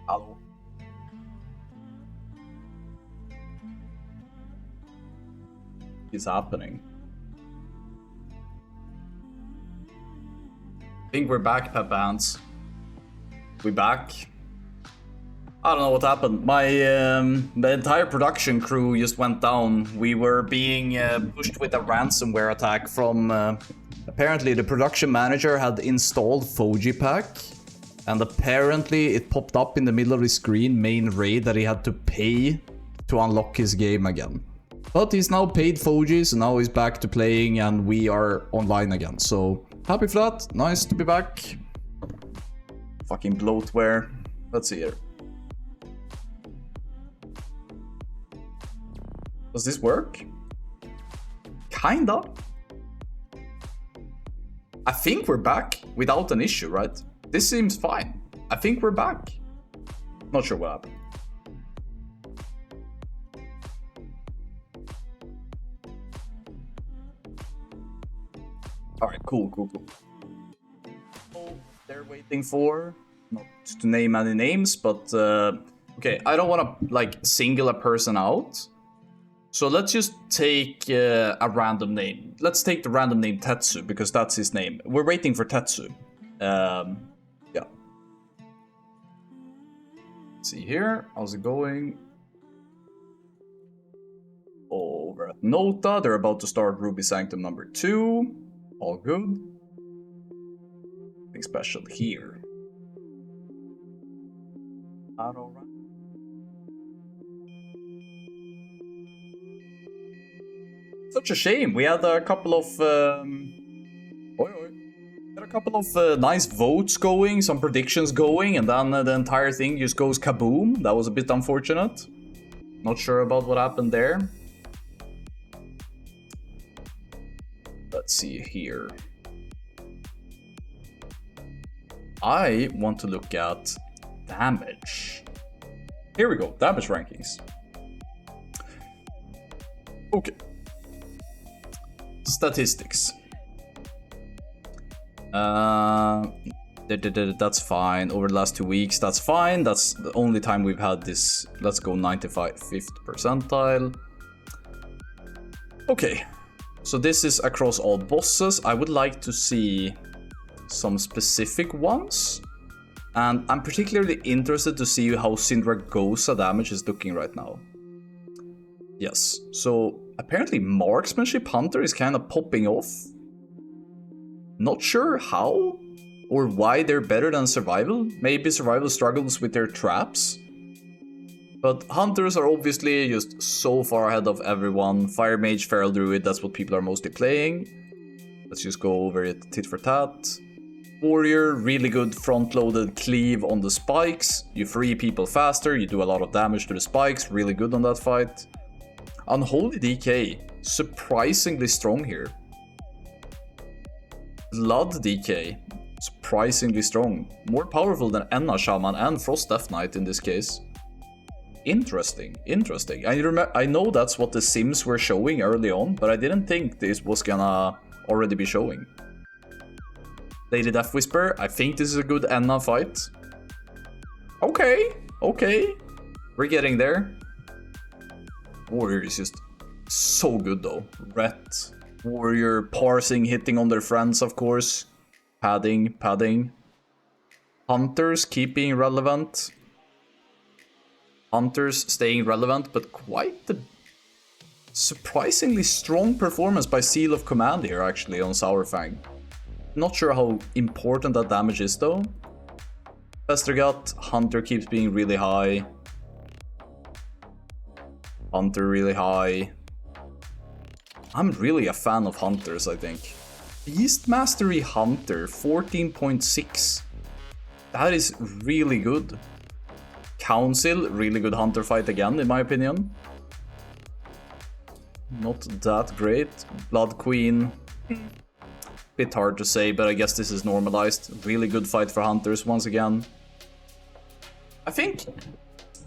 Hello. Is happening. I think we're back, Pep Bands. We back. I don't know what happened. My the entire production crew just went down. We were being pushed with a ransomware attack from apparently the production manager had installed Fogipack, and apparently it popped up in the middle of the screen, main raid, that he had to pay to unlock his game again. But he's now paid Fogi, so now he's back to playing and we are online again. So happy for that. Nice to be back. Fucking bloatware. Let's see here. Does this work? Kinda. I think we're back without an issue, right? This seems fine. I think we're back. Not sure what happened. Alright, cool. They're waiting for, not to name any names, but okay, I don't want to like single a person out. So let's just take a random name. Let's take the random name Tetsu, because that's his name. We're waiting for Tetsu. Yeah. Let's see here. How's it going? Over at Nota, they're about to start Ruby Sanctum number 2. All good. Nothing special here. Alright. Such a shame. We had a couple of nice votes going, some predictions going, and then the entire thing just goes kaboom. That was a bit unfortunate. Not sure about what happened there. Let's see here. I want to look at damage. Here we go, damage rankings. Okay. Statistics. That's fine. Over the last 2 weeks, that's fine. That's the only time we've had this. Let's go 95th percentile. Okay. So this is across all bosses. I would like to see some specific ones. And I'm particularly interested to see how Sindragosa damage is looking right now. Yes, so apparently Marksmanship Hunter is kind of popping off. Not sure how or why they're better than Survival. Maybe Survival struggles with their traps. But Hunters are obviously just so far ahead of everyone. Fire Mage, Feral Druid, that's what people are mostly playing. Let's just go over it tit for tat. Warrior, really good front-loaded cleave on the spikes. You free people faster, you do a lot of damage to the spikes, really good on that fight. Unholy DK, surprisingly strong here. Blood DK, surprisingly strong. More powerful than Enna Shaman and Frost Death Knight in this case. Interesting. I know that's what the Sims were showing early on, but I didn't think this was gonna already be showing. Lady Deathwhisper, I think this is a good Enna fight. Okay. We're getting there. Warrior is just so good though. Ret, Warrior, parsing, hitting on their friends of course. Padding. Hunters keep being relevant. Hunters staying relevant, but quite the surprisingly strong performance by Seal of Command here actually on Sourfang. Not sure how important that damage is though. Festergut, Hunter keeps being really high. Hunter really high. I'm really a fan of Hunters, I think. Beast Mastery Hunter, 14.6. That is really good. Council, really good Hunter fight again, in my opinion. Not that great. Blood Queen. Bit hard to say, but I guess this is normalized. Really good fight for Hunters once again. I think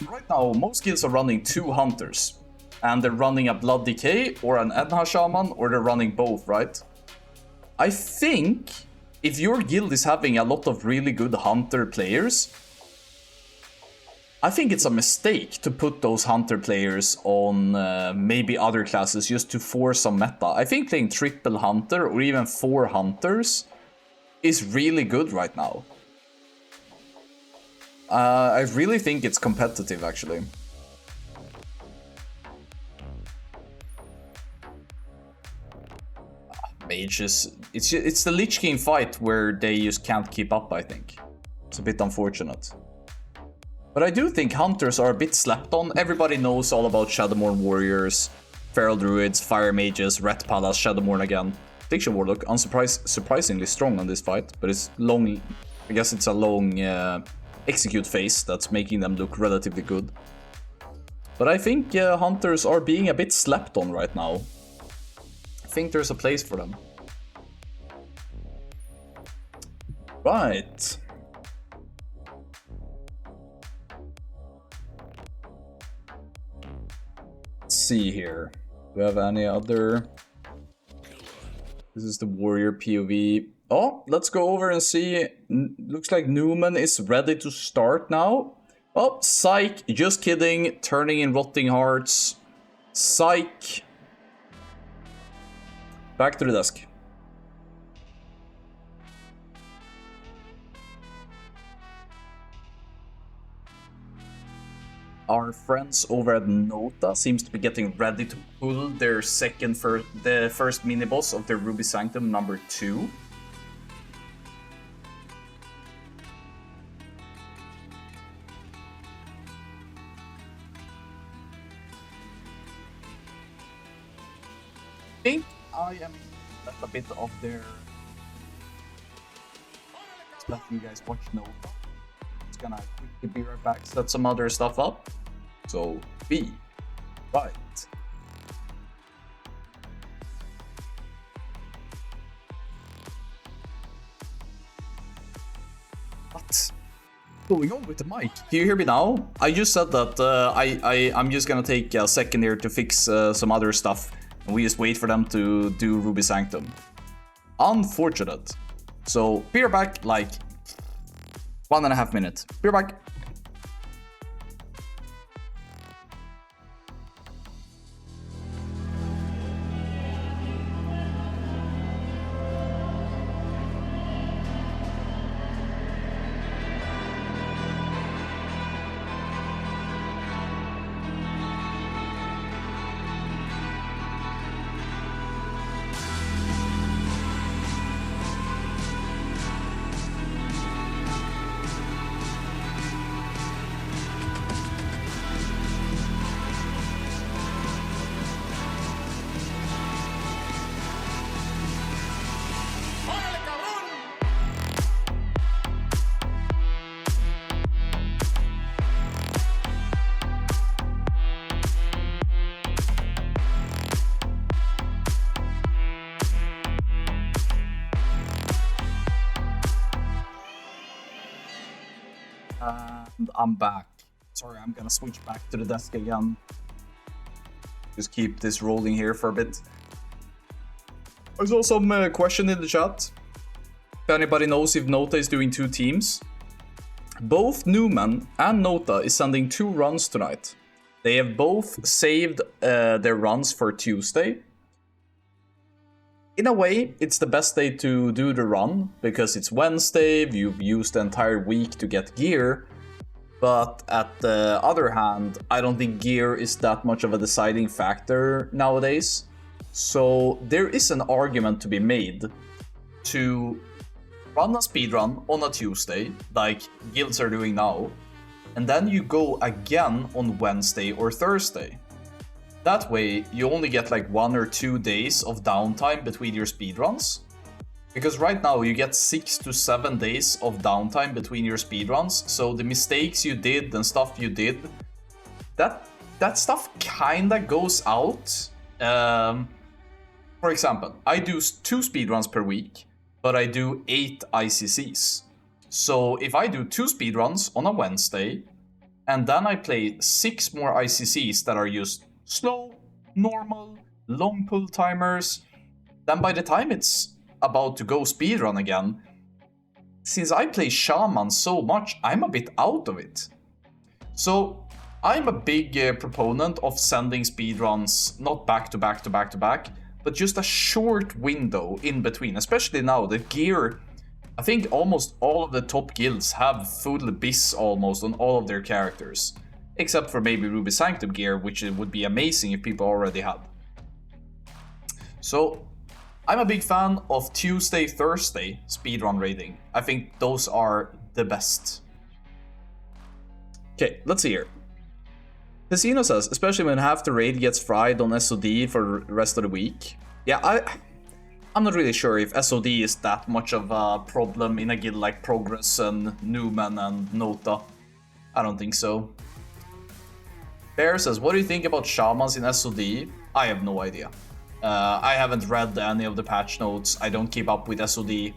right now most guilds are running 2 Hunters. And they're running a Blood Decay or an Edna Shaman, or they're running both, right? I think if your guild is having a lot of really good Hunter players, I think it's a mistake to put those hunter players on maybe other classes just to force some meta. I think playing triple hunter or even 4 hunters is really good right now. I really think it's competitive, actually. Mages, it's the Lich King fight where they just can't keep up, I think. It's a bit unfortunate. But I do think hunters are a bit slept on. Everybody knows all about Shadowmourne warriors, feral druids, fire mages, ret palace, Shadowmourne again. Diction warlock, surprisingly strong on this fight, but it's long. I guess it's a long execute phase that's making them look relatively good. But I think hunters are being a bit slept on right now. I think there's a place for them. Right. Let's see here. Do we have any other? This is the warrior POV. Oh, let's go over and see. Looks like Numen is ready to start now. Oh, psych. Just kidding. Turning in rotting hearts. Psych. Back to the desk. Our friends over at NOTA seems to be getting ready to pull their the first mini-boss of their Ruby Sanctum number 2. I think I am at a bit of their... Just let you guys watch NOTA. Just gonna quickly be right back, set some other stuff up. So, be right. What's going on with the mic? Can you hear me now? I just said that I'm just gonna take a second here to fix some other stuff. And we just wait for them to do Ruby Sanctum. Unfortunate. So, be right back, like 1.5 minutes. Be right back. And I'm back. Sorry, I'm gonna switch back to the desk again. Just keep this rolling here for a bit. I saw some question in the chat. If anybody knows if NOTA is doing 2 teams. Both Numen and NOTA is sending 2 runs tonight. They have both saved their runs for Tuesday. In a way, it's the best day to do the run, because it's Wednesday, you've used the entire week to get gear. But at the other hand, I don't think gear is that much of a deciding factor nowadays. So there is an argument to be made to run a speedrun on a Tuesday, like guilds are doing now, and then you go again on Wednesday or Thursday. That way, you only get like 1 or 2 days of downtime between your speedruns. Because right now, you get 6 to 7 days of downtime between your speedruns. So the mistakes you did and stuff you did, that stuff kinda goes out. For example, I do 2 speedruns per week, but I do 8 ICCs. So if I do 2 speedruns on a Wednesday, and then I play 6 more ICCs that are just slow, normal, long pull timers, then by the time it's about to go speedrun again, since I play Shaman so much, I'm a bit out of it. So I'm a big proponent of sending speedruns not back to back to back to back, but just a short window in between, especially now the gear. I think almost all of the top guilds have full bis almost on all of their characters, except for maybe Ruby Sanctum gear, which it would be amazing if people already had. So I'm a big fan of Tuesday, Thursday speedrun raiding. I think those are the best. Okay, let's see here. Casino says, especially when half the raid gets fried on SOD for the rest of the week. Yeah, I'm not really sure if SOD is that much of a problem in a guild like Progress and Numen and Nota. I don't think so. Bear says, what do you think about shamans in SOD? I have no idea. I haven't read any of the patch notes. I don't keep up with SOD.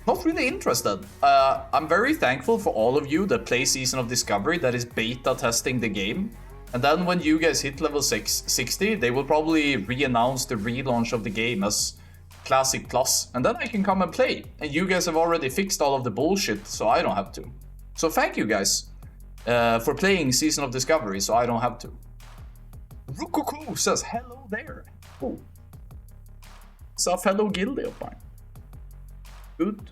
Not really interested. I'm very thankful for all of you that play Season of Discovery that is beta testing the game. And then when you guys hit level 60, they will probably re-announce the relaunch of the game as Classic Plus. And then I can come and play. And you guys have already fixed all of the bullshit, so I don't have to. So thank you guys for playing Season of Discovery, so I don't have to. Rukuku says, hello there. Oh. It's a fellow guildie of mine. Good.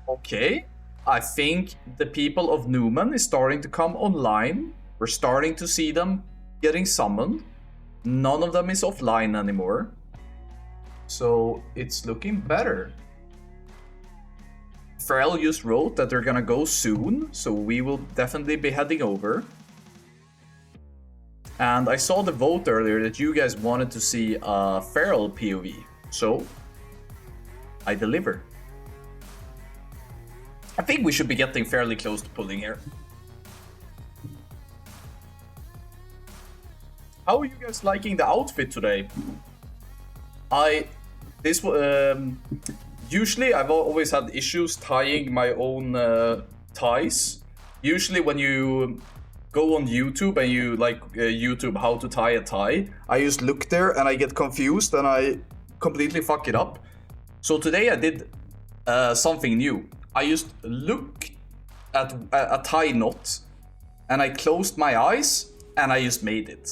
Okay, I think the people of Numen is starting to come online. We're starting to see them getting summoned. None of them is offline anymore. So it's looking better. Pharrell just wrote that they're gonna go soon, so we will definitely be heading over. And I saw the vote earlier that you guys wanted to see a Feral POV, so I deliver. I think we should be getting fairly close to pulling here. How are you guys liking the outfit today? Usually I've always had issues tying my own ties. Usually when you go on YouTube and you YouTube how to tie a tie, I just look there and I get confused and I completely fuck it up. So today I did something new. I just looked at a tie knot and I closed my eyes and I just made it.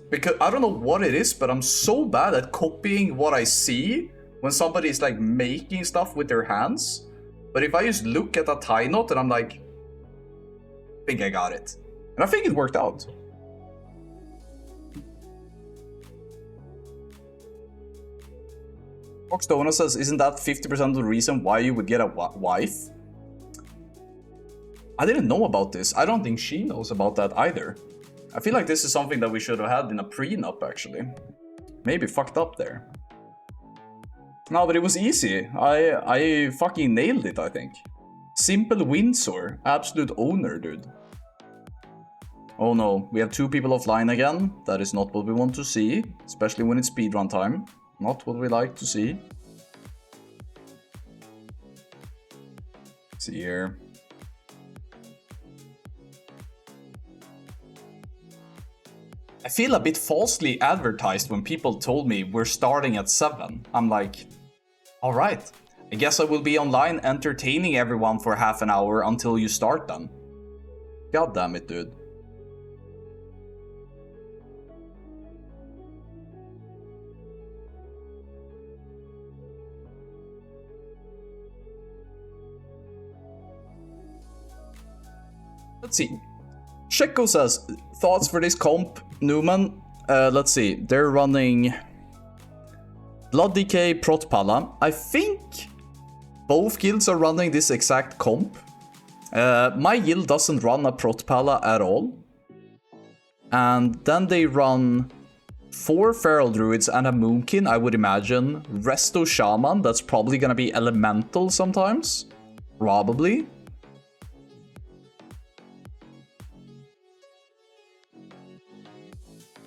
Because I don't know what it is, but I'm so bad at copying what I see when somebody is like making stuff with their hands. But if I just look at a tie knot and I'm like, I think I got it. And I think it worked out. Foxdona says, isn't that 50% of the reason why you would get a wife? I didn't know about this. I don't think she knows about that either. I feel like this is something that we should have had in a prenup, actually. Maybe fucked up there. No, but it was easy. I fucking nailed it, I think. Simple Windsor. Absolute owner, dude. Oh no, we have 2 people offline again. That is not what we want to see. Especially when it's speedrun time. Not what we like to see. Let's see here. I feel a bit falsely advertised when people told me we're starting at 7. I'm like, alright, I guess I will be online entertaining everyone for half an hour until you start then. God damn it, dude. Let's see. Sheko says, thoughts for this comp, Numen? Let's see. They're running Blood Decay, Protpala. I think both guilds are running this exact comp. My guild doesn't run a Protpala at all. And then they run 4 Feral Druids and a Moonkin, I would imagine. Resto Shaman, that's probably gonna be Elemental sometimes. Probably.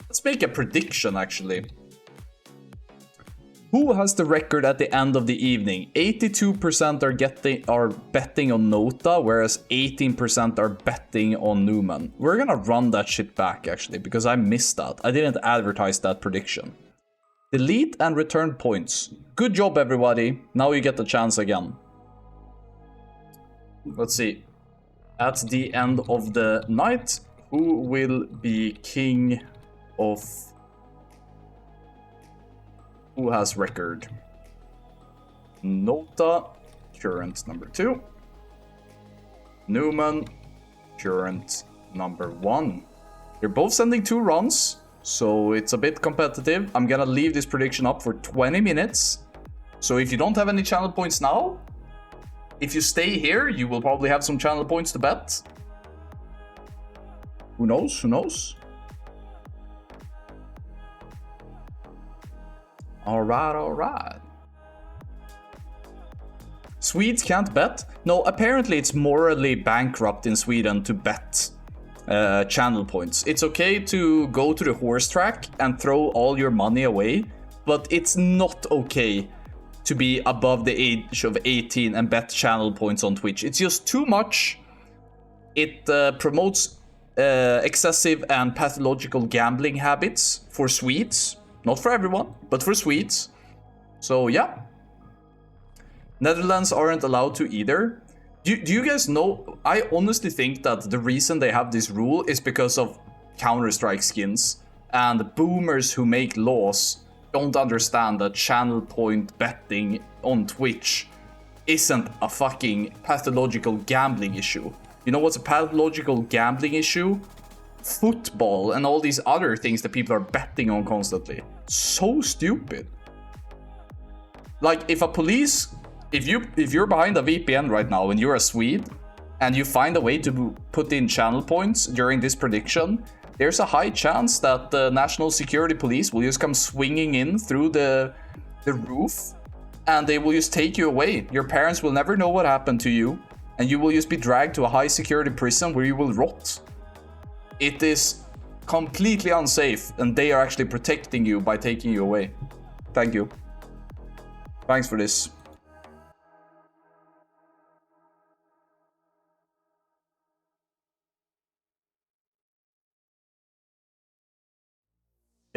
Let's make a prediction, actually. Who has the record at the end of the evening? 82% are betting on Nota, whereas 18% are betting on Numen. We're gonna run that shit back, actually, because I missed that. I didn't advertise that prediction. Delete and return points. good job, everybody. Now you get the chance again. Let's see. At the end of the night, who will be king of... Who has record? Nota, current number 2. Numen, current number 1. They're both sending 2 runs, so it's a bit competitive. I'm gonna leave this prediction up for 20 minutes. So if you don't have any channel points now, if you stay here, you will probably have some channel points to bet. Who knows? Who knows? Alright, alright. Swedes can't bet? No, apparently it's morally bankrupt in Sweden to bet channel points. It's okay to go to the horse track and throw all your money away, but it's not okay to be above the age of 18 and bet channel points on Twitch. It's just too much. It promotes excessive and pathological gambling habits for Swedes. Not for everyone, but for Swedes. So yeah. Netherlands aren't allowed to either. Do you guys know, I honestly think that the reason they have this rule is because of Counter-Strike skins. And boomers who make laws don't understand that channel point betting on Twitch isn't a fucking pathological gambling issue. You know what's a pathological gambling issue? Football and all these other things that people are betting on constantly. So stupid. Like if a police, if you're behind a VPN right now and you're a Swede and you find a way to put in channel points during this prediction, there's a high chance that the National Security Police will just come swinging in through the roof and they will just take you away. Your parents will never know what happened to you and you will just be dragged to a high security prison where you will rot. It is completely unsafe and they are actually protecting you by taking you away. Thank you. Thanks for this.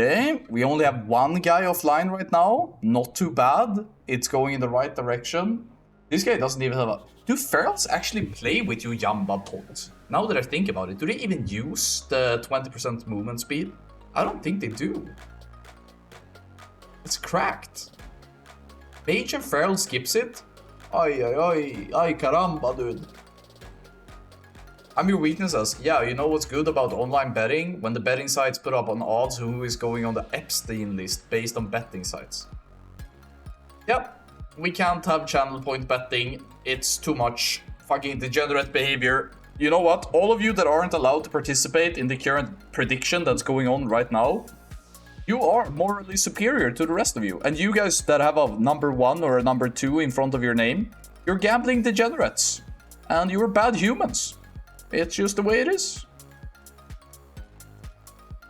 Okay, we only have one guy offline right now. Not too bad. It's going in the right direction. This guy doesn't even have a... Do ferals actually play with you, Jamba Tot? Now that I think about it, do they even use the 20% movement speed? I don't think they do. It's cracked. Mage and feral skips it? Ay caramba, dude. I'm your weaknesses. Yeah, you know what's good about online betting? When the betting sites put up on odds who is going on the Epstein list based on betting sites. Yep. We can't have channel point betting. It's too much fucking degenerate behavior. You know what? All of you that aren't allowed to participate in the current prediction that's going on right now, you are morally superior to the rest of you. And you guys that have a number 1 or a number 2 in front of your name, you're gambling degenerates. And you're bad humans. It's just the way it is.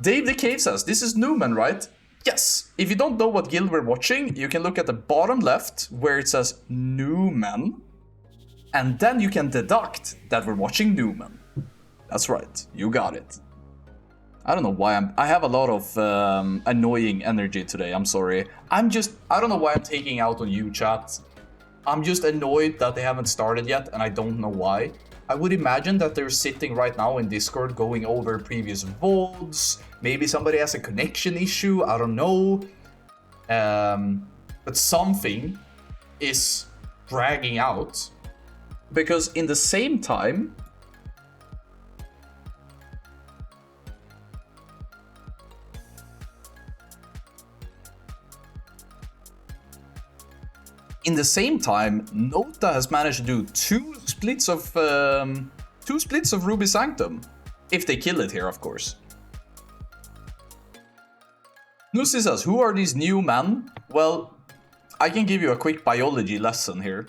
Dave the Cave says, this is Numen, right? Yes. If you don't know what guild we're watching, you can look at the bottom left where it says Numen. And then you can deduct that we're watching Numen. That's right. You got it. I don't know why I have a lot of annoying energy today. I'm sorry. I don't know why I'm taking out on you, chat. I'm just annoyed that they haven't started yet and I don't know why. I would imagine that they're sitting right now in Discord going over previous VODs. Maybe somebody has a connection issue, I don't know. But something is dragging out. Because in the same time... Nota has managed to do two splits of Ruby Sanctum. If they kill it here, of course. Nusi says, who are these new men? Well, I can give you a quick biology lesson here.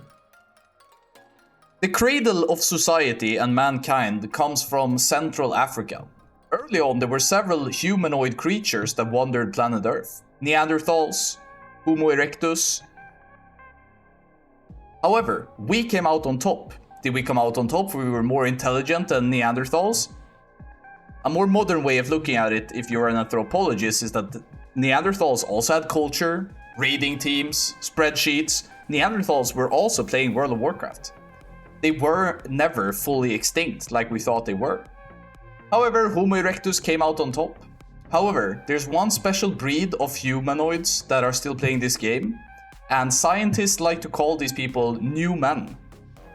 The cradle of society and mankind comes from Central Africa. Early on, there were several humanoid creatures that wandered planet Earth. Neanderthals, Homo erectus. However, we came out on top. Did we come out on top? We were more intelligent than Neanderthals? A more modern way of looking at it, if you're an anthropologist, is that Neanderthals also had culture, raiding teams, spreadsheets, Neanderthals were also playing World of Warcraft. They were never fully extinct like we thought they were. However, Homo erectus came out on top. However, there's one special breed of humanoids that are still playing this game, and scientists like to call these people new men,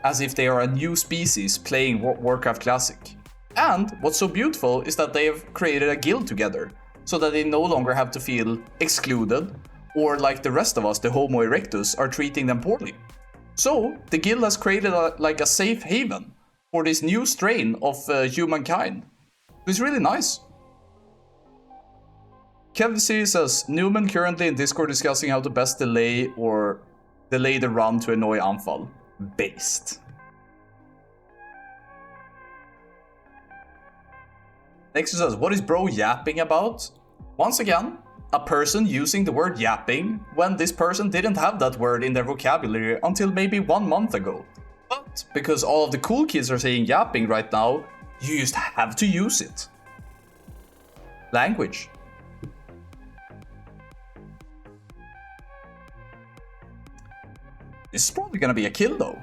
as if they are a new species playing Warcraft Classic. And what's so beautiful is that they have created a guild together, so that they no longer have to feel excluded, or like the rest of us, the Homo erectus, are treating them poorly. So, the guild has created a safe haven for this new strain of humankind. It's really nice. Kevc says, Numen currently in Discord discussing how to best delay the run to annoy Anfal. Based. Next says, what is bro yapping about? Once again, a person using the word yapping when this person didn't have that word in their vocabulary until maybe 1 month ago. But because all of the cool kids are saying yapping right now, you just have to use it. Language. This is probably gonna be a kill though.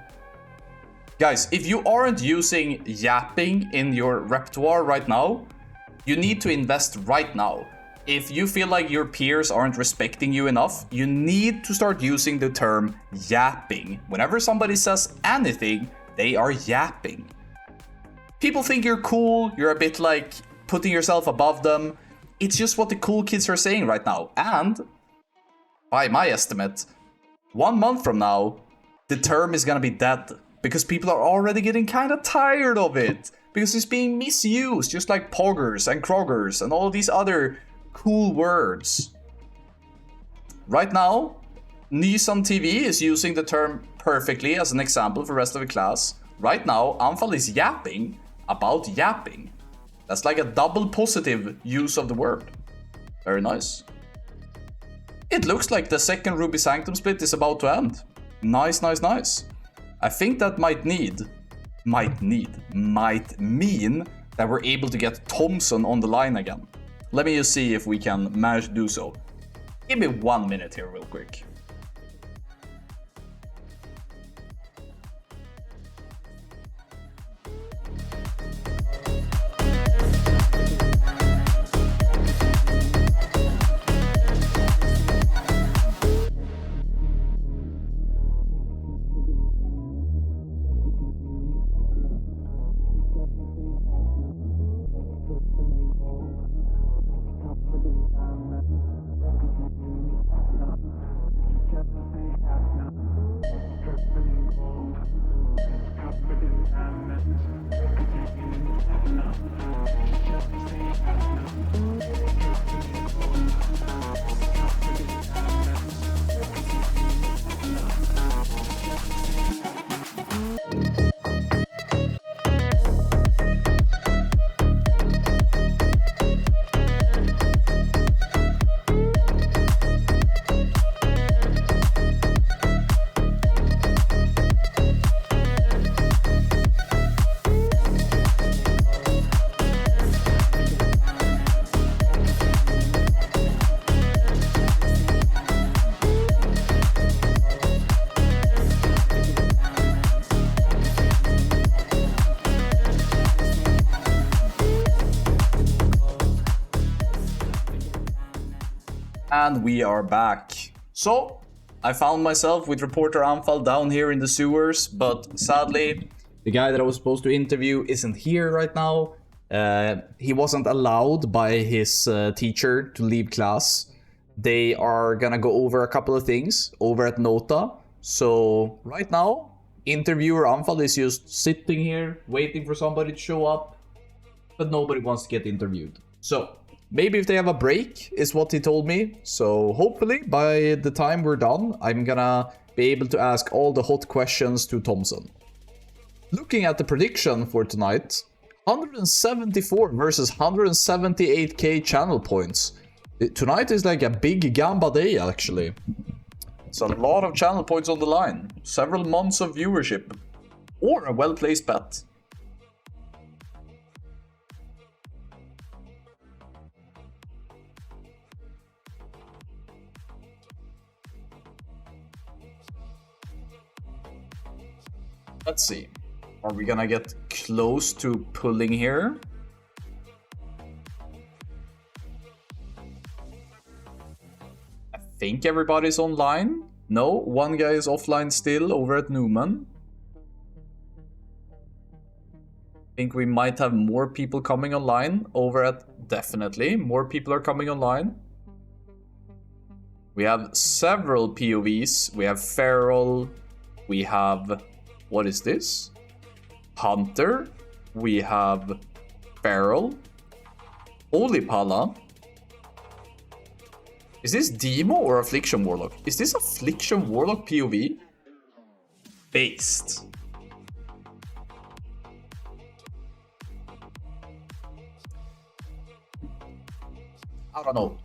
Guys, if you aren't using yapping in your repertoire right now, you need to invest right now. If you feel like your peers aren't respecting you enough, you need to start using the term yapping. Whenever somebody says anything, they are yapping. People think you're cool, you're a bit like putting yourself above them. It's just what the cool kids are saying right now. And, by my estimate, 1 month from now, the term is gonna be dead. Because people are already getting kinda tired of it. Because it's being misused, just like poggers and kroggers and all these other cool words. Right now, Nyson TV is using the term perfectly as an example for the rest of the class. Right now, Anfal is yapping about yapping. That's like a double positive use of the word. Very nice. It looks like the second Ruby Sanctum split is about to end. Nice, nice, nice. I think that might mean that we're able to get Thompson on the line again. Let me just see if we can manage to do so. Give me 1 minute here real quick. And we are back. So, I found myself with reporter Anfal down here in the sewers, but sadly, the guy that I was supposed to interview isn't here right now. He wasn't allowed by his teacher to leave class. They are gonna go over a couple of things over at NOTA. So, right now, interviewer Anfal is just sitting here, waiting for somebody to show up, but nobody wants to get interviewed. So, maybe if they have a break, is what he told me. So hopefully by the time we're done, I'm gonna be able to ask all the hot questions to Thompson. Looking at the prediction for tonight, 174 versus 178k channel points. Tonight is like a big gamba day actually. It's a lot of channel points on the line. Several months of viewership. Or a well-placed bet. Let's see. Are we gonna get close to pulling here? I think everybody's online. No, one guy is offline still over at Numen. I think we might have more people coming online over at... Definitely, more people are coming online. We have several POVs. We have Feral. We have... What is this? Hunter. We have Feral. Holy Pala. Is this Demo or Affliction Warlock? Is this Affliction Warlock POV? Based. I don't know.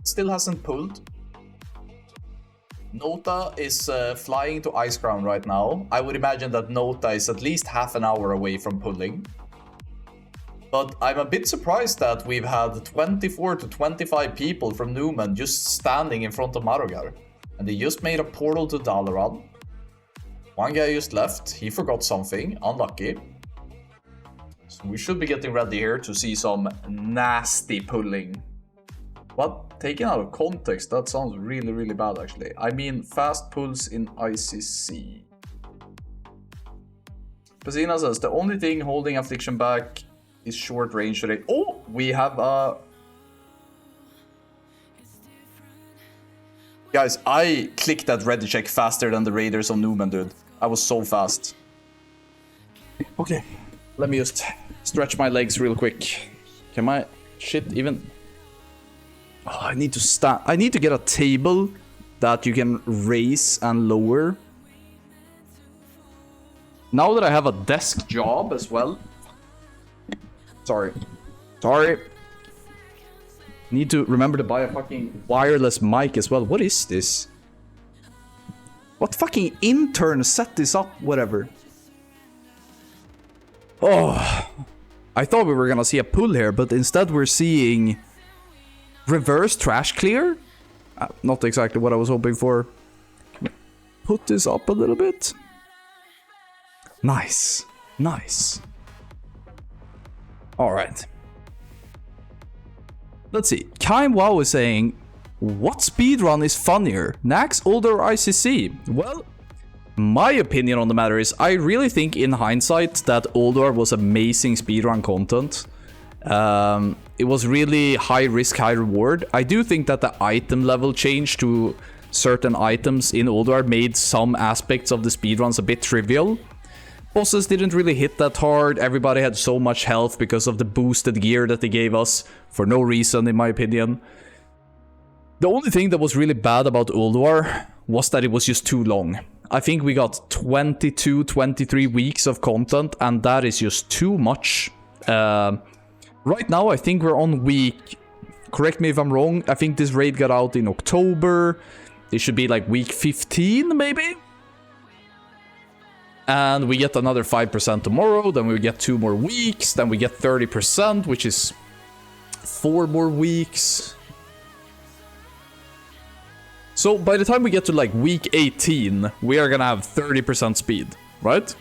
Still hasn't pulled. NOTA is flying to Ice Crown right now. I would imagine that NOTA is at least half an hour away from pulling. But I'm a bit surprised that we've had 24 to 25 people from Numen just standing in front of Marogar. And they just made a portal to Dalaran. One guy just left. He forgot something. Unlucky. So we should be getting ready here to see some nasty pulling. But taken out of context, that sounds really, really bad actually. I mean, fast pulls in ICC. Pesina says, the only thing holding Affliction back is short range today. Oh, we have Guys, I clicked that ready check faster than the Raiders of Numen, dude. I was so fast. Okay, let me just stretch my legs real quick. Can my shit even... Oh, I need to stand. I need to get a table that you can raise and lower. Now that I have a desk job as well. Sorry. Need to remember to buy a fucking wireless mic as well. What is this? What fucking intern set this up? Whatever. Oh. I thought we were gonna see a pull here, but instead we're seeing... Reverse trash clear? Not exactly what I was hoping for. Put this up a little bit. Nice. Nice. Alright. Let's see. Kaim Wow is saying, what speedrun is funnier? Nax, Older, or ICC? Well, my opinion on the matter is I really think in hindsight that Older was amazing speedrun content. It was really high risk, high reward. I do think that the item level change to certain items in Oldar made some aspects of the speedruns a bit trivial. Bosses didn't really hit that hard. Everybody had so much health because of the boosted gear that they gave us for no reason, in my opinion. The only thing that was really bad about Ulduar was that it was just too long. I think we got 22, 23 weeks of content, and that is just too much. Right now, I think we're on week... Correct me if I'm wrong. I think this raid got out in October. It should be like week 15, maybe? And we get another 5% tomorrow. Then we get 2 more weeks. Then we get 30%, which is 4 more weeks. So by the time we get to like week 18, we are gonna have 30% speed, right?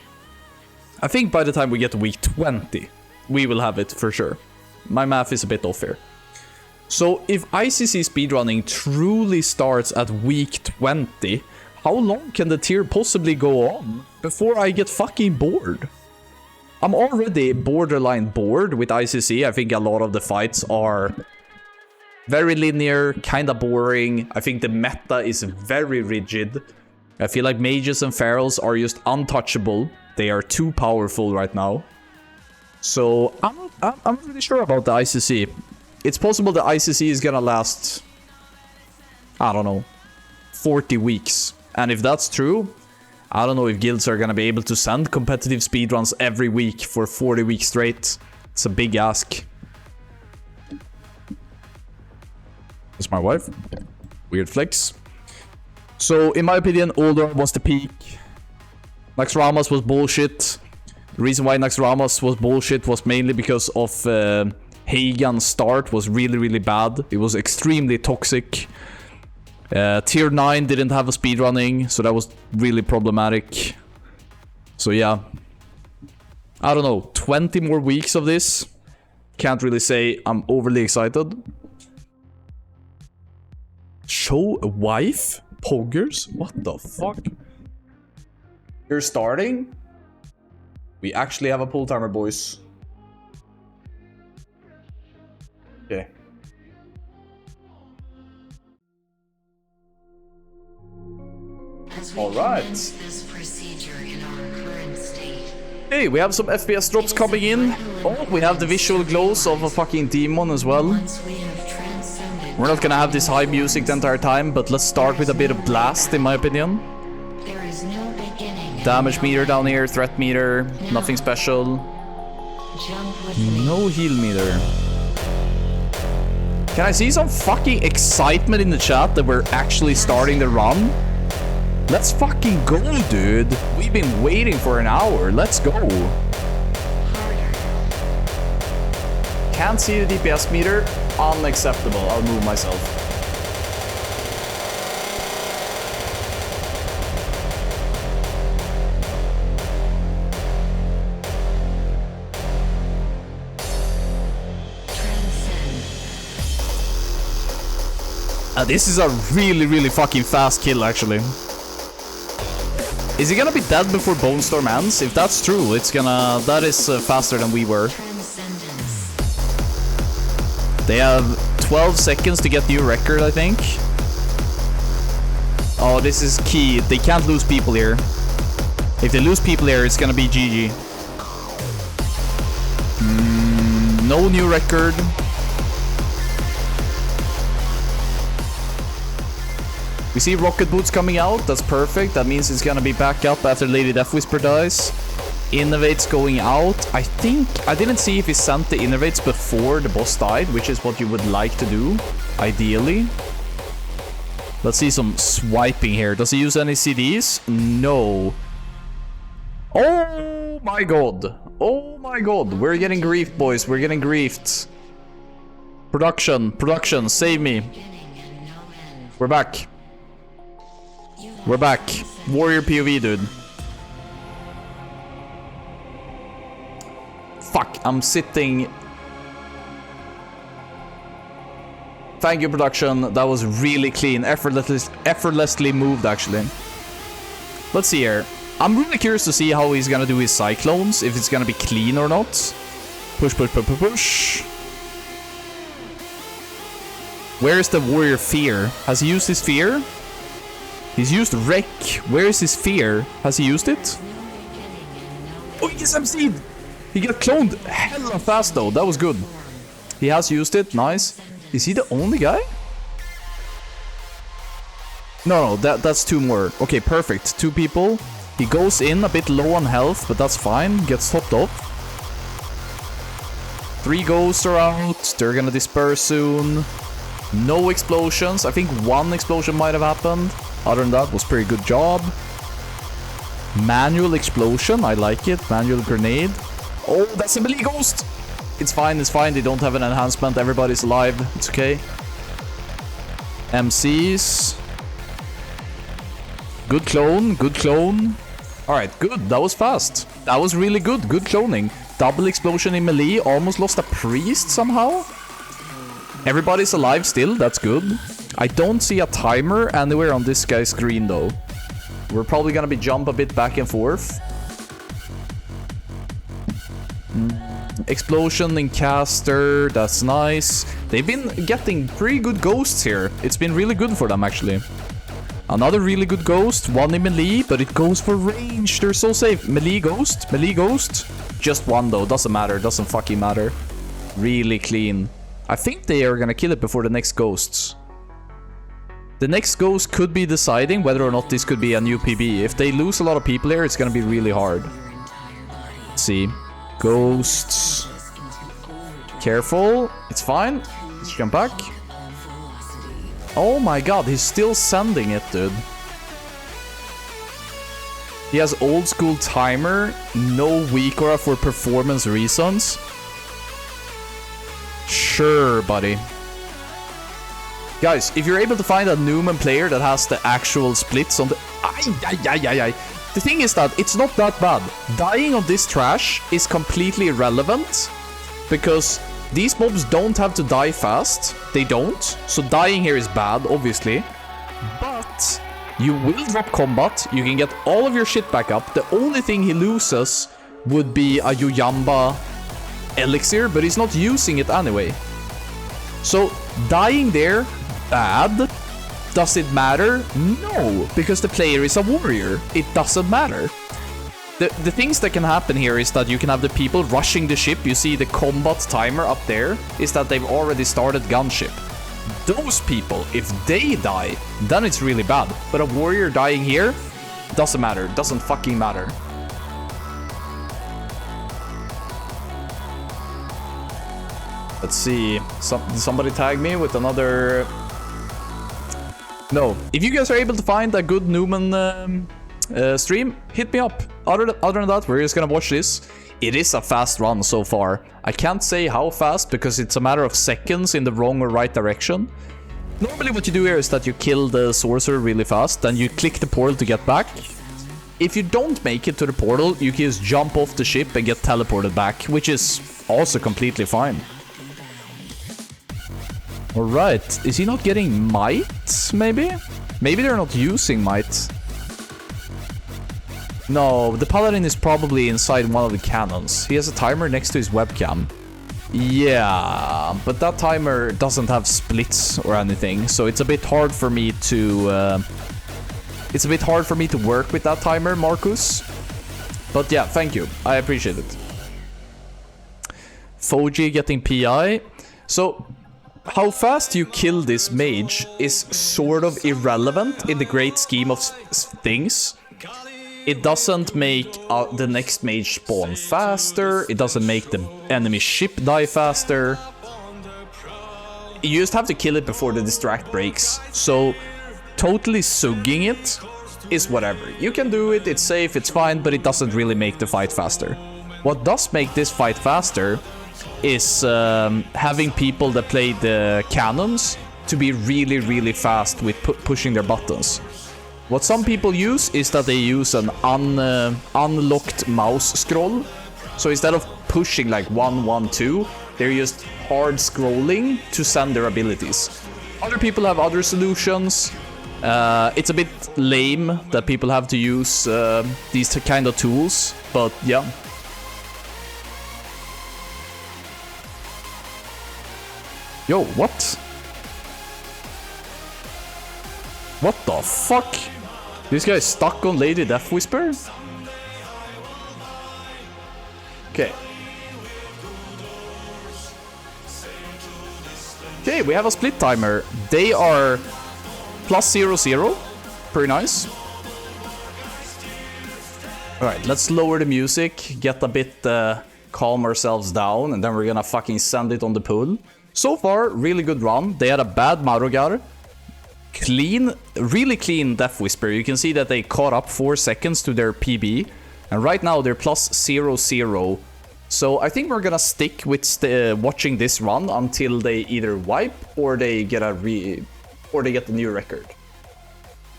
I think by the time we get to week 20, we will have it for sure. My math is a bit off here. So if ICC speedrunning truly starts at week 20, how long can the tier possibly go on before I get fucking bored? I'm already borderline bored with ICC. I think a lot of the fights are very linear, kinda boring. I think the meta is very rigid. I feel like mages and ferals are just untouchable. They are too powerful right now. So I'm not really sure about the ICC. It's possible the ICC is gonna last, I don't know, 40 weeks. And if that's true, I don't know if guilds are gonna be able to send competitive speedruns every week for 40 weeks straight. It's a big ask. That's my wife. Weird flex. So, in my opinion, Oldor was the peak. Naxxramas was bullshit. The reason why Naxxramas was bullshit was mainly because of Hagan's start was really, really bad. It was extremely toxic. Tier 9 didn't have a speedrunning, so that was really problematic. So yeah. I don't know, 20 more weeks of this. Can't really say I'm overly excited. Show a wife? Poggers? What the fuck? You're starting? We actually have a pull timer, boys. Okay. Alright. Hey, we have some FPS drops coming in. Oh, we have the visual glows of a fucking demon as well. We're not gonna have this high music the entire time, but let's start with a bit of blast, in my opinion. Damage meter down here, threat meter, nothing special. No heal meter. Can I see some fucking excitement in the chat that we're actually starting the run? Let's fucking go, dude. We've been waiting for an hour. Let's go. Can't see the DPS meter. Unacceptable. I'll move myself. This is a really fucking fast kill, actually. Is he gonna be dead before Bone Storm ends? If that's true, it's gonna... That is faster than we were. They have 12 seconds to get new record, I think. Oh, this is key. They can't lose people here. If they lose people here, it's gonna be GG. No new record. We see rocket boots coming out. That's perfect. That means it's gonna be back up after Lady Deathwhisper dies. Innovates going out. I think I didn't see if he sent the innovates before the boss died, which is what you would like to do, ideally. Let's see some swiping here. Does he use any CDs? No. Oh my god. Oh my god. We're getting griefed, boys. We're getting griefed. Production, save me. We're back. We're back. Warrior POV, dude. Fuck, I'm sitting. Thank you, production. That was really clean. Effortlessly moved, actually. Let's see here. I'm really curious to see how he's gonna do his cyclones. If it's gonna be clean or not. Push. Where is the warrior fear? Has he used his fear? He's used wreck. Where is his fear? Has he used it? Oh, he gets MC'd! He got cloned hella fast though. That was good. He has used it. Nice. Is he the only guy? No, that's two more. Okay, perfect. Two people. He goes in a bit low on health, but that's fine. Gets topped up. 3 ghosts are out. They're gonna disperse soon. No explosions. I think 1 explosion might have happened. Other than that, was pretty good job. Manual explosion. I like it. Manual grenade. Oh, that's a melee ghost. It's fine. They don't have an enhancement. Everybody's alive. It's okay. MCs. Good clone. Alright, good. That was fast. That was really good. Good cloning. Double explosion in melee. Almost lost a priest somehow. Everybody's alive still. That's good. I don't see a timer anywhere on this guy's screen though. We're probably gonna be jump a bit back and forth. Explosion in caster. That's nice. They've been getting pretty good ghosts here. It's been really good for them actually. Another really good ghost. 1 in melee, but it goes for range. They're so safe. Melee ghost. Just 1 though. Doesn't matter. Doesn't fucking matter. Really clean. I think they are gonna kill it before the next ghosts. The next ghost could be deciding whether or not this could be a new PB. If they lose a lot of people here, it's gonna be really hard. Let's see. Ghosts. Careful. It's fine. Let's jump back. Oh my god, he's still sending it, dude. He has old school timer. No weak aura for performance reasons. Sure, buddy. Guys, if you're able to find a Numen player that has the actual splits on the... The thing is that it's not that bad. Dying on this trash is completely irrelevant because these mobs don't have to die fast. They don't. So dying here is bad, obviously. But you will drop combat. You can get all of your shit back up. The only thing he loses would be a Yuyamba elixir, but he's not using it anyway. So dying there, bad. Does it matter? No, because the player is a warrior. It doesn't matter. The things that can happen here is that you can have the people rushing the ship. You see the combat timer up there is that they've already started gunship. Those people, if they die, then it's really bad. But a warrior dying here doesn't matter. Doesn't fucking matter. Let's see. Somebody tag me with another... No. If you guys are able to find a good Numen stream, hit me up. Other than that, we're just gonna watch this. It is a fast run so far. I can't say how fast because it's a matter of seconds in the wrong or right direction. Normally what you do here is that you kill the sorcerer really fast, then you click the portal to get back. If you don't make it to the portal, you can just jump off the ship and get teleported back, which is also completely fine. Alright, is he not getting might, maybe? Maybe they're not using might. No, the paladin is probably inside one of the cannons. He has a timer next to his webcam. Yeah, but that timer doesn't have splits or anything, so it's a bit hard for me to... it's a bit hard for me to work with that timer, Marcus. But yeah, thank you. I appreciate it. Foji getting PI. So... how fast you kill this mage is sort of irrelevant in the great scheme of things. It doesn't make the next mage spawn faster. It doesn't make the enemy ship die faster. You just have to kill it before the distract breaks. So totally sugging it is whatever. You can do it, it's safe, it's fine, but it doesn't really make the fight faster. What does make this fight faster is having people that play the cannons to be really, really fast with pushing their buttons. What some people use is that they use an unlocked mouse scroll. So instead of pushing like 1, 1, 2, they're just hard scrolling to send their abilities. Other people have other solutions. It's a bit lame that people have to use these kind of tools, but yeah. Yo, what? What the fuck? This guy is stuck on Lady Deathwhisper? Okay. Okay, we have a split timer. They are +0-0. Pretty nice. Alright, let's lower the music, get a bit calm ourselves down, and then we're gonna fucking send it on the pool. So far, really good run. They had a bad Marogar. Clean, really clean Deathwhisper. You can see that they caught up 4 seconds to their PB. And right now they're +0-0. So I think we're gonna stick with watching this run until they either wipe or they get a new record.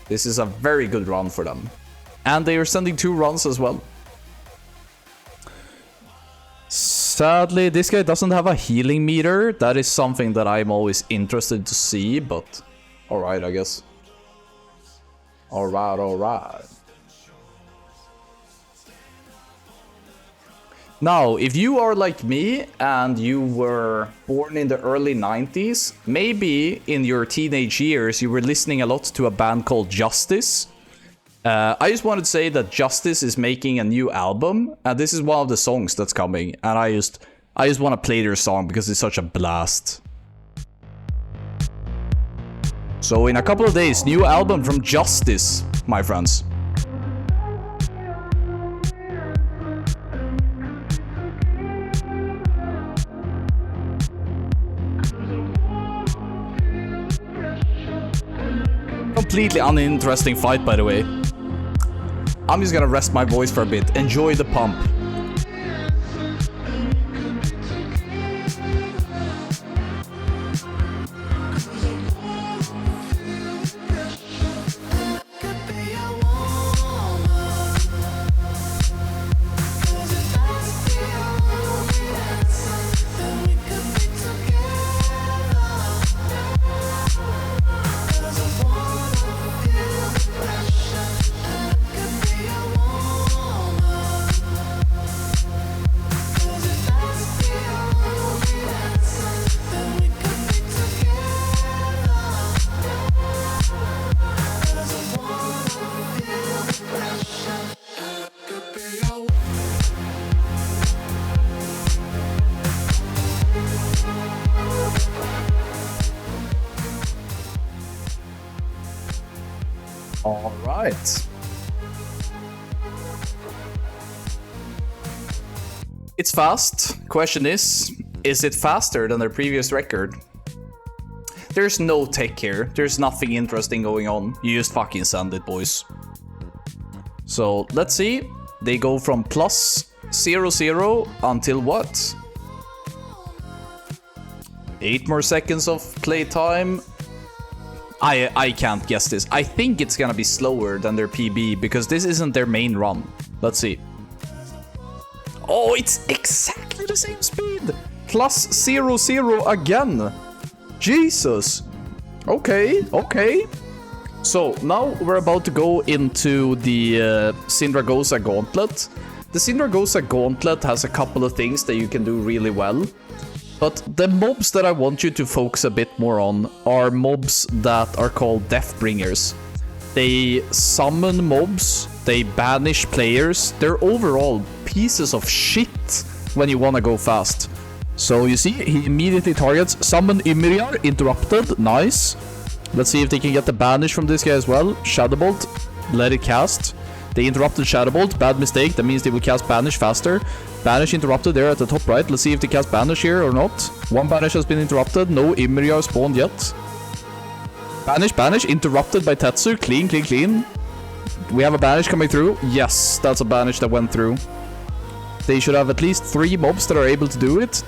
This is a very good run for them. And they are sending 2 runs as well. Sadly, this guy doesn't have a healing meter. That is something that I'm always interested to see, but alright, I guess. Alright. Now, if you are like me and you were born in the early 90s, maybe in your teenage years you were listening a lot to a band called Justice. I just wanted to say that Justice is making a new album, and this is one of the songs that's coming, and I just want to play their song because it's such a blast. So in a couple of days, new album from Justice, my friends. Completely uninteresting fight, by the way. I'm just gonna rest my voice for a bit. Enjoy the pump. All right. It's fast. Question is it faster than their previous record? There's no tech here. There's nothing interesting going on. You just fucking send it, boys. So, let's see. They go from plus 0 until what? 8 more seconds of playtime. I can't guess this. I think it's gonna be slower than their PB because this isn't their main run. Let's see. Oh, it's exactly the same speed. Plus 0 again. Jesus. Okay, okay. So now we're about to go into the Sindragosa Gauntlet. The Sindragosa Gauntlet has a couple of things that you can do really well. But the mobs that I want you to focus a bit more on are mobs that are called Deathbringers. They summon mobs, they banish players, they're overall pieces of shit when you wanna go fast. So you see, he immediately targets Summon Ymriar, interrupted, nice. Let's see if they can get the banish from this guy as well. Shadowbolt, let it cast. They interrupted Shadowbolt, bad mistake, that means they will cast Banish faster. Banish interrupted there at the top right, let's see if they cast Banish here or not. One Banish has been interrupted, no Ymriar spawned yet. Banish, interrupted by Tetsu, clean, clean, clean. We have a Banish coming through, yes, that's a Banish that went through. They should have at least 3 mobs that are able to do it.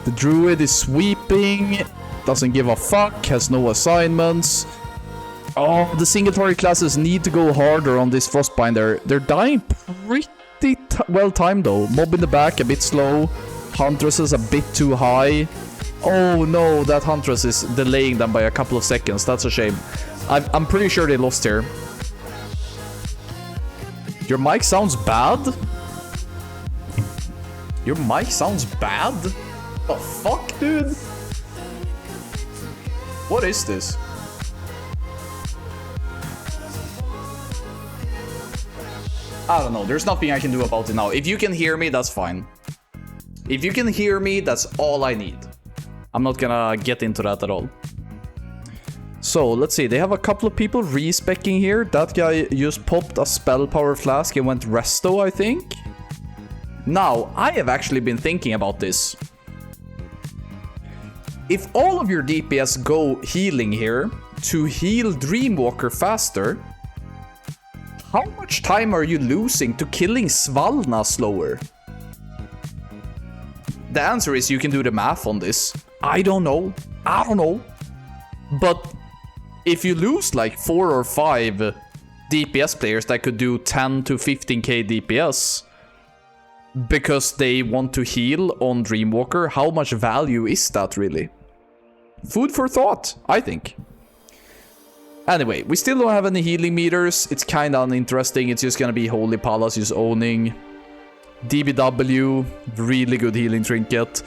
The Druid is sweeping, doesn't give a fuck, has no assignments. Oh, the Singletary classes need to go harder on this Frostbinder. They're dying pretty well timed though. Mob in the back, a bit slow. Huntress is a bit too high. Oh no, that Huntress is delaying them by a couple of seconds. That's a shame. I'm pretty sure they lost here. Your mic sounds bad? Your mic sounds bad? The fuck, dude? What is this? I don't know, there's nothing I can do about it now. If you can hear me, that's fine. If you can hear me, that's all I need. I'm not gonna get into that at all. So, let's see, they have a couple of people respecking here. That guy just popped a spell power flask and went resto, I think. Now, I have actually been thinking about this. If all of your DPS go healing here to heal Dreamwalker faster, how much time are you losing to killing Svalna slower? The answer is you can do the math on this. I don't know. But if you lose like 4 or 5 DPS players that could do 10 to 15k DPS because they want to heal on Dreamwalker, how much value is that really? Food for thought, I think. Anyway, we still don't have any healing meters. It's kind of uninteresting. It's just gonna be Holy Palace just owning. DBW, really good healing trinket.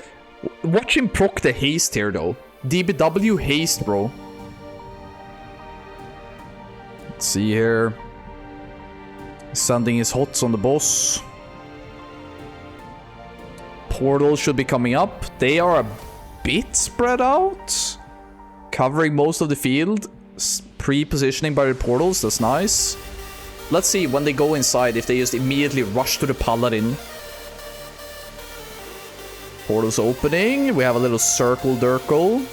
Watch him proc the haste here though. DBW haste, bro. Let's see here. Sending his hots on the boss. Portal should be coming up. They are a bit spread out. Covering most of the field. Pre-positioning by the portals, that's nice. Let's see when they go inside if they just immediately rush to the Paladin. Portals opening. We have a little circle Durkle.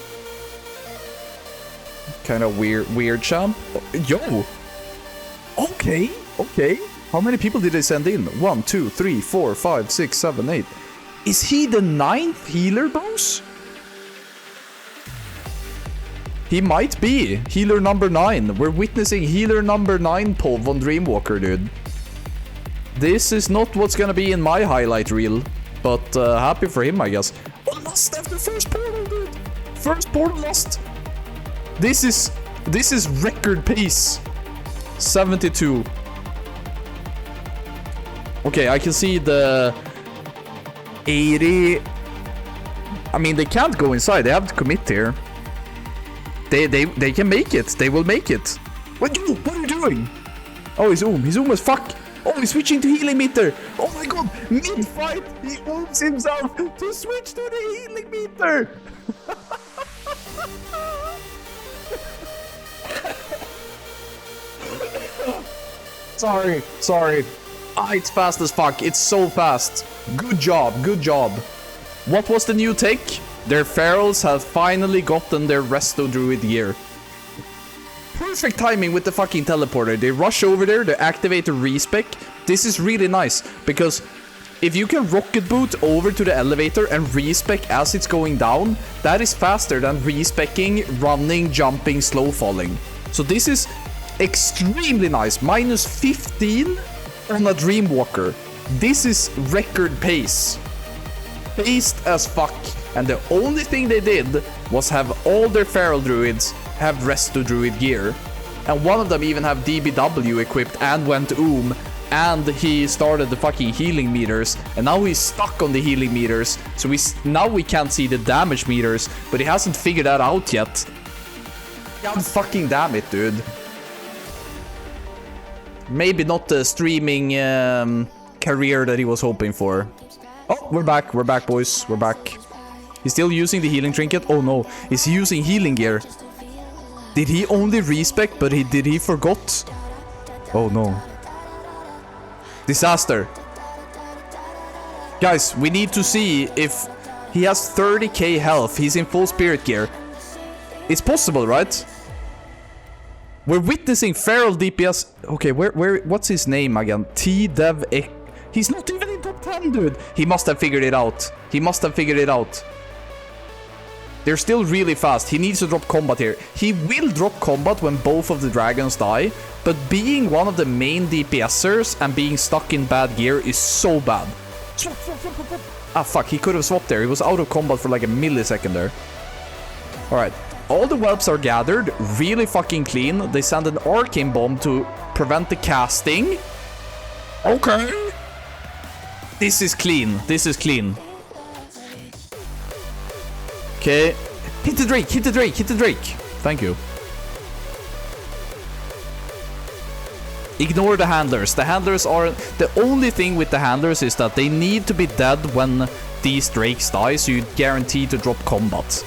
Kind of weird champ. Yo! Okay. How many people did they send in? 1, 2, 3, 4, 5, 6, 7, 8. Is he the 9th healer, bros? He might be. Healer number 9. We're witnessing healer number 9 POV on Dreamwalker, dude. This is not what's gonna be in my highlight reel. But happy for him, I guess. Oh, lost after first portal, dude. First portal lost. This is record pace. 72. Okay, I can see the 80. I mean, they can't go inside. They have to commit here. They can make it. They will make it. What are you doing? Oh, he's He's as fuck. Oh, he's switching to healing meter. Oh my god. Mid-fight, he ooms himself to switch to the healing meter. Sorry. Ah, it's fast as fuck. It's so fast. Good job. What was the new tech? Their ferals have finally gotten their Resto Druid gear. Perfect timing with the fucking teleporter. They rush over there, they activate the respec. This is really nice, because if you can rocket boot over to the elevator and respec as it's going down, that is faster than respecking, running, jumping, slow falling. So this is extremely nice. -15 on a Dreamwalker. This is record pace. Paced as fuck. And the only thing they did was have all their feral druids have Resto Druid gear. And one of them even have DBW equipped and went and he started the fucking healing meters, and now he's stuck on the healing meters, so now we can't see the damage meters, but he hasn't figured that out yet. God fucking damn it, dude. Maybe not the streaming career that he was hoping for. Oh, we're back, boys, we're back. He's still using the healing trinket. Oh no, he's using healing gear. Did he only respec, but did he forgot? Oh no. Disaster. Guys, we need to see if he has 30k health. He's in full spirit gear. It's possible, right? We're witnessing feral DPS. Okay, what's his name again? T-Dev. He's not even in top 10, dude. He must have figured it out. They're still really fast. He needs to drop combat here. He will drop combat when both of the dragons die, but being one of the main DPSers and being stuck in bad gear is so bad. Swap. Ah, fuck. He could have swapped there. He was out of combat for like a millisecond there. Alright. All the whelps are gathered. Really fucking clean. They send an arcane bomb to prevent the casting. Okay. This is clean. Okay. Hit the Drake. Thank you. Ignore the handlers. The handlers are... The only thing with the handlers is that they need to be dead when these drakes die, so you guarantee to drop combat.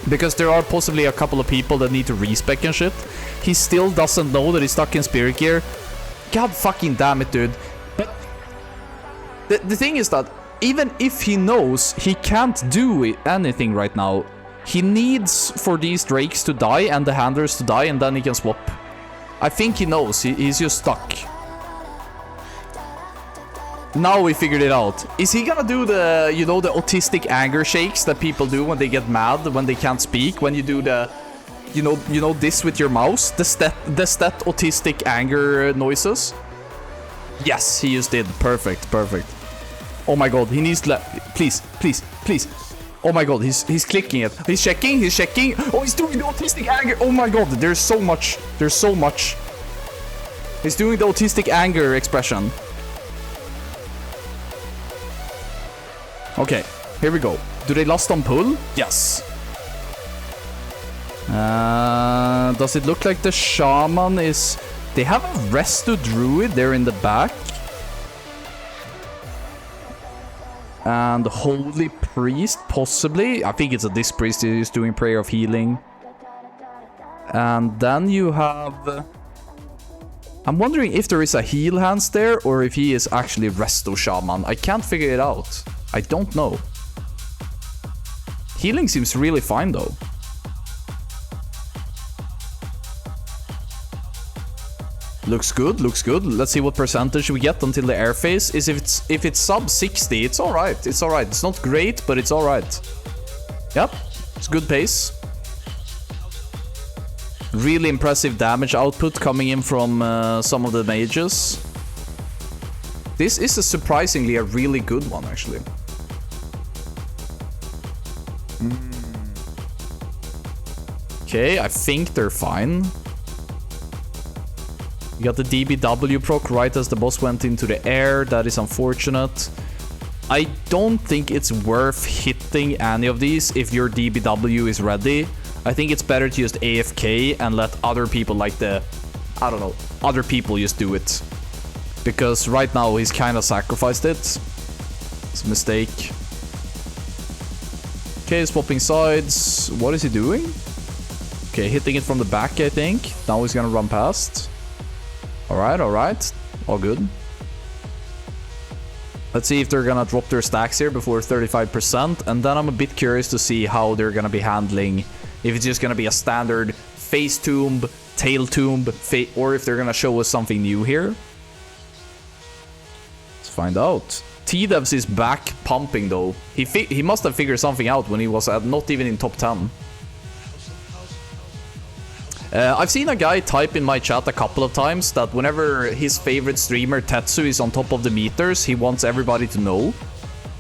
Because there are possibly a couple of people that need to respec and shit. He still doesn't know that he's stuck in spirit gear. God fucking damn it, dude. But... The thing is that even if he knows, he can't do anything right now. He needs for these drakes to die and the handlers to die, and then he can swap. I think he knows. He's just stuck. Now we figured it out. Is he gonna do the, you know, the autistic anger shakes that people do when they get mad, when they can't speak? When you do the, you know this with your mouse? The stat autistic anger noises? Yes, he just did. Perfect. Oh my god, he needs to... Please. Oh my god, he's clicking it. He's checking. Oh, he's doing the autistic anger. Oh my god, there's so much. He's doing the autistic anger expression. Okay, here we go. Do they last on pull? Yes. Does it look like the shaman is... They have a Resto Druid there in the back. And Holy Priest, possibly. I think it's a Disc Priest who's doing Prayer of Healing. And then you have... I'm wondering if there is a Heal Hands there, or if he is actually Resto Shaman. I can't figure it out. I don't know. Healing seems really fine, though. Looks good. Let's see what percentage we get until the air phase. If it's sub 60, it's alright. It's not great, but it's alright. Yep, it's good pace. Really impressive damage output coming in from some of the mages. This is surprisingly a really good one, actually. Okay, I think they're fine. You got the DBW proc right as the boss went into the air. That is unfortunate. I don't think it's worth hitting any of these if your DBW is ready. I think it's better to just AFK and let other people like the... I don't know. Other people just do it. Because right now he's kind of sacrificed it. It's a mistake. Okay, swapping sides. What is he doing? Okay, hitting it from the back, I think. Now he's gonna run past. Alright, alright. All good. Let's see if they're gonna drop their stacks here before 35%, and then I'm a bit curious to see how they're gonna be handling, if it's just gonna be a standard face tomb, tail tomb, or if they're gonna show us something new here. Let's find out. T-Devs is back pumping though. He must have figured something out when he was not even in top 10. I've seen a guy type in my chat a couple of times that whenever his favorite streamer Tetsu is on top of the meters, he wants everybody to know.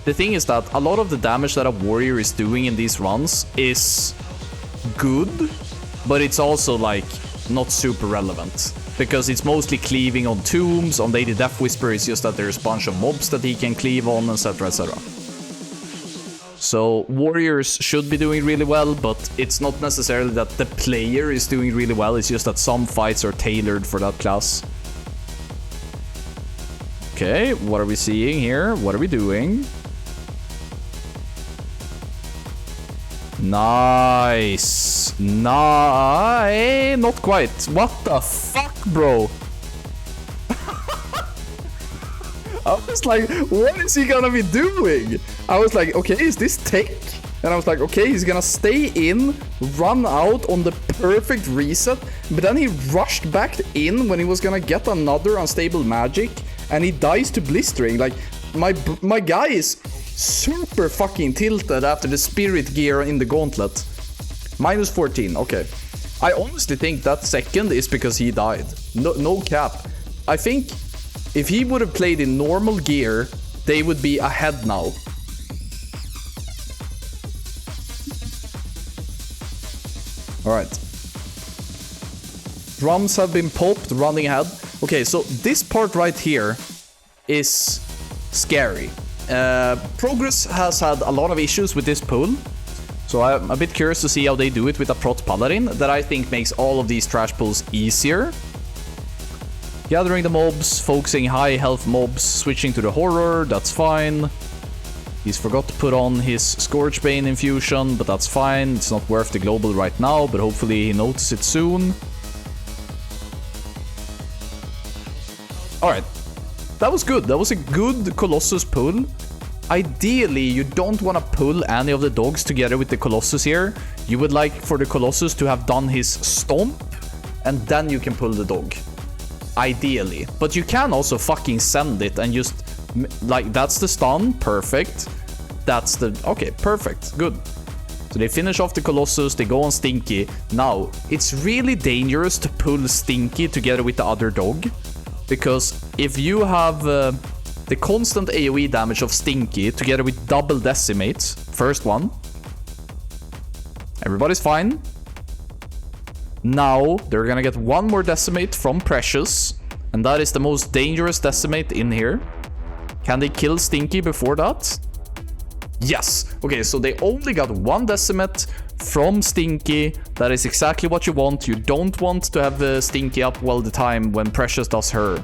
The thing is that a lot of the damage that a warrior is doing in these runs is good, but it's also like not super relevant. Because it's mostly cleaving on tombs, on Lady Deathwhisper it's just that there's a bunch of mobs that he can cleave on, etc, etc. So warriors should be doing really well, but it's not necessarily that the player is doing really well, it's just that some fights are tailored for that class. Okay, what are we seeing here? What are we doing? Nice. Nice. Not quite. What the fuck, bro? I was like, what is he gonna be doing? I was like, okay, is this tech? And I was like, okay, he's gonna stay in, run out on the perfect reset. But then he rushed back in when he was gonna get another unstable magic. And he dies to blistering. Like, my guy is super fucking tilted after the spirit gear in the gauntlet. Minus 14, okay. I honestly think that second is because he died. No cap. I think if he would have played in normal gear, they would be ahead now. Alright. Drums have been popped, running ahead. Okay, so this part right here is scary. Progress has had a lot of issues with this pull. So I'm a bit curious to see how they do it with a Prot Paladin that I think makes all of these trash pulls easier. Gathering the mobs, focusing high health mobs, switching to the horror, that's fine. He's forgot to put on his Scourgebane infusion, but that's fine. It's not worth the global right now, but hopefully he notices it soon. Alright, that was good. That was a good Colossus pull. Ideally, you don't want to pull any of the dogs together with the Colossus here. You would like for the Colossus to have done his stomp, and then you can pull the dog. Ideally. But you can also fucking send it and just, like, that's the stun, perfect. That's the, okay, perfect, good. So they finish off the Colossus, they go on Stinky. Now, it's really dangerous to pull Stinky together with the other dog. Because if you have the constant AoE damage of Stinky together with double decimates, first one, everybody's fine. Now, they're gonna get one more decimate from Precious, and that is the most dangerous decimate in here. Can they kill Stinky before that? Yes! Okay, so they only got one decimate from Stinky. That is exactly what you want. You don't want to have the Stinky up all the time when Precious does her.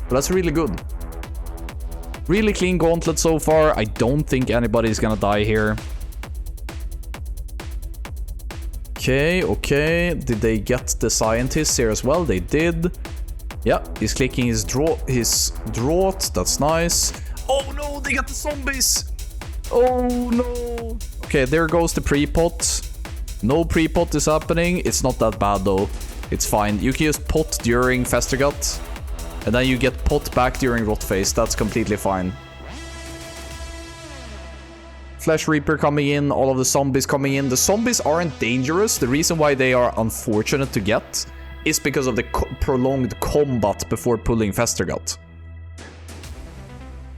But that's really good. Really clean gauntlet so far. I don't think anybody's gonna die here. Okay, okay. Did they get the scientists here as well? They did. Yeah, he's clicking his draught. That's nice. Oh no, they got the zombies. Oh no. Okay, there goes the pre-pot. No pre-pot is happening. It's not that bad though. It's fine. You can just pot during Festergut. And then you get pot back during Rotface. That's completely fine. Flesh Reaper coming in. All of the zombies coming in. The zombies aren't dangerous. The reason why they are unfortunate to get is because of the prolonged combat before pulling Festergut.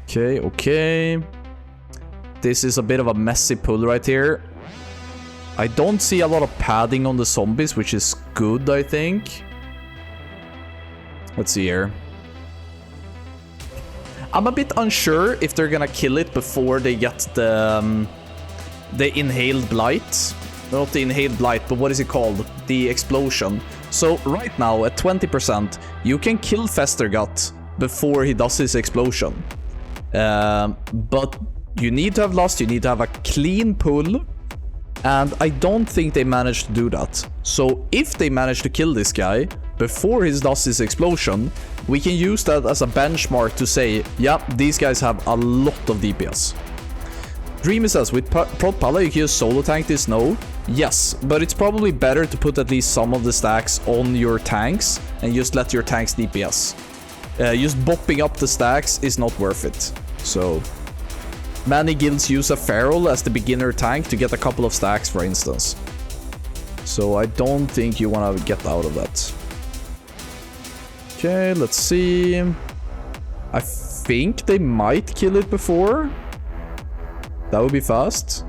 Okay, okay. This is a bit of a messy pull right here. I don't see a lot of padding on the zombies, which is good, I think. Let's see here. I'm a bit unsure if they're gonna kill it before they get the inhaled blight. Not the inhaled blight, but what is it called? The explosion. So right now at 20%, you can kill Festergut before he does his explosion. But you need to have lost, you need to have a clean pull. And I don't think they managed to do that. So if they manage to kill this guy, before he does his explosion, we can use that as a benchmark to say, yeah, these guys have a lot of DPS. Dreamy says, with Prot Pala you can use solo tank this? No. Yes, but it's probably better to put at least some of the stacks on your tanks and just let your tanks DPS. Just bopping up the stacks is not worth it. So, many guilds use a Feral as the beginner tank to get a couple of stacks, for instance. So I don't think you want to get out of that. Okay, let's see. I think they might kill it before. That would be fast.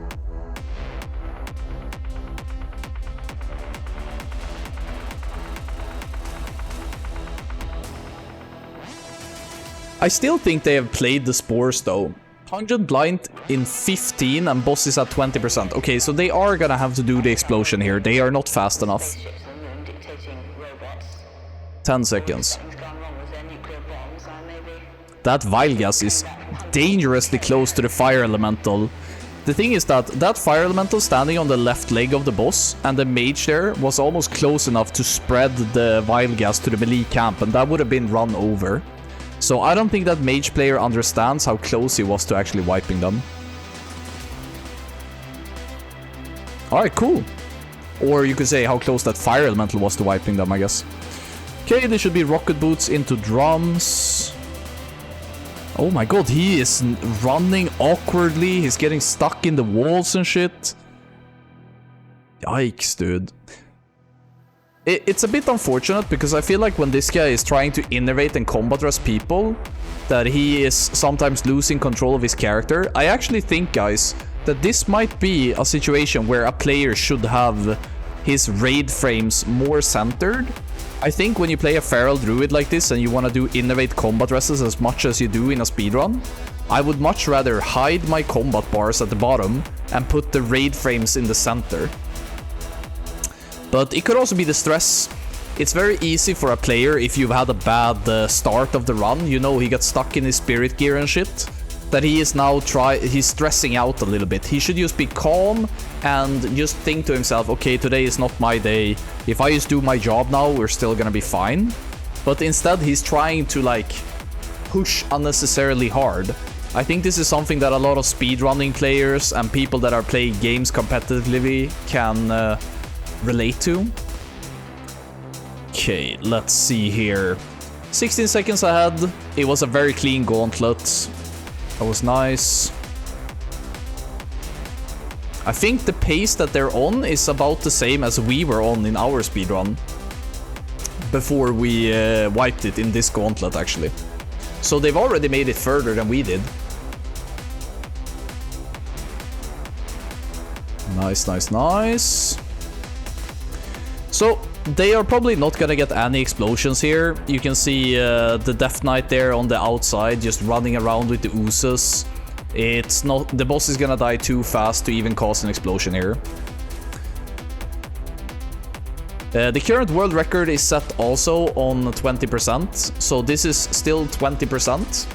I still think they have played the spores though. 100 blind in 15 and boss is at 20%. Okay, so they are gonna have to do the explosion here. They are not fast enough. 10 seconds. That Vile Gas is dangerously close to the Fire Elemental. The thing is that Fire Elemental standing on the left leg of the boss and the mage there was almost close enough to spread the Vile Gas to the melee camp, and that would have been run over. So I don't think that mage player understands how close he was to actually wiping them. Alright, cool. Or you could say how close that Fire Elemental was to wiping them, I guess. Okay, there should be rocket boots into drums. Oh my god, he is running awkwardly. He's getting stuck in the walls and shit. Yikes, dude. It's a bit unfortunate because I feel like when this guy is trying to innovate and combat rush people, that he is sometimes losing control of his character. I actually think, guys, that this might be a situation where a player should have his raid frames more centered. I think when you play a Feral Druid like this and you want to do innovate combat resses as much as you do in a speedrun, I would much rather hide my combat bars at the bottom and put the raid frames in the center. But it could also be the stress. It's very easy for a player if you've had a bad start of the run, you know, he got stuck in his spirit gear and shit, that he is now he's stressing out a little bit. He should just be calm and just think to himself, okay, today is not my day. If I just do my job now, we're still gonna be fine. But instead, he's trying to like push unnecessarily hard. I think this is something that a lot of speedrunning players and people that are playing games competitively can relate to. Okay, let's see here. 16 seconds ahead. It was a very clean gauntlet. That was nice. I think the pace that they're on is about the same as we were on in our speedrun before we wiped it in this gauntlet, actually. So they've already made it further than we did. Nice, nice, nice. So they are probably not gonna get any explosions here. You can see the Death Knight there on the outside just running around with the oozes. It's not, the boss is gonna die too fast to even cause an explosion here. The current world record is set also on 20%, so this is still 20%.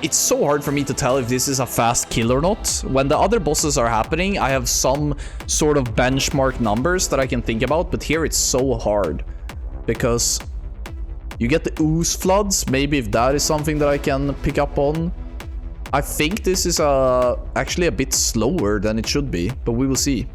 It's so hard for me to tell if this is a fast kill or not. When the other bosses are happening, I have some sort of benchmark numbers that I can think about, but here it's so hard. Because you get the ooze floods, maybe if that is something that I can pick up on. I think this is actually a bit slower than it should be, but we will see.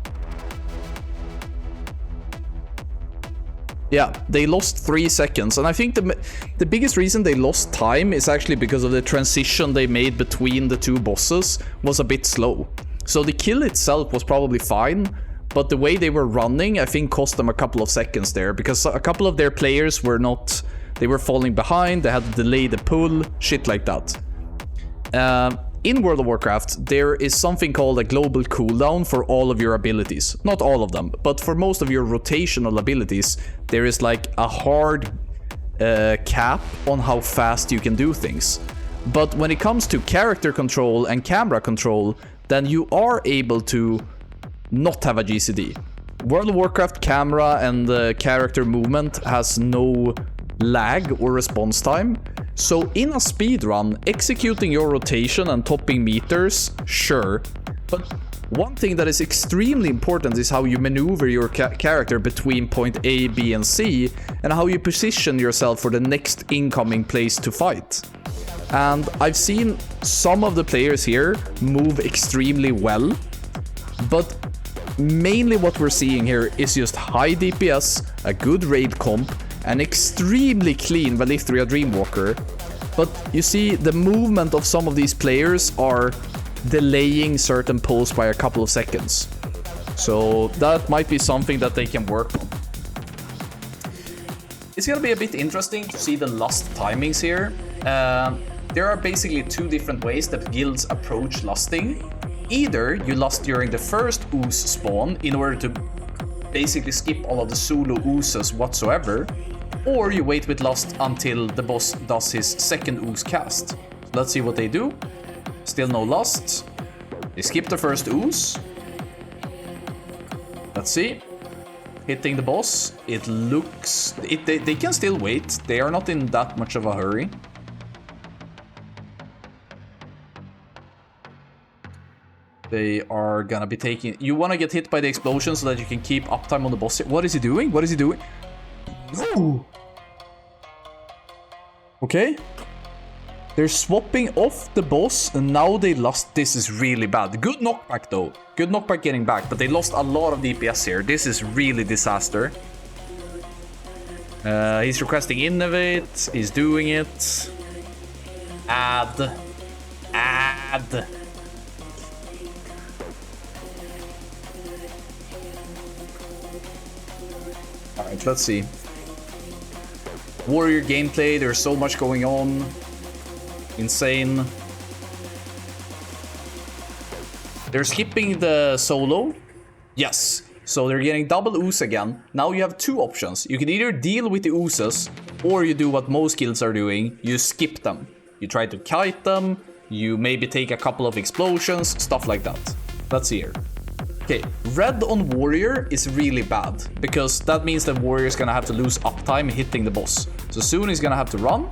Yeah, they lost 3 seconds, and I think the biggest reason they lost time is actually because of the transition they made between the two bosses was a bit slow. So the kill itself was probably fine, but the way they were running, I think, cost them a couple of seconds there, because a couple of their players were not... They were falling behind, they had to delay the pull, shit like that. In World of Warcraft, there is something called a global cooldown for all of your abilities. Not all of them, but for most of your rotational abilities, there is like a hard cap on how fast you can do things. But when it comes to character control and camera control, then you are able to not have a GCD. World of Warcraft camera and character movement has no lag or response time. So in a speedrun, executing your rotation and topping meters, sure. But One thing that is extremely important is how you maneuver your character between point A, B, and C, and how you position yourself for the next incoming place to fight. And I've seen some of the players here move extremely well, but mainly what we're seeing here is just high DPS, a good raid comp, an extremely clean Valithria Dreamwalker. But you see, the movement of some of these players are delaying certain pulls by a couple of seconds. So that might be something that they can work on. It's gonna be a bit interesting to see the lust timings here. There are basically two different ways that guilds approach lusting. Either you lust during the first ooze spawn in order to basically skip all of the solo oozes whatsoever, or you wait with lust until the boss does his second ooze cast. Let's see what they do. Still no lust. They skip the first ooze. Let's see. Hitting the boss. It looks... They can still wait. They are not in that much of a hurry. They are gonna be taking... You want to get hit by the explosion so that you can keep uptime on the boss. What is he doing? What is he doing? No! Okay. They're swapping off the boss and now they lost. This is really bad. Good knockback though. Good knockback getting back, but they lost a lot of DPS here. This is really disaster. He's requesting innovate. He's doing it. Add. Alright, let's see. Warrior gameplay, there's so much going on. Insane. They're skipping the solo. Yes. So they're getting double ooze again. Now you have two options. You can either deal with the oozes, or you do what most guilds are doing. You skip them. You try to kite them. You maybe take a couple of explosions, stuff like that. Let's see here. Okay, red on warrior is really bad, because that means that warrior is gonna have to lose uptime hitting the boss. So soon he's gonna have to run.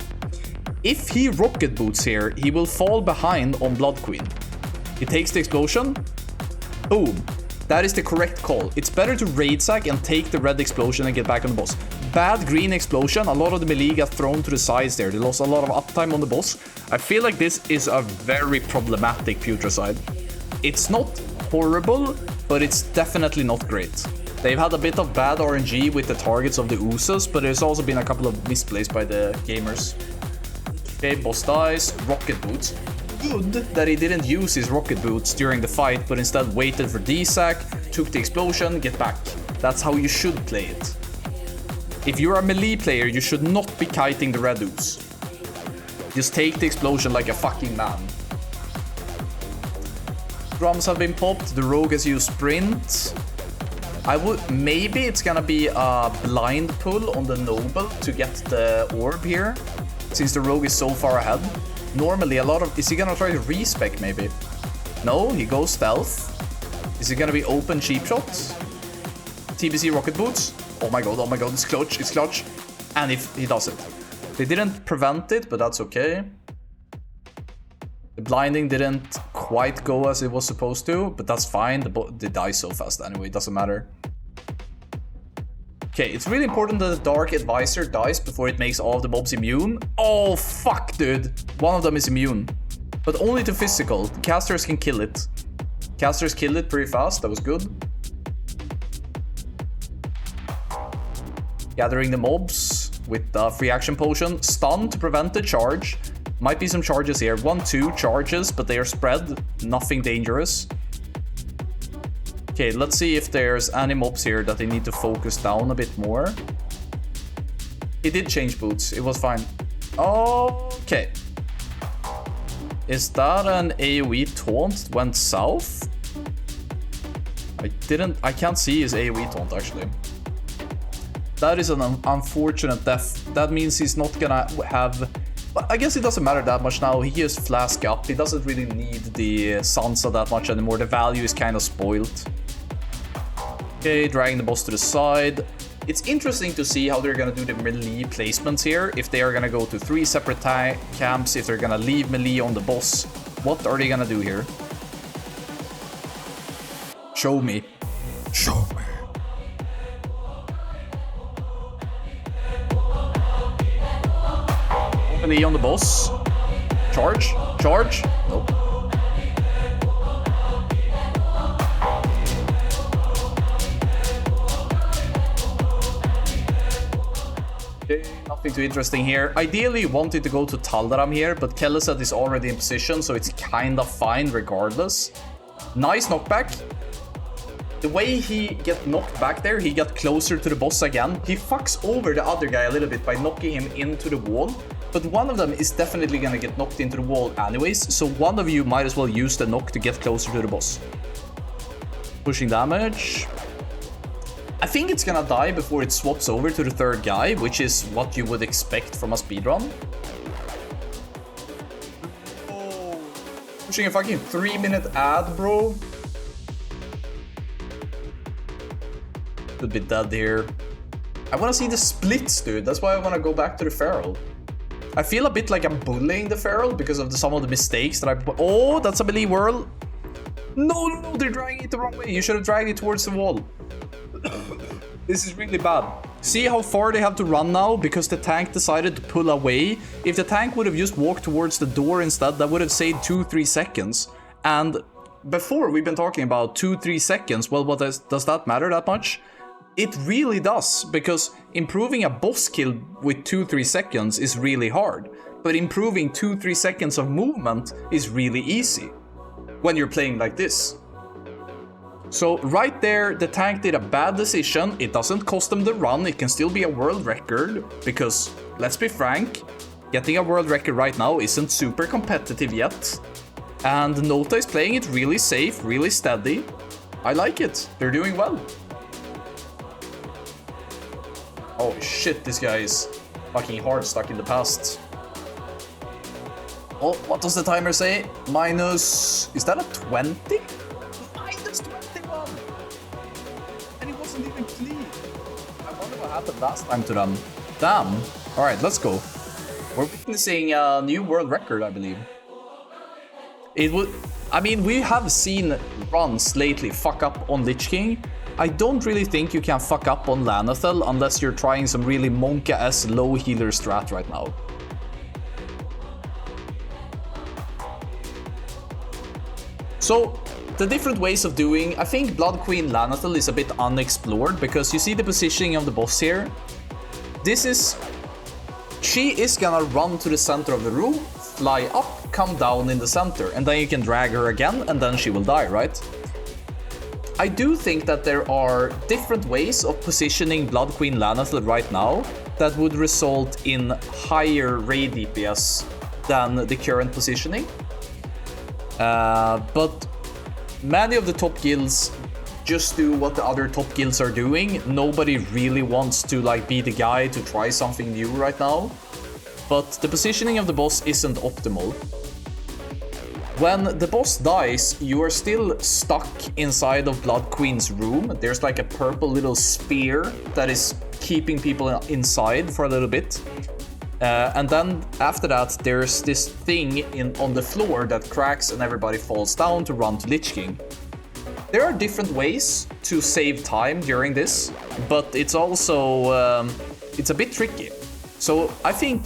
If he rocket boots here, he will fall behind on Blood Queen. He takes the explosion. Boom. That is the correct call. It's better to raid sack and take the red explosion and get back on the boss. Bad green explosion. A lot of the melee got thrown to the sides there. They lost a lot of uptime on the boss. I feel like this is a very problematic Putricide. It's not horrible, but it's definitely not great. They've had a bit of bad RNG with the targets of the oozes, but there's also been a couple of misplays by the gamers. Okay, boss dies. Rocket boots. Good that he didn't use his rocket boots during the fight, but instead waited for D-sack, took the explosion, get back. That's how you should play it. If you're a melee player, you should not be kiting the red ooze. Just take the explosion like a fucking man. Drums have been popped. The rogue has used sprint. Maybe it's gonna be a blind pull on the noble to get the orb here, since the rogue is so far ahead. Normally is he gonna try to respec maybe? No, he goes stealth. Is he gonna be open cheap shots? TBC rocket boots. Oh my god, it's clutch. And if he does it. They didn't prevent it, but that's okay. The blinding didn't quite go as it was supposed to, but that's fine. They die so fast anyway, it doesn't matter. Okay, it's really important that the Dark Advisor dies before it makes all of the mobs immune. Oh, fuck, dude. One of them is immune. But only to physical. The casters can kill it. Casters killed it pretty fast. That was good. Gathering the mobs with the free action potion. Stun to prevent the charge. Might be some charges here. 1-2 charges, but they are spread. Nothing dangerous. Okay, let's see if there's any mobs here that they need to focus down a bit more. He did change boots. It was fine. Okay. Is that an AoE taunt went south? I can't see his AoE taunt actually. That is an unfortunate death. That means he's not gonna have... But I guess it doesn't matter that much now. He just flask up. He doesn't really need the Sansa that much anymore. The value is kind of spoiled. Okay, dragging the boss to the side. It's interesting to see how they're gonna do the melee placements here. If they are gonna go to 3 separate camps, if they're gonna leave melee on the boss. What are they gonna do here? Show me. Show me. Open E on the boss. Charge. Charge. Nope. Okay, nothing too interesting here. Ideally, wanted to go to Taldaram here, but Kelesat is already in position, so it's kind of fine regardless. Nice knockback. The way he get knocked back there, he got closer to the boss again. He fucks over the other guy a little bit by knocking him into the wall, but one of them is definitely gonna get knocked into the wall anyways, so one of you might as well use the knock to get closer to the boss. Pushing damage. I think it's gonna die before it swaps over to the third guy, which is what you would expect from a speedrun. Oh, pushing a fucking 3-minute ad, bro. Could be dead here. I wanna see the splits, dude. That's why I wanna go back to the Feral. I feel a bit like I'm bullying the Feral because of some of the mistakes that I put. Oh, that's a melee whirl. No, they're dragging it the wrong way. You should have dragged it towards the wall. This is really bad. See how far they have to run now because the tank decided to pull away. If the tank would have just walked towards the door instead, that would have saved 2-3 seconds. And before we've been talking about 2-3 seconds. Well, what does that matter that much? It really does, because improving a boss kill with 2-3 seconds is really hard. But improving 2-3 seconds of movement is really easy when you're playing like this. So right there, the tank did a bad decision. It doesn't cost them the run. It can still be a world record because, let's be frank, getting a world record right now isn't super competitive yet. And NOTA is playing it really safe, really steady. I like it. They're doing well. Oh shit, this guy is fucking hard stuck in the past. Oh, what does the timer say? Minus... Is that a 20? Minus 21! And it wasn't even clean. I wonder what happened last time to them. Damn. Alright, let's go. We're witnessing a new world record, I believe. It would... I mean, we have seen runs lately fuck up on Lich King. I don't really think you can fuck up on Lanathel unless you're trying some really monka-ass low healer strat right now. So, the different ways of doing, I think Blood Queen Lanathel is a bit unexplored because you see the positioning of the boss here. She is gonna run to the center of the room, fly up, come down in the center, and then you can drag her again and then she will die, right? I do think that there are different ways of positioning Blood Queen Lanathel right now that would result in higher raid DPS than the current positioning. But many of the top guilds just do what the other top guilds are doing. Nobody really wants to be the guy to try something new right now. But the positioning of the boss isn't optimal. When the boss dies, you are still stuck inside of Blood Queen's room. There's like a purple little spear that is keeping people inside for a little bit. And then after that, there's this thing on the floor that cracks and everybody falls down to run to Lich King. There are different ways to save time during this, but it's also it's a bit tricky. So I think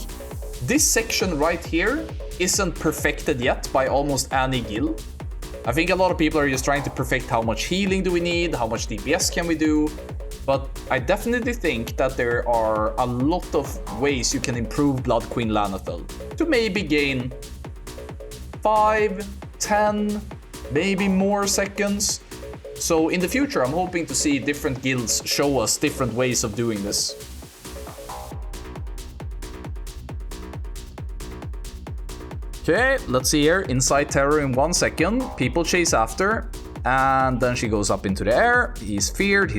this section right here isn't perfected yet by almost any guild. I think a lot of people are just trying to perfect how much healing do we need, how much DPS can we do, but I definitely think that there are a lot of ways you can improve Blood Queen Lanathel to maybe gain 5, 10, maybe more seconds. So in the future, I'm hoping to see different guilds show us different ways of doing this. Okay, let's see here. Inside terror in 1 second. People chase after. And then she goes up into the air. He's feared.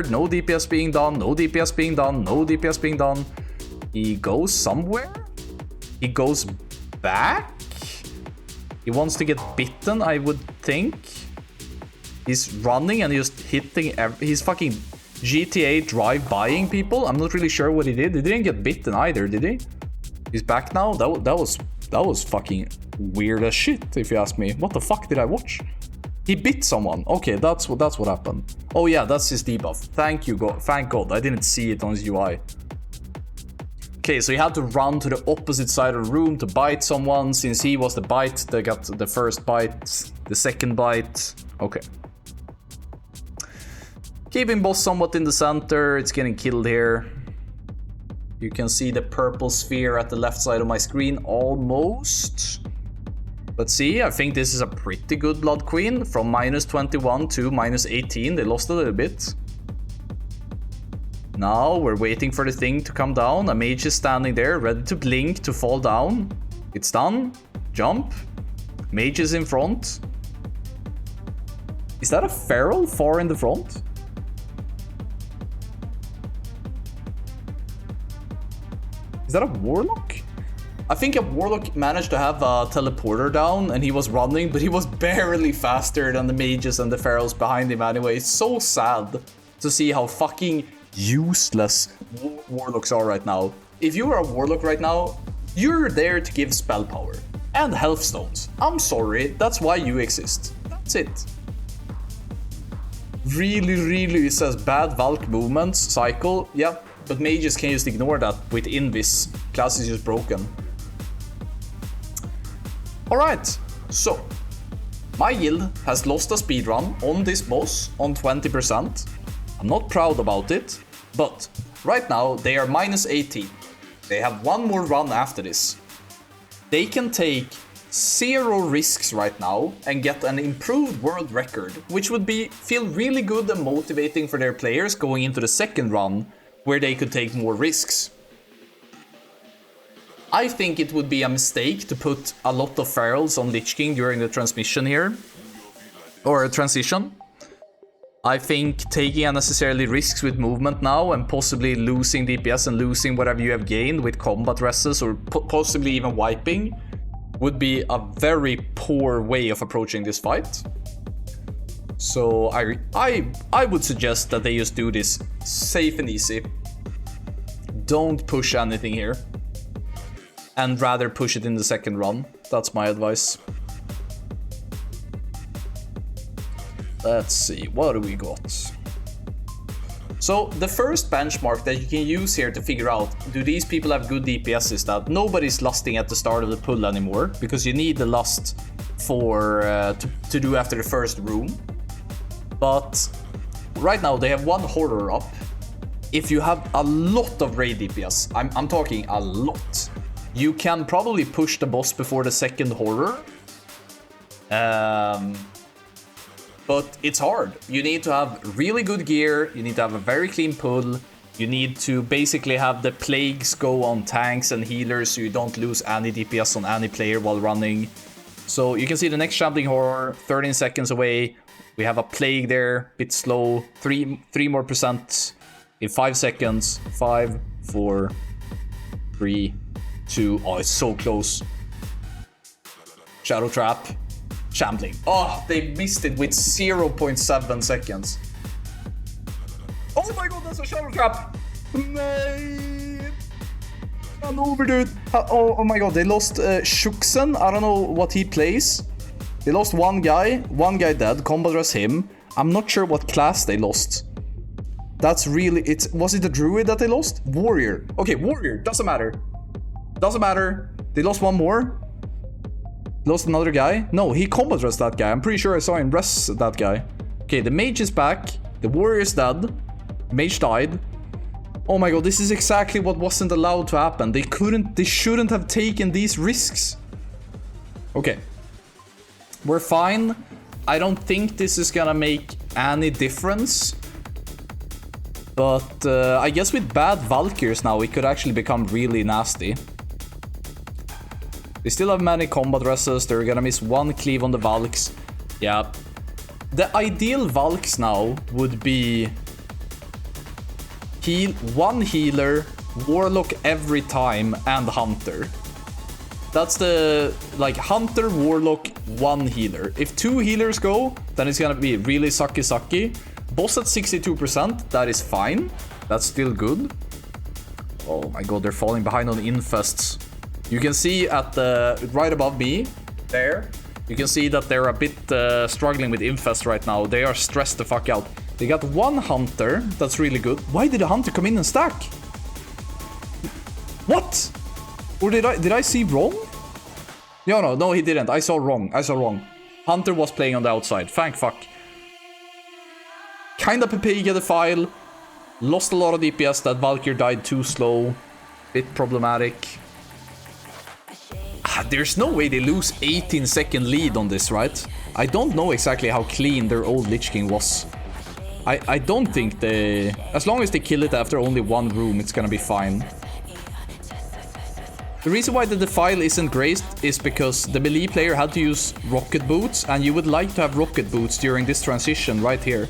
No DPS being done. No DPS being done. No DPS being done. He goes somewhere. He goes back. He wants to get bitten, I would think. He's running and just hitting. He's fucking GTA drive-bying people. I'm not really sure what he did. He didn't get bitten either, did he? He's back now. That was fucking weird as shit, if you ask me. What the fuck did I watch? He bit someone. Okay, that's what happened. Oh yeah, that's his debuff. Thank you, God. Thank God. I didn't see it on his UI. Okay, so he had to run to the opposite side of the room to bite someone. Since he was the bite, they got the first bite, the second bite. Okay. Keeping boss somewhat in the center. It's getting killed here. You can see the purple sphere at the left side of my screen almost. Let's see, I think this is a pretty good Blood Queen. From -21 to -18, they lost a little bit. Now we're waiting for the thing to come down. A mage is standing there, ready to blink, to fall down. It's done. Jump. Mage is in front. Is that a feral far in the front? Is that a warlock? I think a warlock managed to have a teleporter down and he was running, but he was barely faster than the mages and the ferals behind him anyway. It's so sad to see how fucking useless warlocks are right now. If you are a warlock right now, you're there to give spell power and health stones. I'm sorry, that's why you exist. That's it. Really says bad Valk movements cycle. Yeah, but mages can just ignore that with Invis. Class is just broken. Alright, so my guild has lost a speedrun on this boss on 20%. I'm not proud about it, but right now they are -18. They have one more run after this. They can take 0 risks right now and get an improved world record, which would feel really good and motivating for their players going into the second run, where they could take more risks. I think it would be a mistake to put a lot of ferals on Lich King during the transmission here, or a transition. I think taking unnecessarily risks with movement now and possibly losing DPS and losing whatever you have gained with combat rests or possibly even wiping would be a very poor way of approaching this fight. So I would suggest that they just do this safe and easy. Don't push anything here. And rather push it in the second run. That's my advice. Let's see, what do we got? So the first benchmark that you can use here to figure out, do these people have good DPS, is that nobody's lusting at the start of the pull anymore, because you need the lust for to do after the first room. But right now they have one horror up. If you have a lot of raid DPS, I'm talking a lot, you can probably push the boss before the second horror. But it's hard. You need to have really good gear, you need to have a very clean pull, you need to basically have the plagues go on tanks and healers so you don't lose any DPS on any player while running. So you can see the next Shambling Horror, 13 seconds away. We have a plague there, bit slow, 3 more percent in 5 seconds. 5, 4, 3, 2, oh, it's so close. Shadow Trap. Shambling. Oh, they missed it with 0.7 seconds. Oh my god, that's a Shadow Trap! No! Run over, dude! Oh my god, they lost Shuksen. I don't know what he plays. They lost one guy dead. Combat rest him. I'm not sure what class they lost. That's really... Was it the Druid that they lost? Warrior. Okay, Warrior. Doesn't matter. Doesn't matter. They lost one more. Lost another guy? No, he combat rest that guy. I'm pretty sure I saw him rest that guy. Okay, the mage is back. The warrior is dead. Mage died. Oh my god, this is exactly what wasn't allowed to happen. They shouldn't have taken these risks. Okay. We're fine. I don't think this is gonna make any difference. But I guess with bad Valkyrs now, it could actually become really nasty. They still have many combat rests. They're gonna miss one cleave on the Valks. Yeah. The ideal Valks now would be one healer, warlock every time, and hunter. That's the, like, hunter, warlock, one healer. If 2 healers go, then it's gonna be really sucky. Boss at 62%, that is fine. That's still good. Oh my god, they're falling behind on infests. You can see at the right above me, there, You can see that they're a bit struggling with Infest right now. They are stressed the fuck out. They got one Hunter. That's really good. Why did the Hunter come in and stack? What? Or did I see wrong? No, he didn't. I saw wrong. Hunter was playing on the outside. Thank fuck. Kinda Pepega the file. Lost a lot of DPS. That Valkyrie died too slow. Bit problematic. There's no way they lose 18-second lead on this, right? I don't know exactly how clean their old Lich King was. I don't think they... As long as they kill it after only one room, it's gonna be fine. The reason why the Defile isn't graced is because the melee player had to use rocket boots, and you would like to have rocket boots during this transition right here.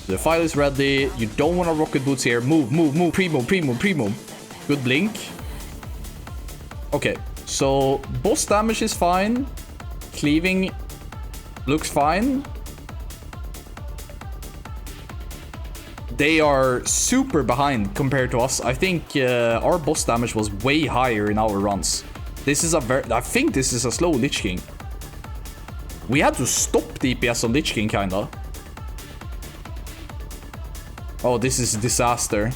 The Defile is ready. You don't want to rocket boots here. Move. Pre-move. Good blink. Okay, so boss damage is fine. Cleaving looks fine. They are super behind compared to us. I think our boss damage was way higher in our runs. This is I think this is a slow Lich King. We had to stop DPS on Lich King, kinda. Oh, this is a disaster.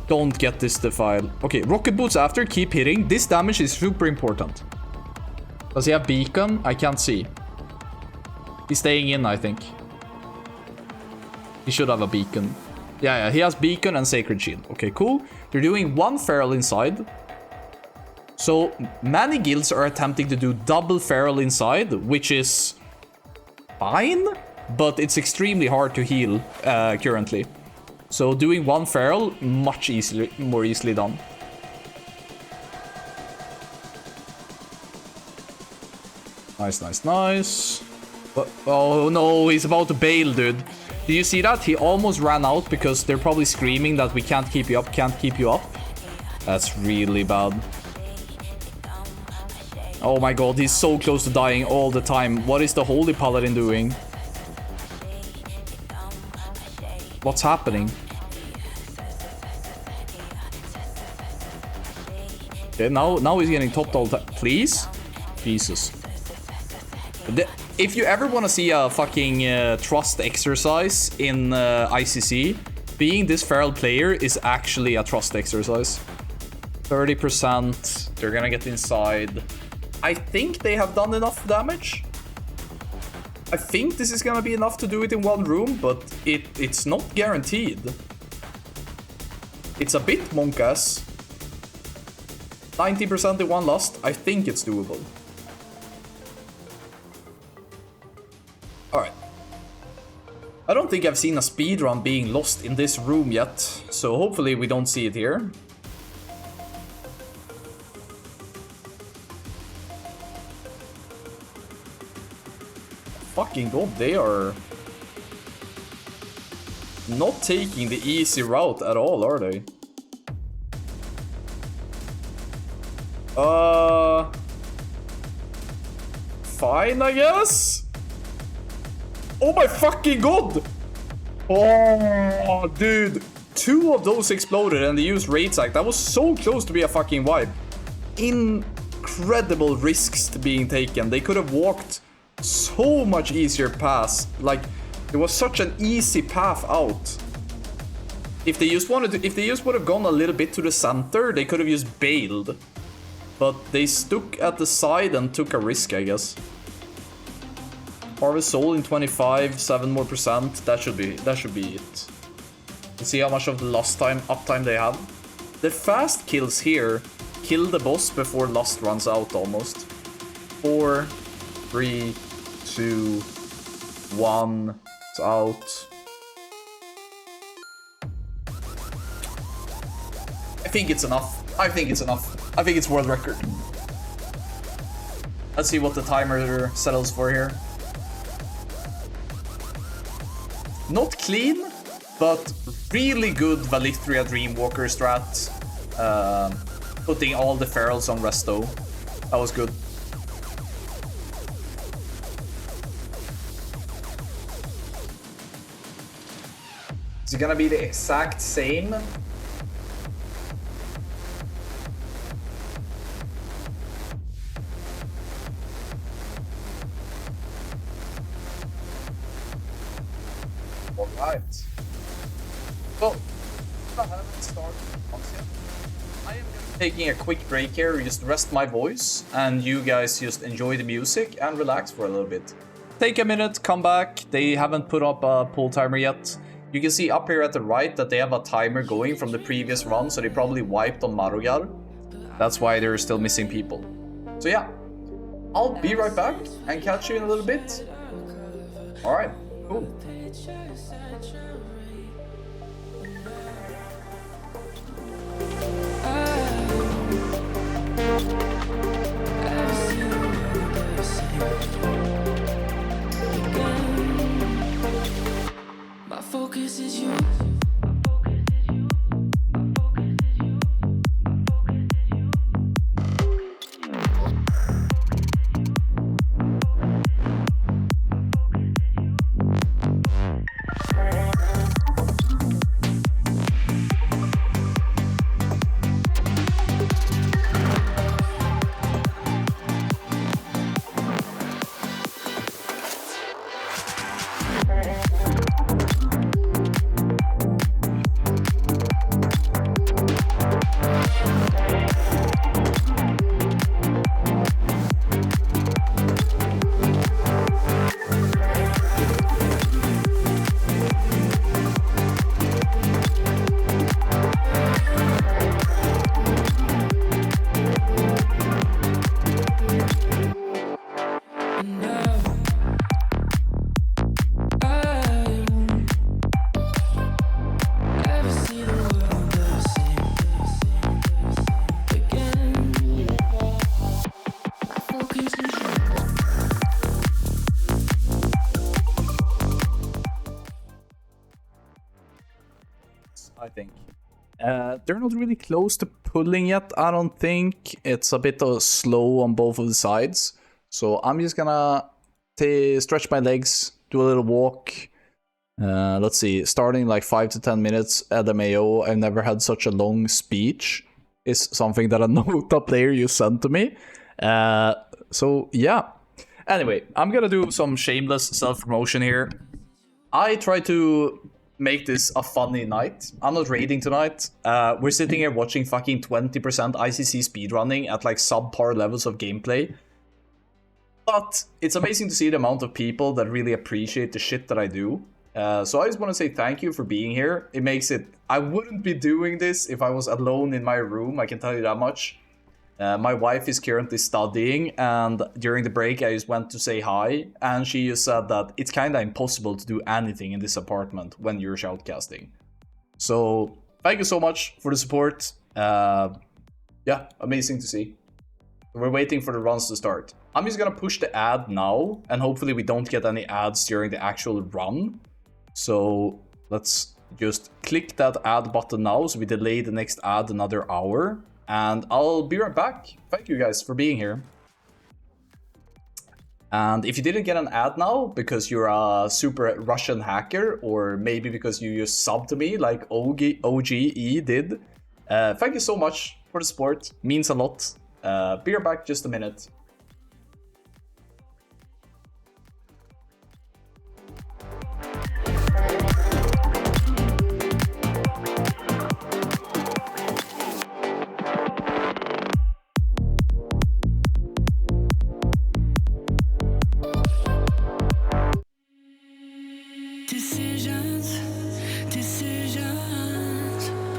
Don't get this Defile. Okay, rocket boots after, keep hitting. This damage is super important. Does he have beacon? I can't see. He's staying in, I think. He should have a beacon. Yeah, he has beacon and sacred shield. Okay, cool. They're doing one feral inside. So many guilds are attempting to do double feral inside, which is fine, but it's extremely hard to heal currently. So doing one feral, more easily done. Nice. But, oh no, he's about to bail, dude. Do you see that? He almost ran out because they're probably screaming that we can't keep you up, That's really bad. Oh my god, he's so close to dying all the time. What is the Holy Paladin doing? What's happening? Okay, now he's getting topped all the time. Please? Jesus. If you ever want to see a fucking trust exercise in ICC, being this feral player is actually a trust exercise. 30%. They're gonna get inside. I think they have done enough damage. I think this is gonna be enough to do it in one room, but it's not guaranteed. It's a bit monk-ass. 90% in one lost. I think it's doable. Alright. I don't think I've seen a speedrun being lost in this room yet, so hopefully we don't see it here. Fucking god, they are not taking the easy route at all, are they? Fine, I guess? Oh my fucking god! Oh, dude. 2 of those exploded and they used Raid Sack. That was so close to be a fucking wipe. Incredible risks being taken. They could have walked so much easier past. Like, it was such an easy path out. If they just would have gone a little bit to the center, they could have just bailed. But they stuck at the side and took a risk, I guess. Harvest Soul in 25, 7 more percent. That should be it. Let's see how much of the lost time, uptime they have. The fast kills here kill the boss before Lust runs out almost. 4, 3, 2, 1. It's out. I think it's enough. I think it's world record. Let's see what the timer settles for here. Not clean, but really good Valithria Dreamwalker strat. Putting all the ferals on resto. That was good. Is it gonna be the exact same? Right. Well, I haven't started once yet. I am just taking a quick break here, just rest my voice, and you guys just enjoy the music and relax for a little bit. Take a minute, come back. They haven't put up a pull timer yet. You can see up here at the right that they have a timer going from the previous run, so they probably wiped on Marugar. That's why they're still missing people. So yeah, I'll be right back and catch you in a little bit. Alright, cool. My focus is you. I think. They're not really close to pulling yet, I don't think. It's a bit slow on both of the sides. So I'm just gonna stretch my legs, do a little walk. Let's see, starting like 5 to 10 minutes at MAO. I've never had such a long speech. Is something that a Nota player you sent to me. So yeah. Anyway, I'm gonna do some shameless self-promotion here. I try to make this a funny night. I'm not raiding tonight. We're sitting here watching fucking 20% ICC speedrunning at like subpar levels of gameplay. But it's amazing to see the amount of people that really appreciate the shit that I do. So I just want to say thank you for being here. It makes it... I wouldn't be doing this if I was alone in my room, I can tell you that much. My wife is currently studying, and during the break I just went to say hi, and she just said that it's kind of impossible to do anything in this apartment when you're shoutcasting. So thank you so much for the support. Yeah, amazing to see. We're waiting for the runs to start. I'm just gonna push the ad now, and hopefully we don't get any ads during the actual run. So let's just click that ad button now, so we delay the next ad another hour. And I'll be right back. Thank you guys for being here. And if you didn't get an ad now because you're a super Russian hacker, or maybe because you just subbed to me like OGE did, thank you so much for the support. Means a lot. Be right back just a minute.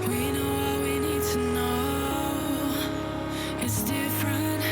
We know what we need to know. It's different.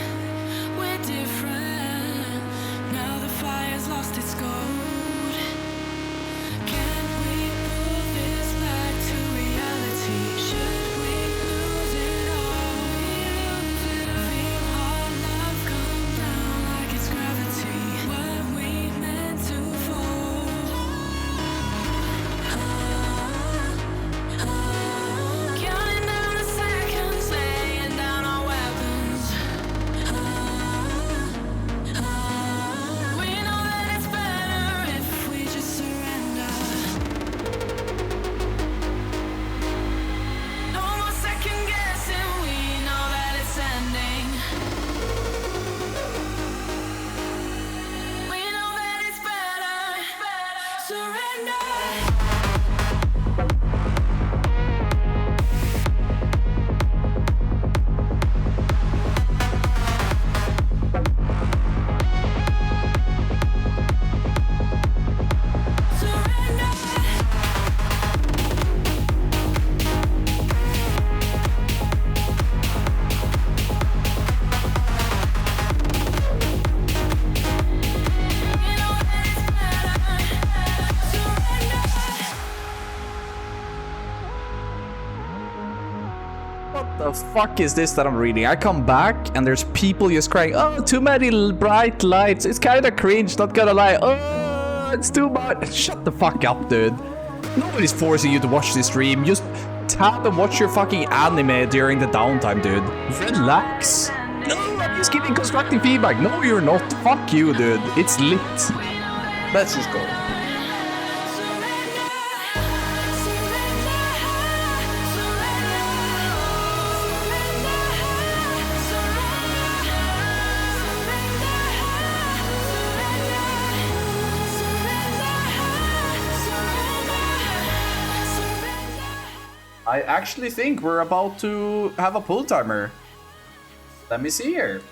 What the fuck is this that I'm reading? I come back and there's people just crying, oh, too many bright lights. It's kind of cringe, not gonna lie. Oh, it's too much. Shut the fuck up, dude. Nobody's forcing you to watch this stream. Just tap and watch your fucking anime during the downtime, dude. Relax. No, I'm just giving constructive feedback. No, you're not. Fuck you, dude. It's lit. Let's just go. I actually think we're about to have a pull timer. Let me see here.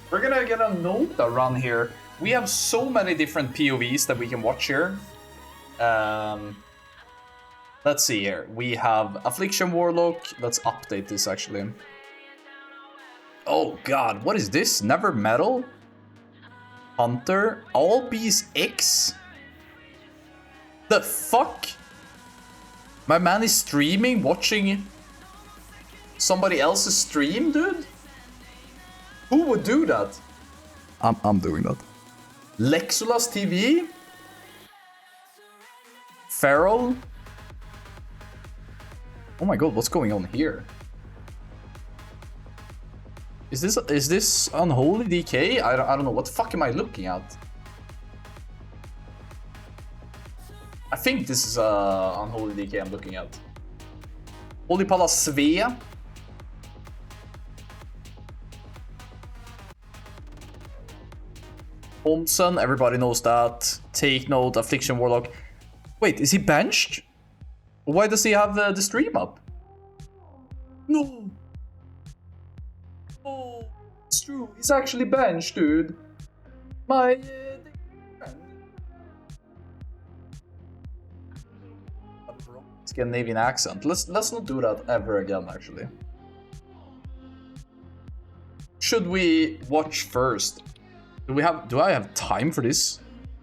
We're gonna get a NOTA run here. We have so many different POVs that we can watch here. Let's see here. We have Affliction Warlock. Let's update this actually. Oh god, what is this? Never Metal? Hunter? All Bees X? The fuck? My man is streaming, watching somebody else's stream, dude? Who would do that? I'm doing that. Lexulas TV? Feral? Oh my god, what's going on here? Is this Unholy DK? I don't know. What the fuck am I looking at? I think this is Unholy DK I'm looking at. Holy Pala Svea. Thompson, everybody knows that. Take Note, Affliction Warlock. Wait, is he benched? Why does he have the stream up? No. Oh, it's true. He's actually benched, dude. My... Scandinavian accent. Let's not do that ever again, actually. Should we watch first? Do I have time for this?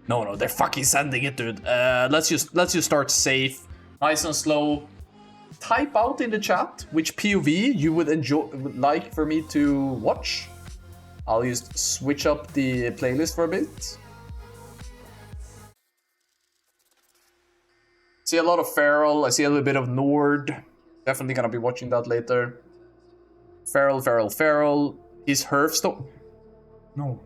No, they're fucking sending it, dude. Let's just start safe, nice and slow. Type out in the chat which POV you would like for me to watch. I'll just switch up the playlist for a bit. See a lot of Feral, I see a little bit of Nord. Definitely gonna be watching that later. Feral. Is Hearthstone... No.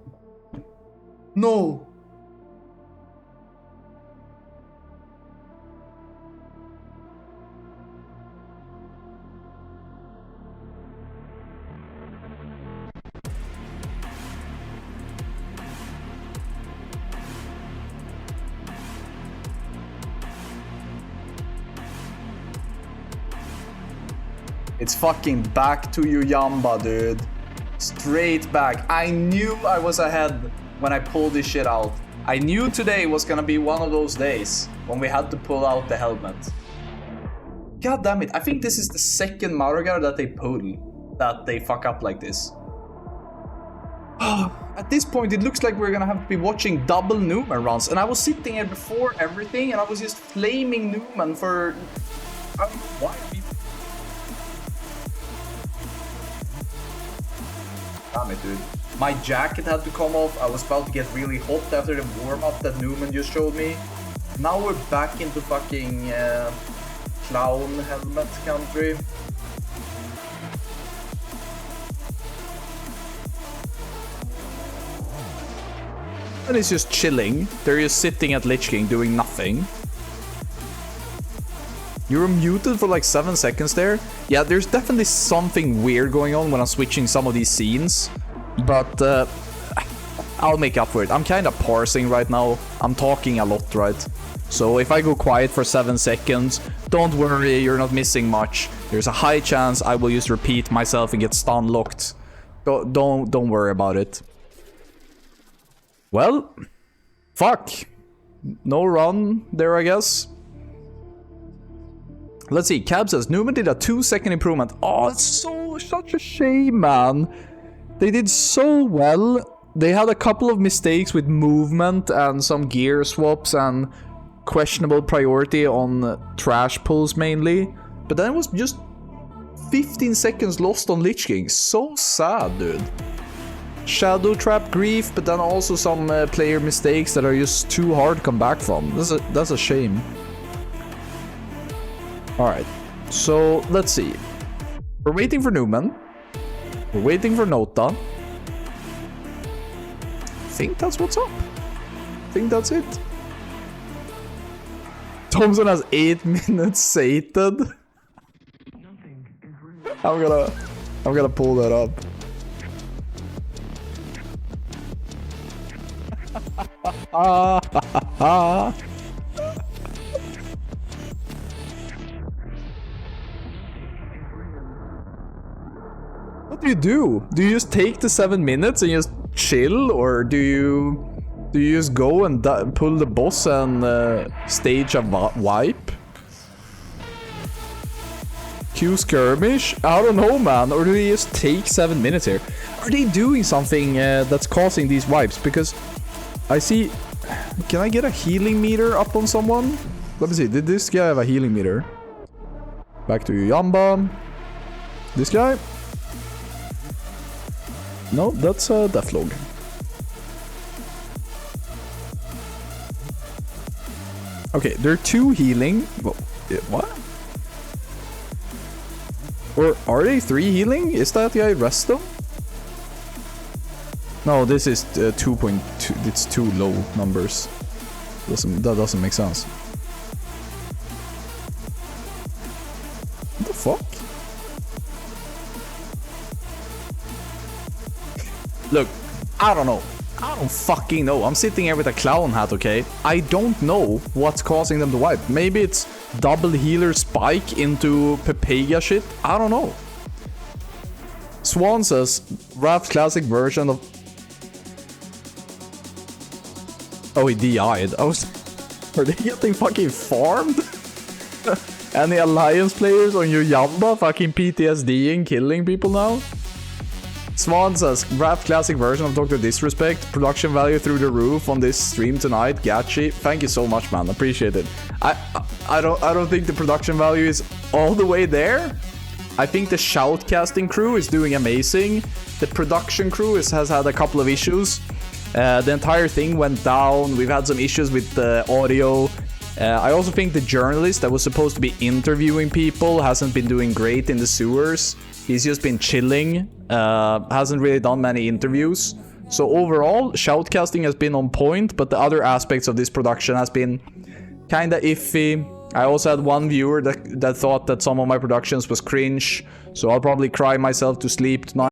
It's fucking back to you, Yamba, dude. Straight back. I knew I was ahead when I pulled this shit out. I knew today was gonna be one of those days when we had to pull out the helmet. God damn it. I think this is the second Maurogar that they pull, that they fuck up like this. At this point, it looks like we're gonna have to be watching double Numen runs. And I was sitting here before everything and I was just flaming Numen for... I don't know why people... Damn it, dude. My jacket had to come off. I was about to get really hot after the warm-up that Numen just showed me. Now we're back into fucking clown helmet country. And it's just chilling. They're just sitting at Lich King doing nothing. You were muted for like 7 seconds there. Yeah, there's definitely something weird going on when I'm switching some of these scenes. But I'll make up for it. I'm kind of parsing right now. I'm talking a lot, right? So if I go quiet for 7 seconds, don't worry, you're not missing much. There's a high chance I will just repeat myself and get stun locked. Don't worry about it. Well, fuck. No run there, I guess. Let's see, Cab says, Numen did a 2-second improvement. Oh, it's such a shame, man. They did so well. They had a couple of mistakes with movement and some gear swaps and questionable priority on trash pulls mainly. But then it was just 15 seconds lost on Lich King. So sad, dude. Shadow Trap grief, but then also some player mistakes that are just too hard to come back from. That's a shame. Alright, so let's see. We're waiting for Numen. We're waiting for Nota. I think that's what's up. I think that's it. Thompson has 8 minutes sated. I'm gonna pull that up. What do you do? Do you just take the 7 minutes and just chill, or do you just go and pull the boss and stage a wipe? Q skirmish? I don't know, man. Or do they just take 7 minutes here? Are they doing something that's causing these wipes? Because I see... Can I get a healing meter up on someone? Let me see. Did this guy have a healing meter? Back to you, Yamba. This guy? No, that's a Deathlog. Okay, there are 2 healing. Whoa, what? Or are they 3 healing? Is that guy Resto? No, this is 2.2. It's too low numbers. That doesn't make sense. What the fuck? Look, I don't know. I don't fucking know. I'm sitting here with a clown hat, okay? I don't know what's causing them to wipe. Maybe it's double healer spike into Pepega shit. I don't know. Swan says, Raph classic version of... Oh, he DI'd. I was... Are they getting fucking farmed? Any Alliance players on your Yamba fucking PTSD-ing killing people now? Swan says, Rap classic version of Dr. Disrespect. Production value through the roof on this stream tonight. Gachi. Thank you so much, man. Appreciate it. I don't think the production value is all the way there. I think the shoutcasting crew is doing amazing. The production crew has had a couple of issues. The entire thing went down. We've had some issues with the audio. I also think the journalist that was supposed to be interviewing people hasn't been doing great in the sewers. He's just been chilling. Hasn't really done many interviews. So overall, shoutcasting has been on point, but the other aspects of this production has been kinda iffy. I also had one viewer that thought that some of my productions was cringe. So I'll probably cry myself to sleep tonight.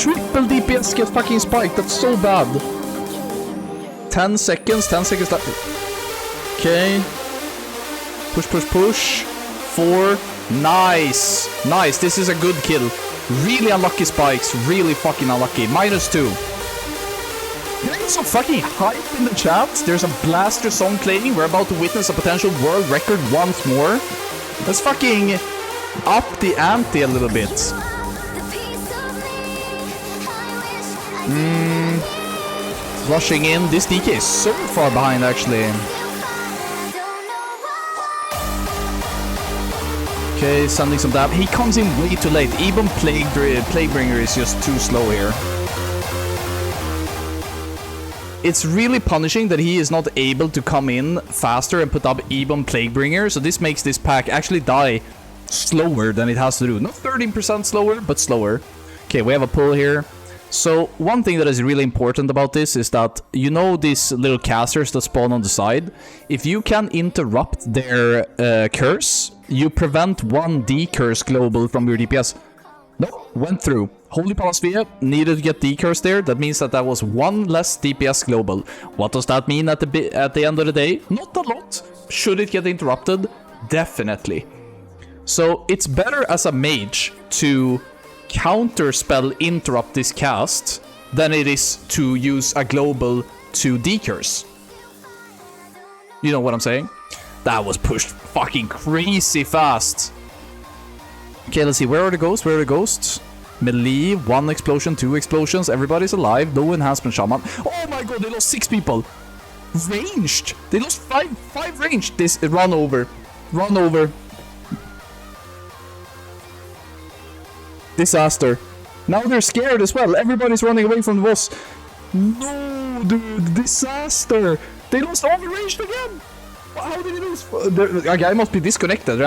triple DPS get fucking spiked. That's so bad. 10 seconds. 10 seconds left. Okay. Push, push, push. 4. Nice. Nice. This is a good kill. Really unlucky spikes. Really fucking unlucky. -2. Getting some fucking hype in the chat. There's a Blaster song playing. We're about to witness a potential world record once more. Let's fucking up the ante a little bit. Rushing in. This DK is so far behind, actually. Okay, sending some dab. He comes in way too late. Even Plaguebringer is just too slow here. It's really punishing that he is not able to come in faster and put up even Plaguebringer, so this makes this pack actually die slower than it has to do. Not 13% slower, but slower. Okay, we have a pull here. So one thing that is really important about this is that, you know, these little casters that spawn on the side, if you can interrupt their curse, you prevent 1 D-curse global from your DPS. No, went through. Holy Palasvia needed to get D-curse there. That means that was 1 less DPS global. What does that mean at the end of the day? Not a lot. Should it get interrupted? Definitely. So it's better as a mage to counterspell interrupt this cast than it is to use a global to D-curse. You know what I'm saying? That was pushed fucking crazy fast. Okay, let's see. Where are the ghosts? Where are the ghosts? Melee, 1 explosion, 2 explosions. Everybody's alive. No enhancement shaman. Oh my god, they lost 6 people. Ranged. They lost 5 ranged. This run over. Run over. Disaster. Now they're scared as well. Everybody's running away from the boss. No, dude. Disaster. They lost all the ranged again. How did he lose? A guy must be disconnected.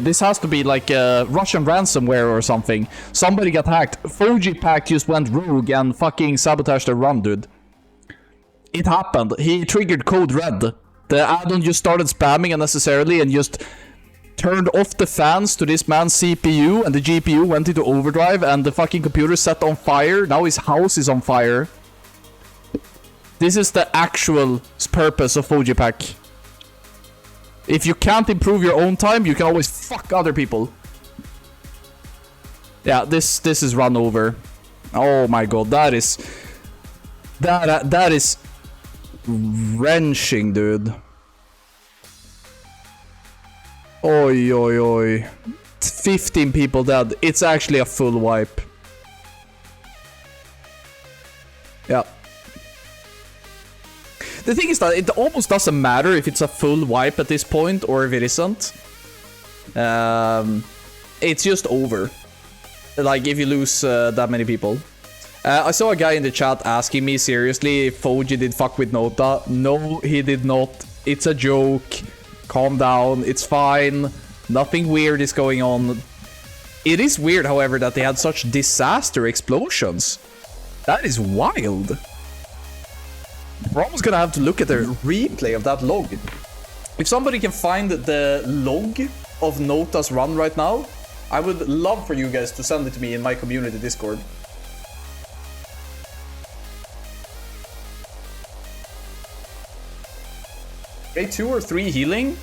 This has to be like Russian ransomware or something. Somebody got hacked. Fuji Pack just went rogue and fucking sabotaged the run, dude. It happened. He triggered code red. The add-on just started spamming unnecessarily and just turned off the fans to this man's CPU, and the GPU went into overdrive and the fucking computer set on fire. Now his house is on fire. This is the actual purpose of Fuji Pack. If you can't improve your own time, you can always fuck other people. Yeah, this is run over. Oh my god, that is wrenching, dude. Oi, oi, oi. 15 people dead. It's actually a full wipe. Yeah. The thing is that it almost doesn't matter if it's a full wipe at this point or if it isn't. It's just over. Like, if you lose that many people. I saw a guy in the chat asking me seriously if Fuji did fuck with Nota. No, he did not. It's a joke. Calm down. It's fine. Nothing weird is going on. It is weird, however, that they had such disaster explosions. That is wild. We're almost gonna have to look at the replay of that log. If somebody can find the log of Nota's run right now, I would love for you guys to send it to me in my community Discord. Grade 2 or 3 healing?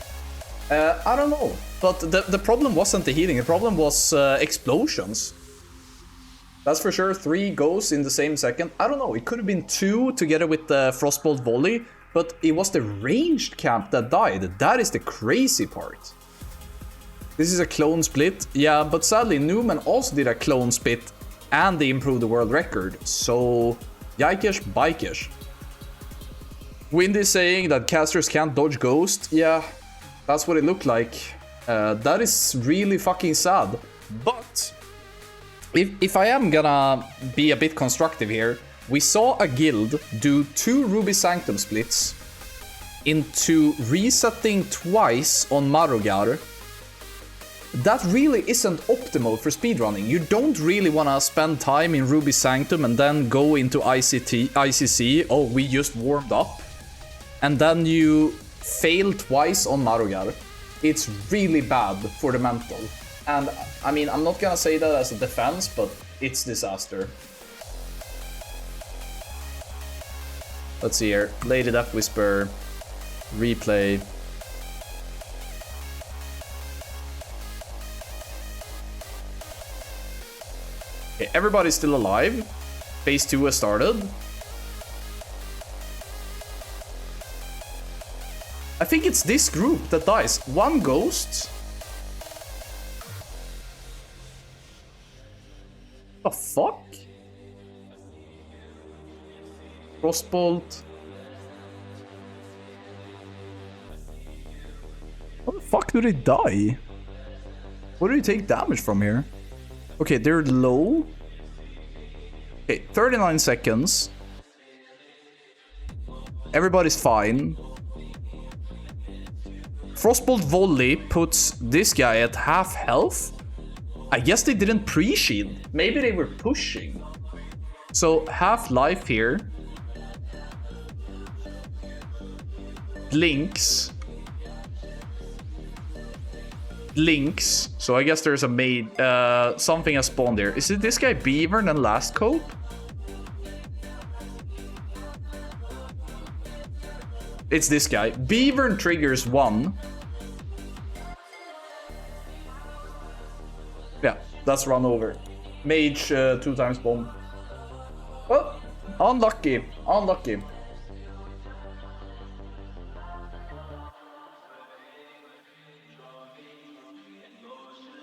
I don't know. But the problem wasn't the healing, the problem was explosions. That's for sure. 3 goes in the same second. I don't know, it could have been 2 together with the Frostbolt volley, but it was the ranged camp that died. That is the crazy part. This is a clone split. Yeah, but sadly Numen also did a clone split and they improved the world record. So, yikes, bikeish. Wind is saying that casters can't dodge ghost. Yeah, that's what it looked like. That is really fucking sad. But if I am gonna be a bit constructive here, we saw a guild do 2 Ruby Sanctum splits into resetting twice on Marogar. That really isn't optimal for speedrunning. You don't really want to spend time in Ruby Sanctum and then go into ICC. Oh, we just warmed up. And then you fail twice on Marogar. It's really bad for the mental. And I mean, I'm not gonna say that as a defense, but it's disaster. Let's see here. Lady Deathwhisper. Replay. Okay, everybody's still alive. Phase 2 has started. I think it's this group that dies. One ghost. The fuck? Frostbolt. How the fuck do they die? What do you take damage from here? Okay, they're low. Okay, 39 seconds. Everybody's fine. Frostbolt volley puts this guy at half health. I guess they didn't pre-shield. Maybe they were pushing. So half life here. Blinks. Blinks. So I guess there's a maid. Something has spawned there. Is it this guy Beaver and last cope? It's this guy. Beaver triggers 1. Yeah, that's run over. Mage 2 times bomb. Oh, unlucky. Unlucky.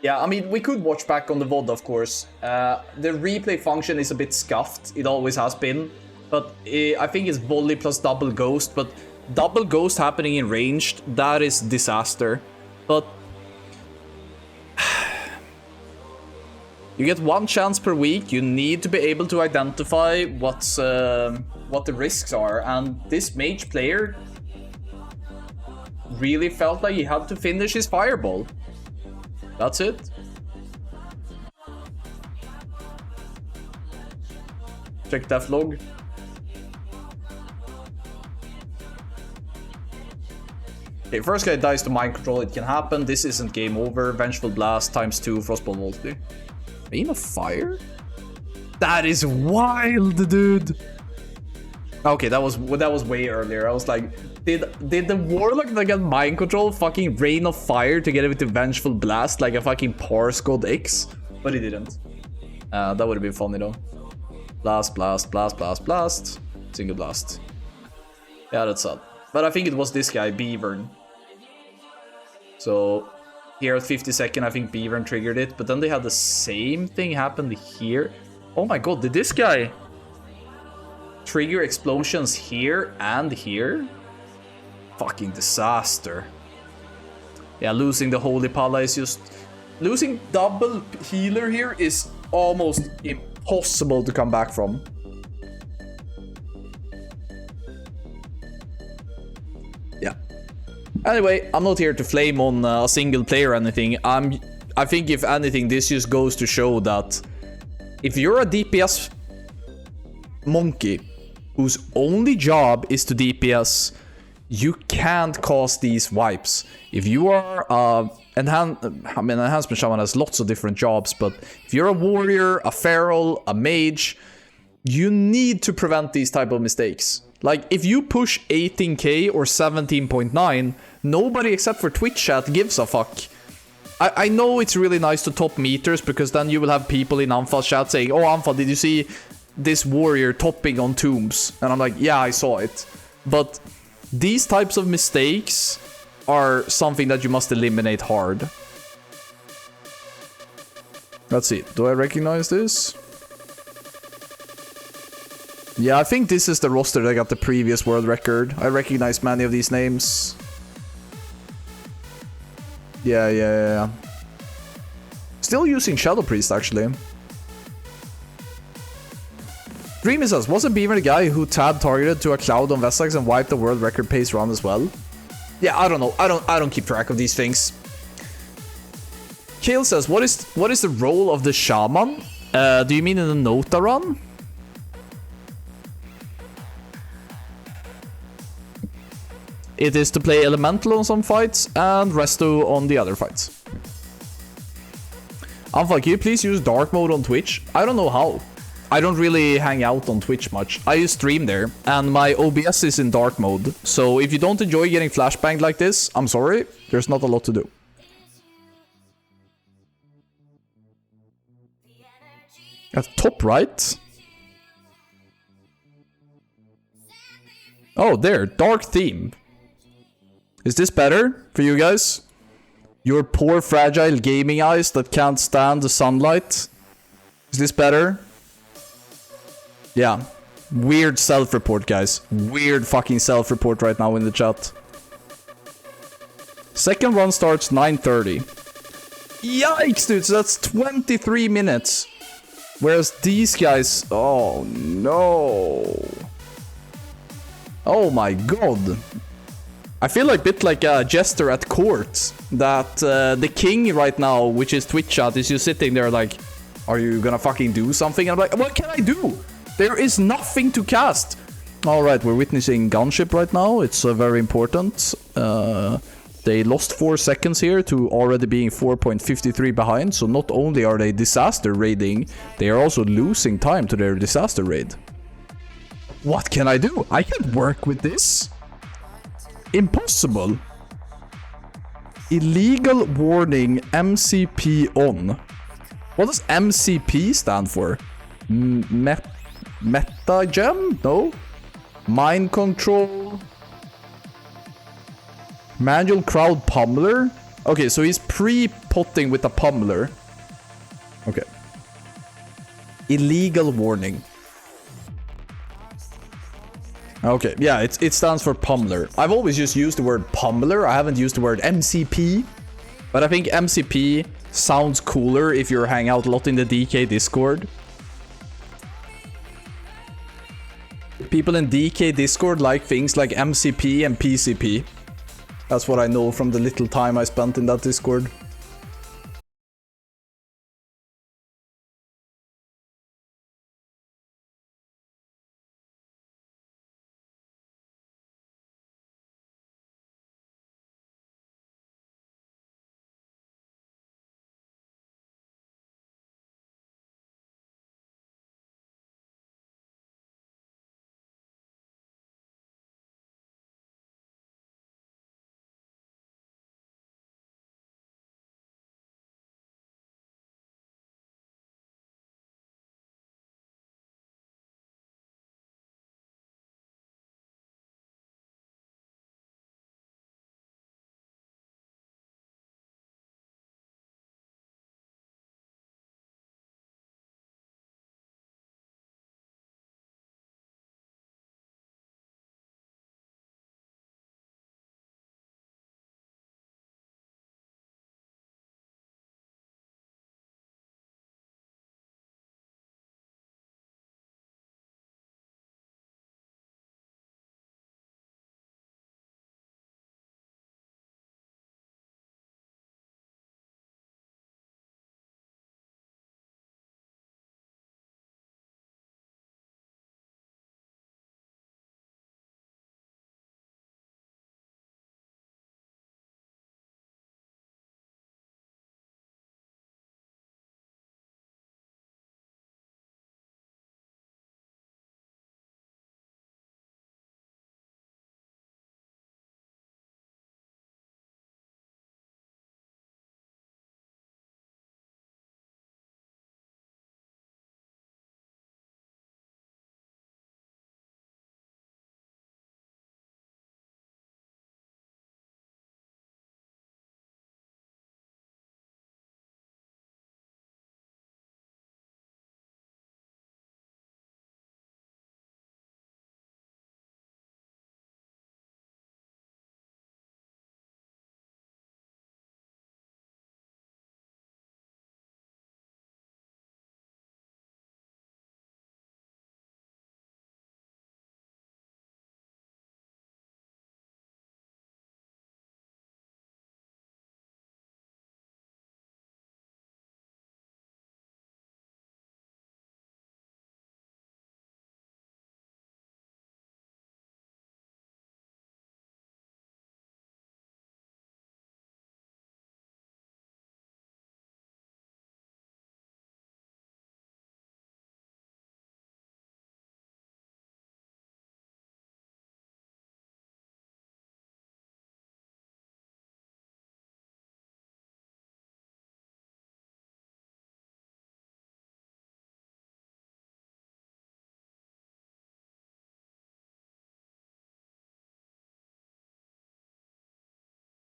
Yeah, I mean, we could watch back on the VOD, of course. The replay function is a bit scuffed. It always has been. But I think it's volley plus double ghost. But double ghost happening in ranged, that is disaster. But you get 1 chance per week. You need to be able to identify what the risks are. And this mage player really felt like he had to finish his fireball. That's it. Check death log. Okay, first guy dies to mind control. It can happen. This isn't game over. Vengeful Blast times 2 Frostbolt multi. Rain of Fire? That is wild, dude. Okay, that was way earlier. I was like, did the Warlock that got mind control fucking Rain of Fire to get it with the Vengeful Blast like a fucking Parse God X? But he didn't. That would have been funny though. Blast, blast, blast, blast, blast. Single blast. Yeah, that's sad. But I think it was this guy, Beavern. So here at 52nd, I think Beavern triggered it. But then they had the same thing happen here. Oh my god, did this guy trigger explosions here and here? Fucking disaster. Yeah, losing the Holy Pala is just... Losing double healer here is almost impossible to come back from. Yeah. Anyway, I'm not here to flame on a single player or anything. I think if anything, this just goes to show that if you're a DPS monkey whose only job is to DPS, you can't cause these wipes. If you are enhancement shaman has lots of different jobs, but if you're a warrior, a feral, a mage, you need to prevent these type of mistakes. Like, if you push 18k or 17.9, nobody except for Twitch chat gives a fuck. I know it's really nice to top meters, because then you will have people in Anfal's chat saying, oh, Anfal, did you see this warrior topping on tombs? And I'm like, yeah, I saw it. But these types of mistakes are something that you must eliminate hard. Let's see. Do I recognize this? Yeah, I think this is the roster that got the previous world record. I recognize many of these names. Yeah. Still using Shadow Priest, actually. Dreamy says, wasn't Beaver the guy who Tad targeted to a cloud on Vessax and wiped the world record pace run as well? Yeah, I don't know. I don't keep track of these things. Kale says, what is the role of the shaman? Do you mean in the Nota run? It is to play Elemental on some fights and Resto on the other fights. Anfal, can you please use dark mode on Twitch? I don't know how. I don't really hang out on Twitch much. I just stream there, and my OBS is in dark mode. So if you don't enjoy getting flashbanged like this, I'm sorry. There's not a lot to do. At top right. Oh, there. Dark theme. Is this better for you guys? Your poor, fragile gaming eyes that can't stand the sunlight. Is this better? Yeah. Weird self-report, guys. Weird fucking self-report right now in the chat. Second run starts 9:30. Yikes, dude. So that's 23 minutes. Whereas these guys... Oh, no. Oh, my God. I feel like a bit like a jester at court. That the king right now, which is Twitch chat, is just sitting there like... Are you gonna fucking do something? And I'm like, what can I do? There is nothing to cast. Alright, we're witnessing gunship right now. It's very important. They lost 4 seconds here to already being 4.53 behind. So not only are they disaster raiding, they are also losing time to their disaster raid. What can I do? I can't work with this. Impossible. Illegal warning MCP on. What does MCP stand for? Meta gem? No. Mind control. Manual crowd pummeler? Okay, so he's pre-potting with a pummeler. Okay. Illegal warning. Okay, yeah, it stands for pummeler. I've always just used the word pummeler. I haven't used the word MCP. But I think MCP sounds cooler if you hang out a lot in the DK Discord. People in DK Discord like things like MCP and PCP. That's what I know from the little time I spent in that Discord.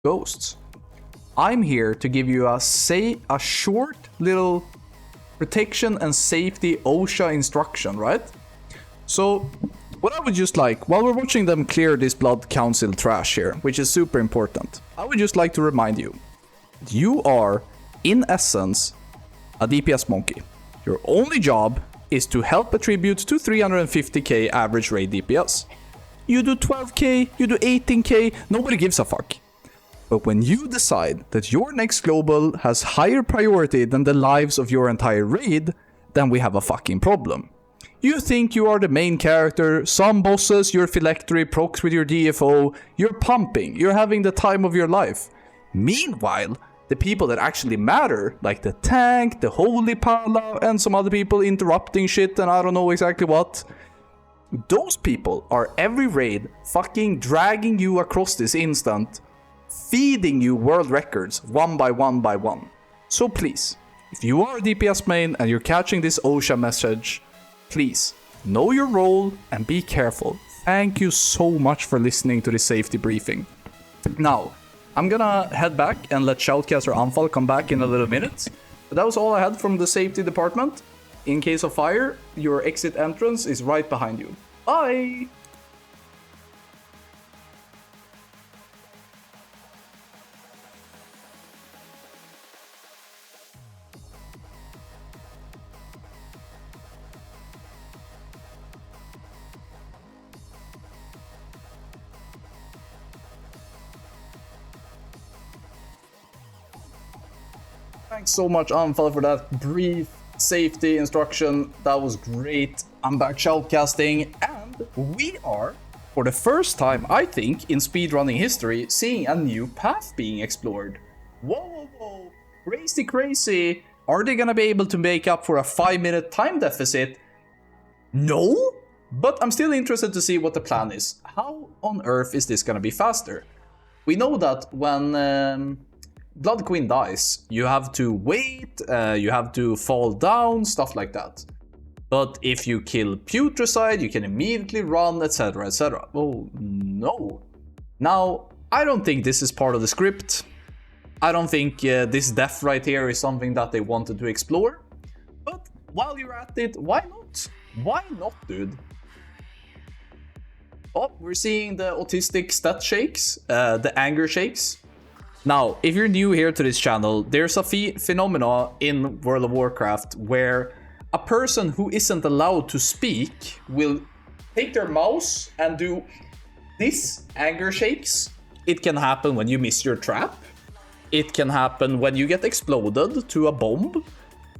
ghosts. I'm here to give you a short little protection and safety OSHA instruction, right? So what I would just like, while we're watching them clear this Blood Council trash here, which is super important, I would just like to remind you, you are, in essence, a DPS monkey. Your only job is to help attribute to 350k average raid DPS. You do 12k, you do 18k, nobody gives a fuck. But when you decide that your next global has higher priority than the lives of your entire raid, then we have a fucking problem. You think you are the main character, some bosses, your phylactery procs with your DFO, you're pumping, you're having the time of your life. Meanwhile, the people that actually matter, like the tank, the holy pala, and some other people interrupting shit and I don't know exactly what, those people are every raid fucking dragging you across this instant, feeding you world records one by one by one. So please, if you are a DPS main and you're catching this OSHA message, please know your role and be careful. Thank you so much for listening to this safety briefing. Now, I'm gonna head back and let Shoutcaster Anfal come back in a little minute. But that was all I had from the safety department. In case of fire, your exit entrance is right behind you. Bye! Thanks so much, Anfal, for that brief safety instruction. That was great. I'm back shoutcasting, and we are, for the first time, I think, in speedrunning history, seeing a new path being explored. Whoa, whoa, whoa. Crazy, crazy. Are they gonna be able to make up for a 5-minute time deficit? No? But I'm still interested to see what the plan is. How on earth is this gonna be faster? We know that when Blood Queen dies, you have to wait, you have to fall down, stuff like that. But if you kill Putricide, you can immediately run, etc, etc. Oh, no. Now, I don't think this is part of the script. I don't think this death right here is something that they wanted to explore. But while you're at it, why not? Why not, dude? Oh, we're seeing the autistic stat shakes, the anger shakes. Now, if you're new here to this channel, there's a phenomena in World of Warcraft where a person who isn't allowed to speak will take their mouse and do this anger shakes. It can happen when you miss your trap. It can happen when you get exploded to a bomb.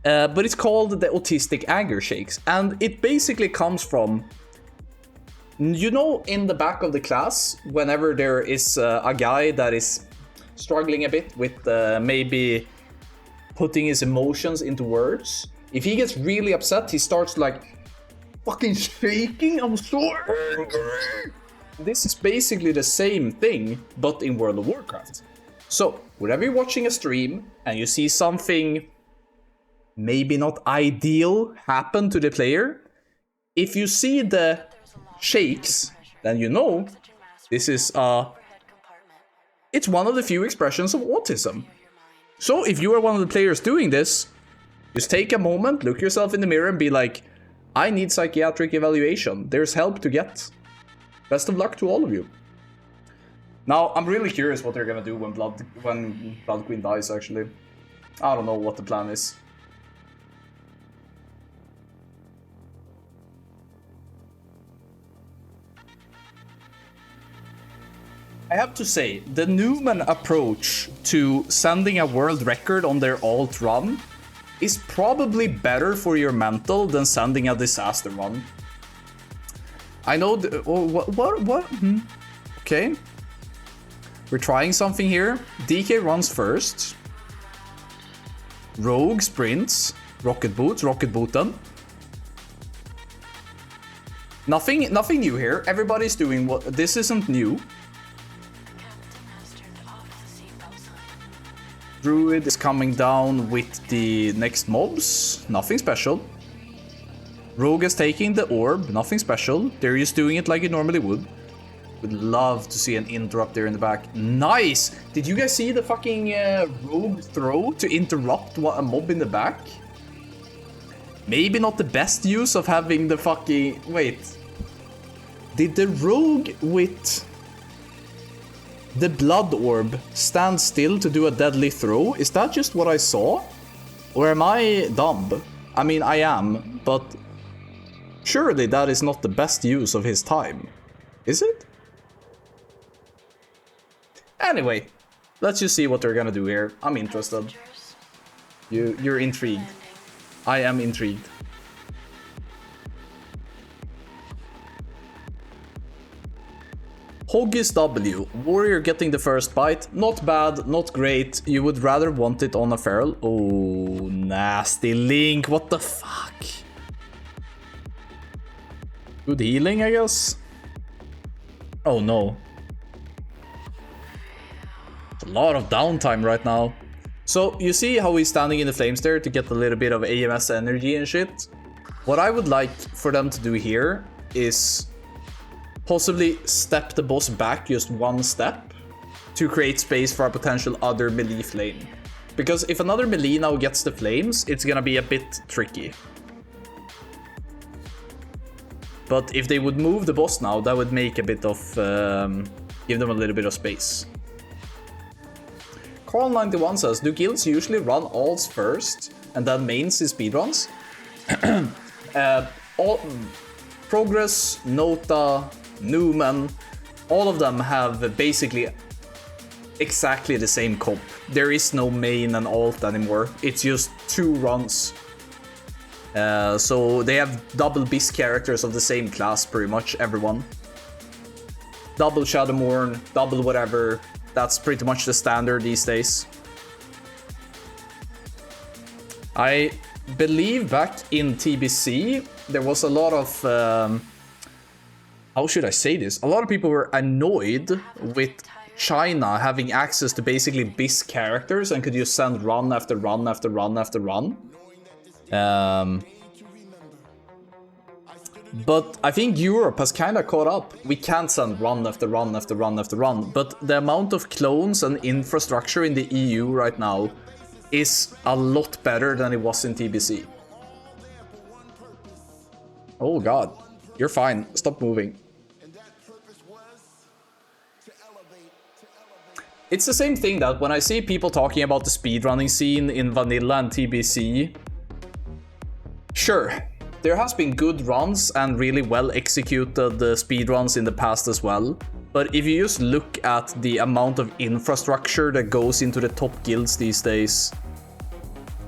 But it's called the autistic anger shakes. And it basically comes from, you know, in the back of the class, whenever there is a guy that is struggling a bit with maybe putting his emotions into words. If he gets really upset, he starts like fucking shaking. I'm so angry. This is basically the same thing, but in World of Warcraft. So, whenever you're watching a stream and you see something maybe not ideal happen to the player, if you see the shakes, then you know this is it's one of the few expressions of autism. So if you are one of the players doing this, just take a moment, look yourself in the mirror and be like, I need psychiatric evaluation. There's help to get. Best of luck to all of you. Now, I'm really curious what they're gonna do when Blood Queen dies, actually. I don't know what the plan is. I have to say, the Numen approach to sending a world record on their alt run is probably better for your mental than sending a disaster run. I know what? Okay. We're trying something here. DK runs first. Rogue sprints. Rocket boots, rocket booten. Nothing new here. Everybody's doing what, this isn't new. Druid is coming down with the next mobs. Nothing special. Rogue is taking the orb. Nothing special. They're just doing it like you normally would. Would love to see an interrupt there in the back. Nice! Did you guys see the fucking rogue throw to interrupt a mob in the back? Maybe not the best use of having the fucking... Wait. Did the rogue with the blood orb stand still to do a deadly throw? Is that just what I saw? Or am I dumb? I mean, I am, but surely that is not the best use of his time. Is it? Anyway, let's just see what they're gonna do here. I'm interested. You're intrigued. I am intrigued. Hoggis W. Warrior getting the first bite. Not bad, not great. You would rather want it on a feral. Oh, nasty Link. What the fuck? Good healing, I guess. Oh no. A lot of downtime right now. So, you see how he's standing in the flames there to get a little bit of AMS energy and shit? What I would like for them to do here is possibly step the boss back just one step to create space for a potential other melee flame. Because if another melee now gets the flames, it's gonna be a bit tricky. But if they would move the boss now, that would make a bit of... give them a little bit of space. Carl91 says, do guilds usually run alts first and then mains in speedruns? Progress, Nota, Numen, all of them have basically exactly the same comp. There is no main and alt anymore. It's just 2 runs. So they have double beast characters of the same class, pretty much everyone. Double Shadowmourne, double whatever. That's pretty much the standard these days. I believe back in TBC, there was a lot of... how should I say this? A lot of people were annoyed with China having access to basically BIS characters and could just send run after run after run after run. But I think Europe has kind of caught up. We can't send run after run after run after run, but the amount of clones and infrastructure in the EU right now is a lot better than it was in TBC. Oh god, you're fine. Stop moving. It's the same thing that when I see people talking about the speedrunning scene in Vanilla and TBC, sure, there has been good runs and really well executed speedruns in the past as well. But if you just look at the amount of infrastructure that goes into the top guilds these days,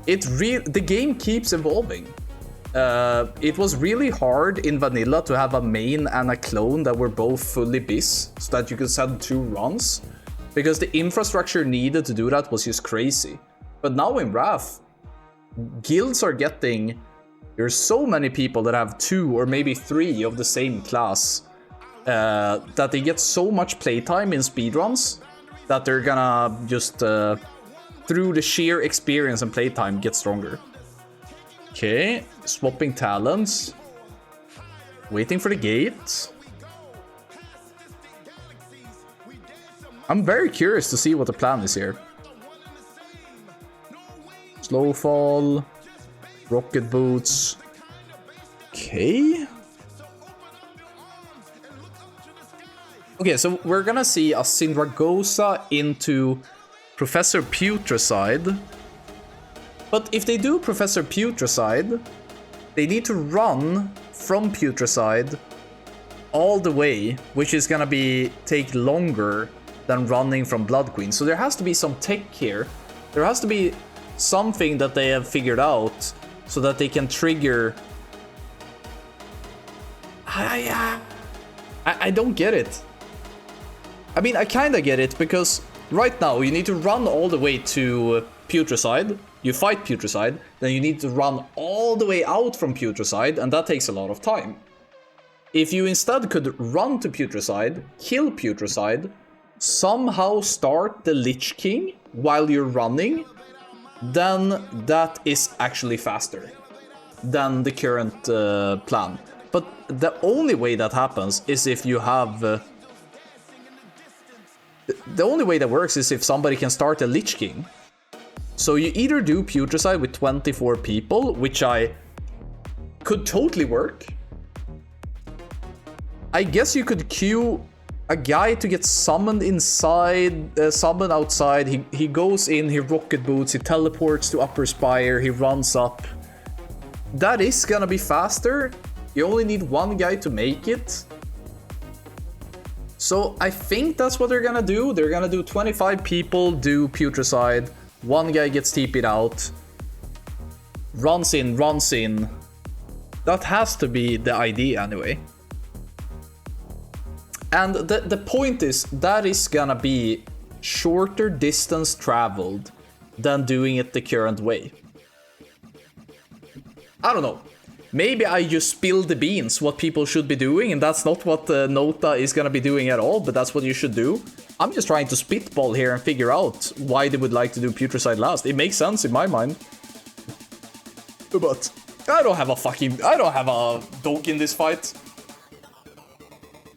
the game keeps evolving. It was really hard in Vanilla to have a main and a clone that were both fully BIS, so that you could send 2 runs. Because the infrastructure needed to do that was just crazy. But now in Wrath, guilds are getting... There's so many people that have 2 or maybe 3 of the same class that they get so much playtime in speedruns that they're gonna just, through the sheer experience and playtime, get stronger. Okay, swapping talents. Waiting for the gate. I'm very curious to see what the plan is here. Slow fall. Rocket boots. Okay. Okay, so we're gonna see a Sindragosa into Professor Putricide. But if they do Professor Putricide, they need to run from Putricide all the way, which is gonna take longer than running from Blood Queen. So there has to be some tech here. There has to be something that they have figured out so that they can trigger... I don't get it. I mean, I kinda get it, because right now you need to run all the way to Putricide. You fight Putricide, then you need to run all the way out from Putricide, and that takes a lot of time. If you instead could run to Putricide, kill Putricide, somehow start the Lich King while you're running, then that is actually faster than the current plan. But the only way that happens is if you have the only way that works is if somebody can start a Lich King. So you either do Putricide with 24 people, which I could totally work. I guess you could queue a guy to get summoned inside, summoned outside. He goes in, he rocket boots, he teleports to upper spire, he runs up. That is gonna be faster. You only need one guy to make it. So I think that's what they're gonna do. They're gonna do 25 people do Putricide. One guy gets TP'd out. Runs in, runs in. That has to be the idea anyway. And the point is, that is gonna be shorter distance traveled than doing it the current way. I don't know. Maybe I just spilled the beans what people should be doing, and that's not what NOTA is gonna be doing at all, but that's what you should do. I'm just trying to spitball here and figure out why they would like to do Putricide last. It makes sense in my mind. But I don't have a dog in this fight.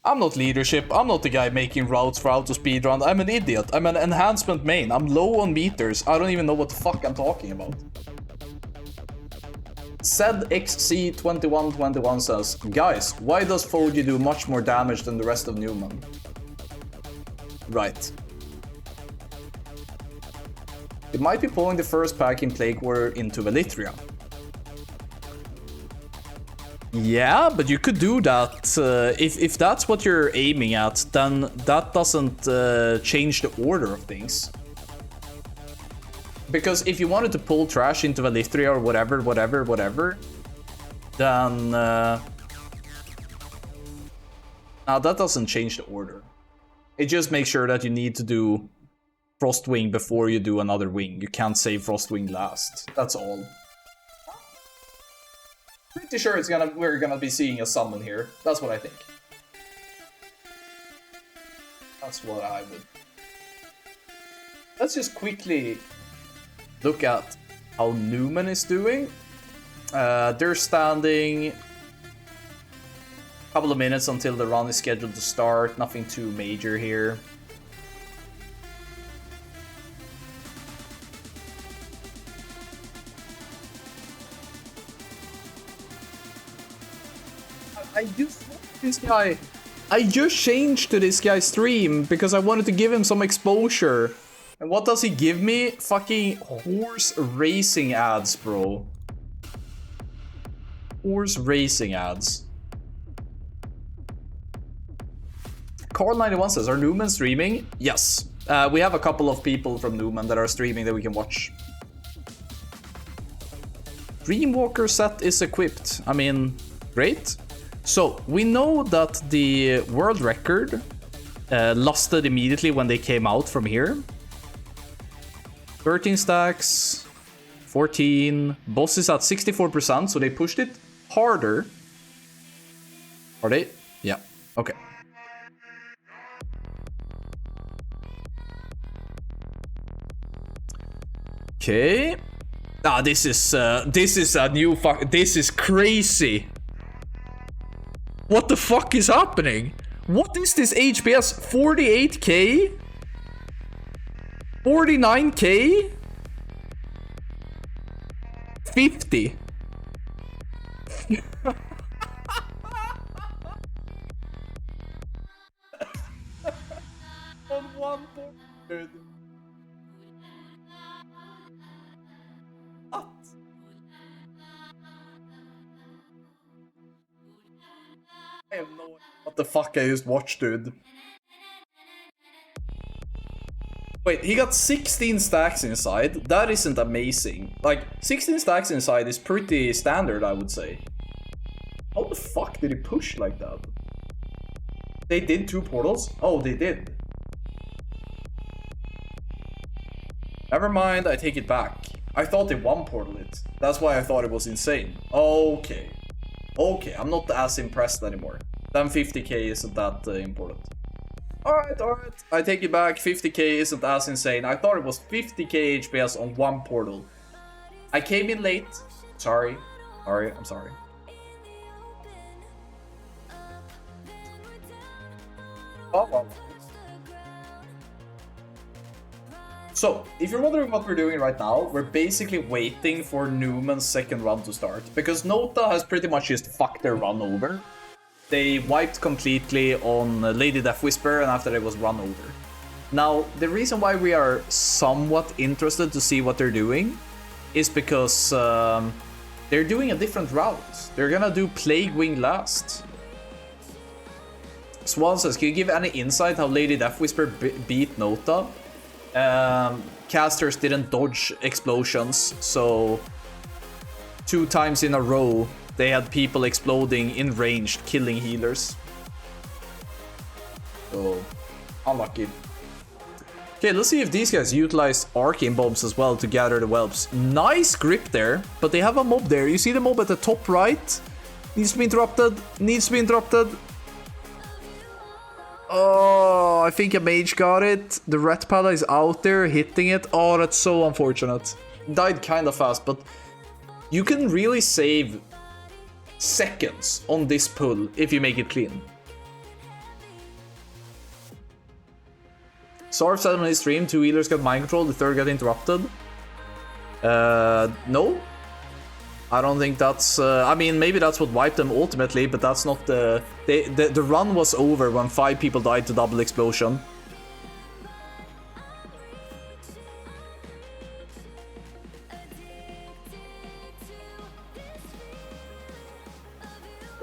I'm not leadership, I'm not the guy making routes for auto speedrun, I'm an idiot, I'm an enhancement main, I'm low on meters, I don't even know what the fuck I'm talking about. ZXC2121 says, guys, why does Foji do much more damage than the rest of Numen? Right. It might be pulling the first pack in Plague Warrior into Velithria. Yeah, but you could do that. If that's what you're aiming at, then that doesn't change the order of things. Because if you wanted to pull trash into Velithria or whatever, then... now that doesn't change the order. It just makes sure that you need to do Frostwing before you do another wing. You can't save Frostwing last. That's all. Pretty sure we're gonna be seeing a summon here. That's what I think. That's what I would... Let's just quickly look at how Numen is doing. They're standing a couple of minutes until the run is scheduled to start. Nothing too major here. I just this guy. I just changed to this guy's stream because I wanted to give him some exposure. And what does he give me? Fucking horse racing ads, bro. Horse racing ads. Carl91 says, are Numen streaming? Yes. We have a couple of people from Numen that are streaming that we can watch. Dreamwalker set is equipped. I mean, great. So, we know that the world record lusted immediately when they came out from here. 13 stacks, 14, boss is at 64%, so they pushed it harder. Are they? Yeah, okay. Okay. Ah, this is a new this is crazy. What the fuck is happening? What is this HPS? 48k? 49k? 50? On one board, dude. What? I have no idea what the fuck I just watched, dude. Wait, he got 16 stacks inside. That isn't amazing. Like, 16 stacks inside is pretty standard, I would say. How the fuck did he push like that? They did 2 portals? Oh, they did. Never mind, I take it back. I thought they 1 portal it. That's why I thought it was insane. Okay. Okay, I'm not as impressed anymore. Then 50k isn't that important. Alright, I take it back. 50k isn't as insane. I thought it was 50k HPS on 1 portal. I came in late. Sorry. I'm sorry. Oh well. So, if you're wondering what we're doing right now, we're basically waiting for Numen's second run to start. Because Nota has pretty much just fucked their run over. They wiped completely on Lady Deathwhisper, and after that was run over. Now, the reason why we are somewhat interested to see what they're doing is because they're doing a different route. They're gonna do Plague Wing last. Swan says, can you give any insight how Lady Deathwhisper beat Nota? Casters didn't dodge explosions, so 2 times in a row they had people exploding in range, killing healers. So, unlucky. Okay, let's see if these guys utilize arcane bombs as well to gather the whelps. Nice grip there, but they have a mob there. You see the mob at the top right? Needs to be interrupted, needs to be interrupted. Oh, I think a mage got it. The rat pala is out there hitting it. Oh, that's so unfortunate. Died kind of fast, but you can really save seconds on this pull if you make it clean. Sarv said on his stream, 2 healers got mind control, the 3rd got interrupted. No. I don't think that's... I mean, maybe that's what wiped them ultimately, but that's not the... The run was over when 5 people died to double explosion.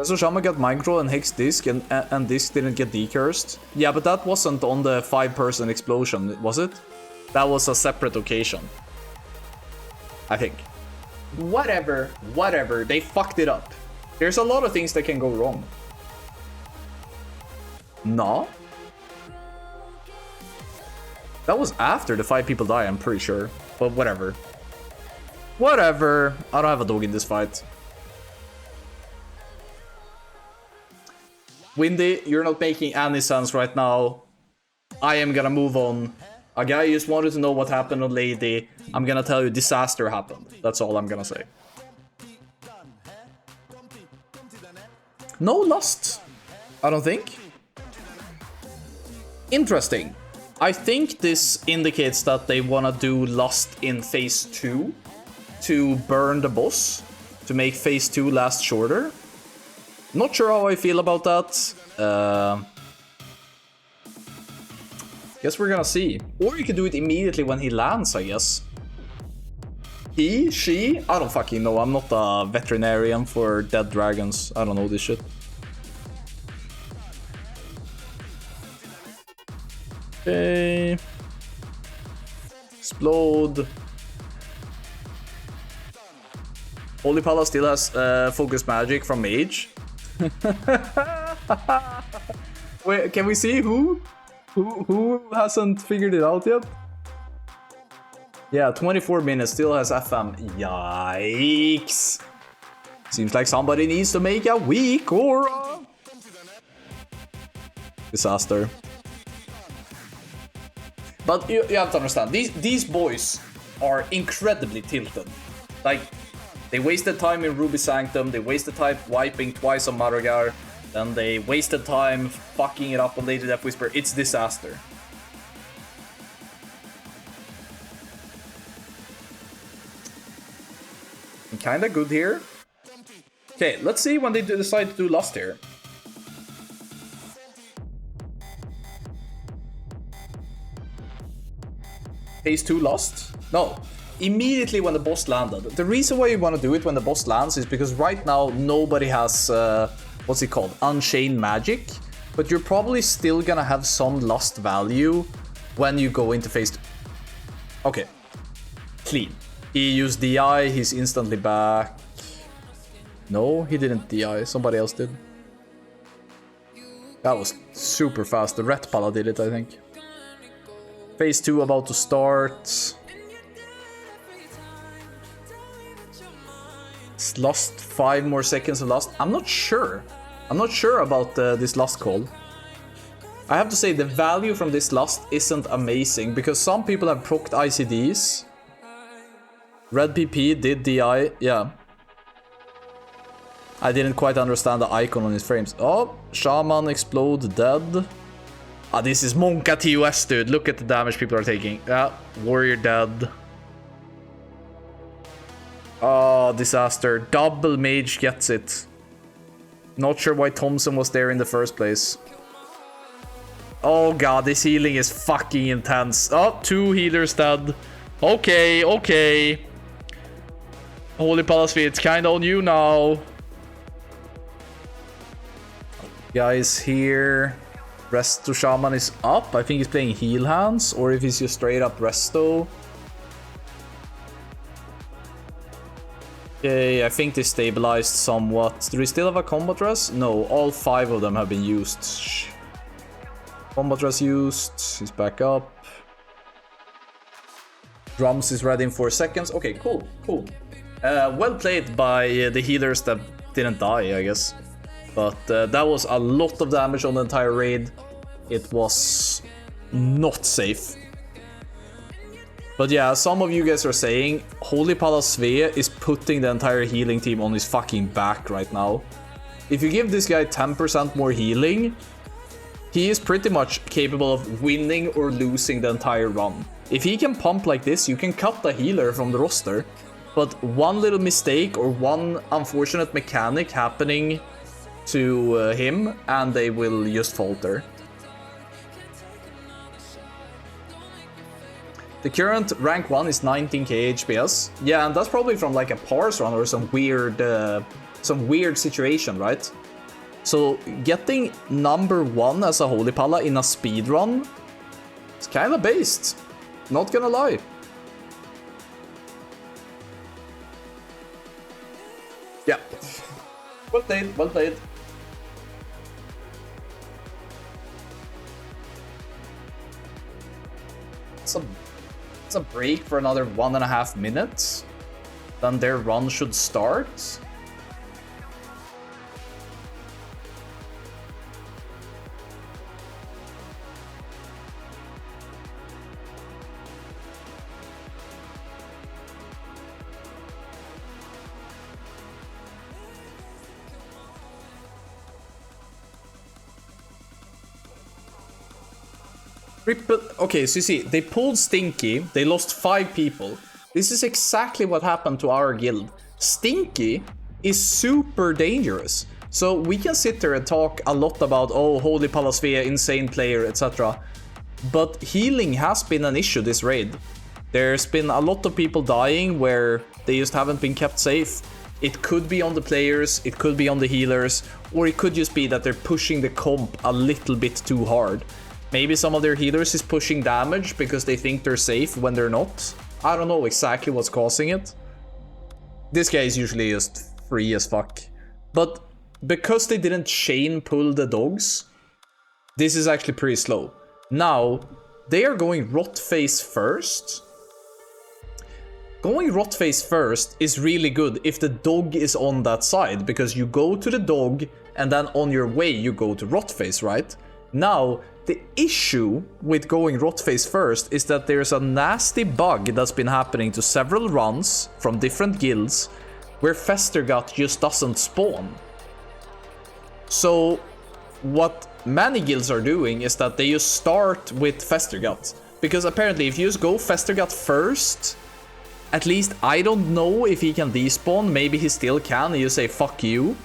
So Shama got mind control and Hex Disc, and Disc didn't get decursed. Yeah, but that wasn't on the 5-person explosion, was it? That was a separate occasion, I think. Whatever, they fucked it up. There's a lot of things that can go wrong. No? That was after the 5 people die, I'm pretty sure. But whatever. Whatever. I don't have a dog in this fight. Windy, you're not making any sense right now. I am gonna move on. A guy just wanted to know what happened on Lady. I'm gonna tell you, disaster happened. That's all I'm gonna say. No lust, I don't think. Interesting. I think this indicates that they wanna do lust in phase 2 to burn the boss, to make phase 2 last shorter. Not sure how I feel about that. Guess we're gonna see. Or you could do it immediately when he lands, I guess. He? She? I don't fucking know. I'm not a veterinarian for dead dragons. I don't know this shit. Okay. Explode. Holy Pala still has focus magic from Mage. Wait, can we see who hasn't figured it out yet? Yeah, 24 minutes, still has FM. Yikes. Seems like somebody needs to make a weak aura. Disaster. But you have to understand, these boys are incredibly tilted. Like, they wasted time in Ruby Sanctum, they wasted time wiping twice on Maragar, then they wasted time fucking it up on Lady Deathwhisper. It's disaster. Kinda good here. Okay, let's see when they decide to do lust here. Phase 2 lust? No. Immediately when the boss landed. The reason why you want to do it when the boss lands is because right now nobody has, what's it called? Unchained magic. But you're probably still gonna have some lust value when you go into phase 2. Okay. Clean. He used DI, he's instantly back. No, he didn't DI, somebody else did. That was super fast. The Ret Pala did it, I think. Phase 2 about to start. It's lost 5 more seconds of lust. I'm not sure. I'm not sure about this lust call. I have to say the value from this lust isn't amazing because some people have procced ICDs. Red PP did DI, yeah. I didn't quite understand the icon on his frames. Oh, Shaman explode dead. Ah, this is Monka TOS, dude. Look at the damage people are taking. Yeah, warrior dead. Oh, disaster. Double mage gets it. Not sure why Thompson was there in the first place. Oh god, this healing is fucking intense. Oh, 2 healers dead. Okay, okay. Holy Palace, it's kinda on you now. Guys here. Resto Shaman is up. I think he's playing heal hands, or if he's just straight up Resto. Okay, I think they stabilized somewhat. Do we still have a combat res? No, all 5 of them have been used. Combat res used. He's back up. Drums is ready in 4 seconds. Okay, cool, cool. Well played by the healers that didn't die, I guess. But that was a lot of damage on the entire raid. It was not safe. But yeah, some of you guys are saying Holy Palace Svea is putting the entire healing team on his fucking back right now. If you give this guy 10% more healing, he is pretty much capable of winning or losing the entire run. If he can pump like this, you can cut the healer from the roster. But one little mistake or one unfortunate mechanic happening to him and they will just falter. The current rank 1 is 19k HPS. Yeah, and that's probably from like a parse run or some weird situation, right? So getting number 1 as a Holy Pala in a speedrun is kind of based. Not gonna lie. Yeah. Well played, well played. It's a break for another 1.5 minutes. Then their run should start. Okay, so you see, they pulled Stinky, they lost 5 people. This is exactly what happened to our guild. Stinky is super dangerous. So we can sit there and talk a lot about, oh, Holy Palace Svea, insane player, etc. But healing has been an issue this raid. There's been a lot of people dying where they just haven't been kept safe. It could be on the players, it could be on the healers, or it could just be that they're pushing the comp a little bit too hard. Maybe some of their healers is pushing damage because they think they're safe when they're not. I don't know exactly what's causing it. This guy is usually just free as fuck. But because they didn't chain pull the dogs, this is actually pretty slow. Now, they are going Rotface first. Going Rotface first is really good if the dog is on that side, because you go to the dog and then on your way you go to Rotface, right? Now, the issue with going Rotface first is that there's a nasty bug that's been happening to several runs from different guilds where Festergut just doesn't spawn. So what many guilds are doing is that they just start with Festergut, because apparently if you just go Festergut first, at least I don't know if he can despawn, maybe he still can, you say fuck you.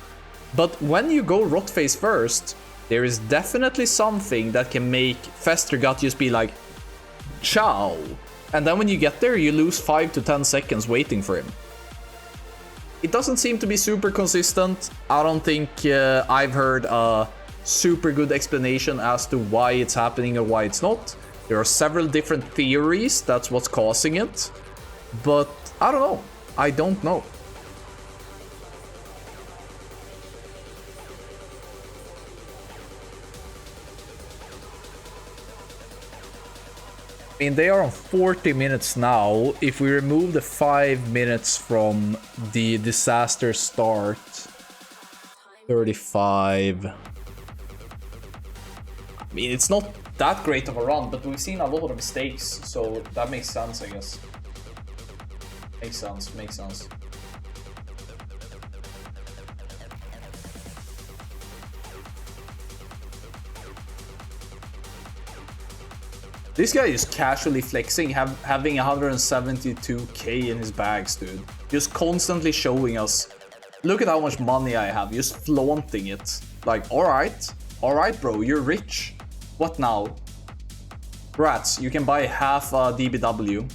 But when you go Rotface first, there is definitely something that can make Festergut just be like, ciao. And then when you get there, you lose 5 to 10 seconds waiting for him. It doesn't seem to be super consistent. I don't think I've heard a super good explanation as to why it's happening or why it's not. There are several different theories, that's what's causing it. But I don't know. I don't know. I mean, they are on 40 minutes now. If we remove the 5 minutes from the disaster start, 35. I mean, it's not that great of a run, but we've seen a lot of mistakes, so that makes sense, I guess. Makes sense, makes sense. This guy is casually flexing, having 172k in his bags, dude. Just constantly showing us, look at how much money I have, just flaunting it. Like, alright, bro, you're rich. What now? Rats, you can buy half a DBW.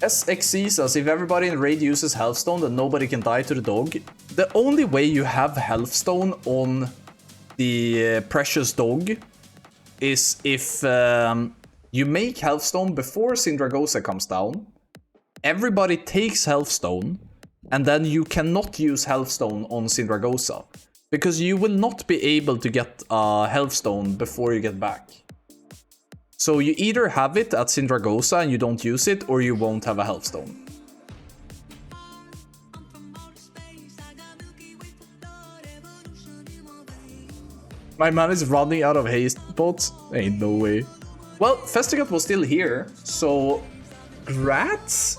SXC says, if everybody in raid uses Healthstone, then nobody can die to the dog. The only way you have Healthstone on the Precious Dog is if you make Healthstone before Sindragosa comes down. Everybody takes Healthstone, and then you cannot use Healthstone on Sindragosa, because you will not be able to get Healthstone before you get back. So you either have it at Sindragosa and you don't use it, or you won't have a Healthstone. My man is running out of haste pots. Ain't no way. Well, Festergut was still here, so Grats?